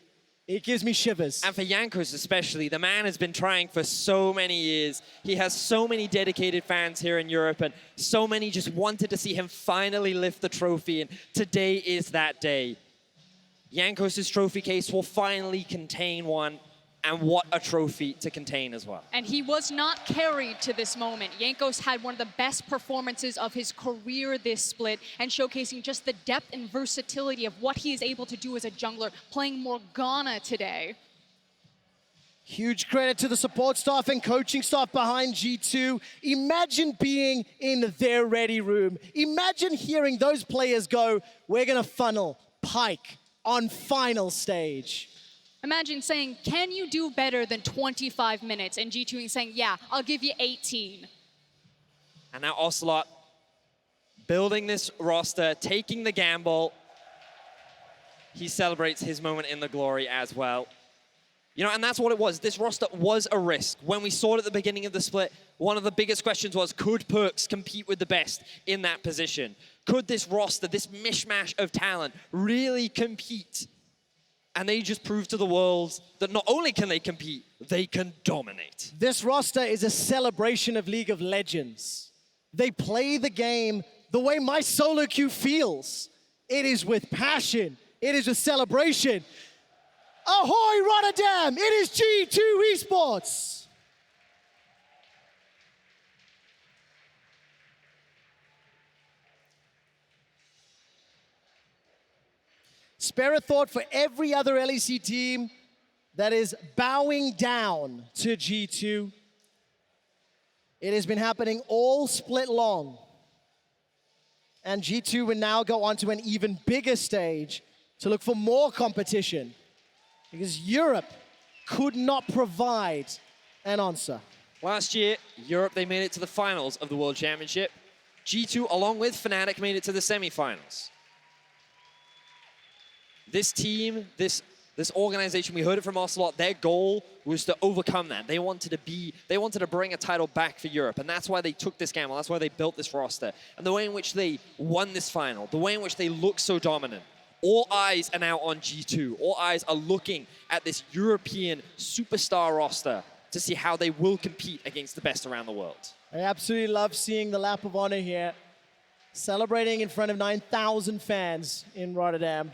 it gives me shivers. And for Jankos especially, the man has been trying for so many years. He has so many dedicated fans here in Europe, and so many just wanted to see him finally lift the trophy, and today is that day. Jankos' trophy case will finally contain one, and what a trophy to contain as well. And he was not carried to this moment. Jankos had one of the best performances of his career this split, and showcasing just the depth and versatility of what he is able to do as a jungler, playing Morgana today. Huge credit to the support staff and coaching staff behind G2. Imagine being in their ready room. Imagine hearing those players go, we're gonna funnel Pyke on final stage. Imagine saying, can you do better than 25 minutes? And G2 saying, yeah, I'll give you 18. And now Ocelot building this roster, taking the gamble. He celebrates his moment in the glory as well. You know, and that's what it was. This roster was a risk. When we saw it at the beginning of the split, one of the biggest questions was, could Perks compete with the best in that position? Could this roster, this mishmash of talent, really compete? And they just proved to the world that not only can they compete, they can dominate. This roster is a celebration of League of Legends. They play the game the way my solo queue feels. It is with passion. It is with celebration. Ahoy, Rotterdam! It is G2 Esports! Spare a thought for every other LEC team that is bowing down to G2. It has been happening all split long. And G2 will now go on to an even bigger stage to look for more competition, because Europe could not provide an answer. Last year, Europe, they made it to the finals of the World Championship. G2, along with Fnatic, made it to the semifinals. This team, this organization, we heard it from Ocelot, their goal was to overcome that. They wanted to bring a title back for Europe, and that's why they took this gamble, that's why they built this roster. And the way in which they won this final, the way in which they look so dominant, all eyes are now on G2. All eyes are looking at this European superstar roster to see how they will compete against the best around the world. I absolutely love seeing the Lap of Honor here, celebrating in front of 9,000 fans in Rotterdam.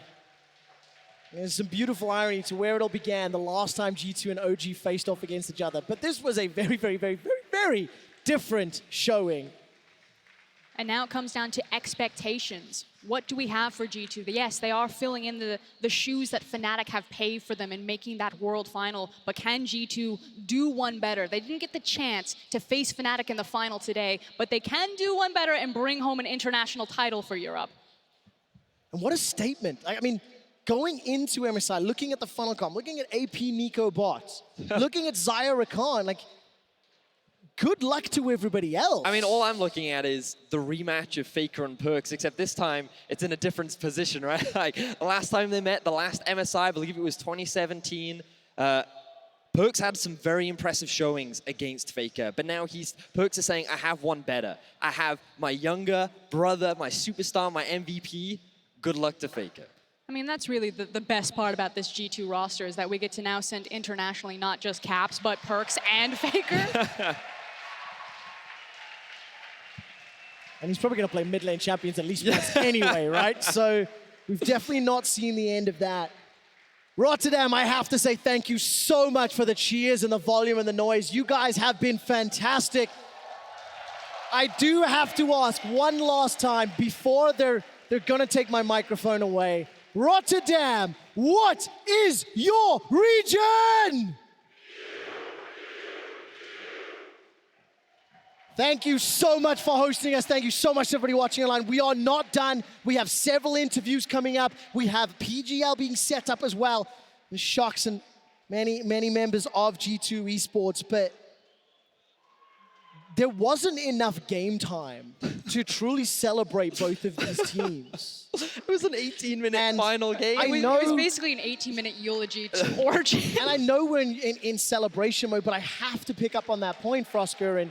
There's some beautiful irony to where it all began, the last time G2 and OG faced off against each other. But this was a very, very, very, very, very different showing. And now it comes down to expectations. What do we have for G2? Yes, they are filling in the shoes that Fnatic have paved for them in making that world final, but can G2 do one better? They didn't get the chance to face Fnatic in the final today, but they can do one better and bring home an international title for Europe. And what a statement. I mean, going into MSI, looking at the funnel comp, looking at AP Nico Bot, looking at Zaya Rakan, like, good luck to everybody else. I mean, all I'm looking at is the rematch of FLICKR and Perks, except this time it's in a different position, right? Like, the last time they met, the last MSI, I believe it was 2017, Perks had some very impressive showings against FLICKR, but now Perks is saying, I have one better. I have my younger brother, my superstar, my MVP. Good luck to FLICKR. I mean, that's really the best part about this G2 roster, is that we get to now send internationally not just Caps, but Perks and FLICKR. And he's probably going to play mid lane champions at least once anyway, right? So We've definitely not seen the end of that. Rotterdam, I have to say thank you so much for the cheers and the volume and the noise. You guys have been fantastic. I do have to ask one last time before they're gonna take my microphone away. Rotterdam, what is your region? Thank you so much for hosting us. Thank you so much to everybody watching online. We are not done. We have several interviews coming up. We have PGL being set up as well. The Shocks and many members of G2 Esports, but there wasn't enough game time to truly celebrate both of these teams. It was an 18-minute final game. It was basically an 18-minute eulogy to Origin. And I know we're in celebration mode, but I have to pick up on that point, Frosker, and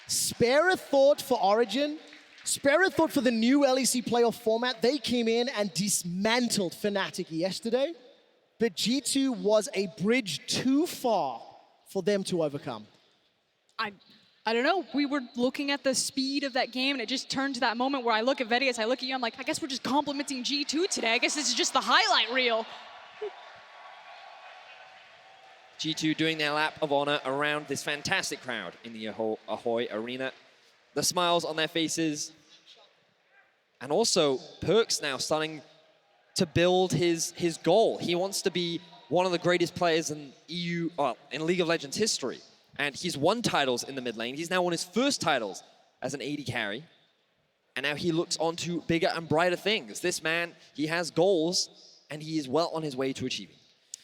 spare a thought for Origin, spare a thought for the new LEC playoff format. They came in and dismantled Fnatic yesterday, but G2 was a bridge too far for them to overcome. I don't know, we were looking at the speed of that game and it just turned to that moment where I look at Vedius, I look at you, I'm like, I guess we're just complimenting G2 today. I guess this is just the highlight reel. G2 doing their lap of honor around this fantastic crowd in the Ahoy Arena. The smiles on their faces. And also, Perkz now starting to build his goal. He wants to be one of the greatest players in in League of Legends history. And he's won titles in the mid lane. He's now won his first titles as an AD carry. And now he looks on to bigger and brighter things. This man, he has goals, and he is well on his way to achieving.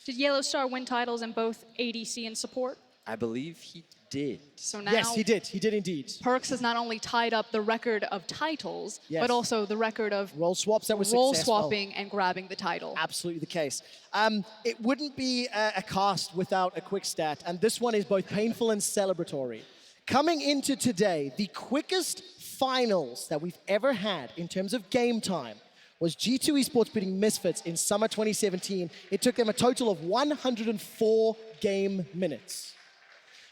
Did Yellowstar win titles in both ADC and support? I believe he did. So now Yes, he did. He did indeed. Perkz has not only tied up the record of titles, Yes. but also the record of Role swaps that was role successful. swapping and grabbing the title. Absolutely the case. It wouldn't be a cast without a quick stat, and this one is both painful and celebratory. Coming into today, the quickest finals that we've ever had in terms of game time was G2 Esports beating Misfits in summer 2017. It took them a total of 104 game minutes.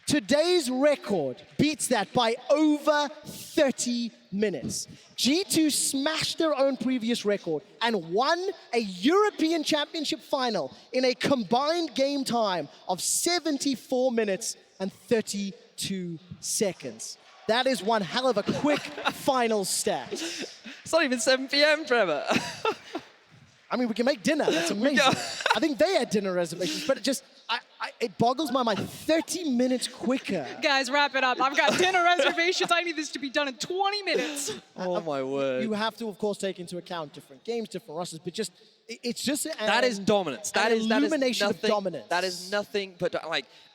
Today's record beats that by over 30 minutes. G2 smashed their own previous record and won a European Championship final in a combined game time of 74 minutes and 32 seconds. That is one hell of a quick final stat. It's not even 7 p.m., Trevor. I mean, we can make dinner. That's amazing. I think they had dinner reservations, but it boggles my mind. 30 minutes quicker. Guys, wrap it up. I've got dinner reservations. I need this to be done in 20 minutes. Oh, my word. You have to, of course, take into account different games, different rosters, but it's just that is dominance. That is illumination nothing, of dominance. That is nothing but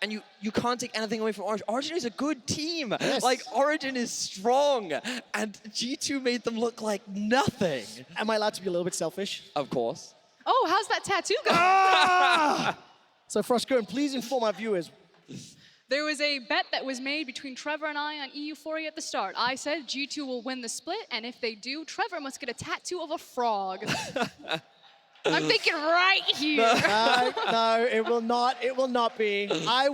and you can't take anything away from Origin. Origin is a good team. Yes. Like Origin is strong, and G2 made them look like nothing. Am I allowed to be a little bit selfish? Of course. Oh, how's that tattoo going? So Frosker, please inform our viewers. There was a bet that was made between Trevor and I on EU4 at the start. I said G2 will win the split, and if they do, Trevor must get a tattoo of a frog. I'm thinking right here. No, it will not. It will not be. I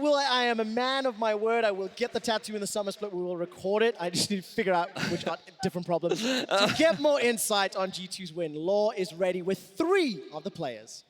am a man of my word. I will get the tattoo in the summer split. We will record it. I just need to figure out which got different problems. To get more insight on G2's win, Law is ready with 3 of the players.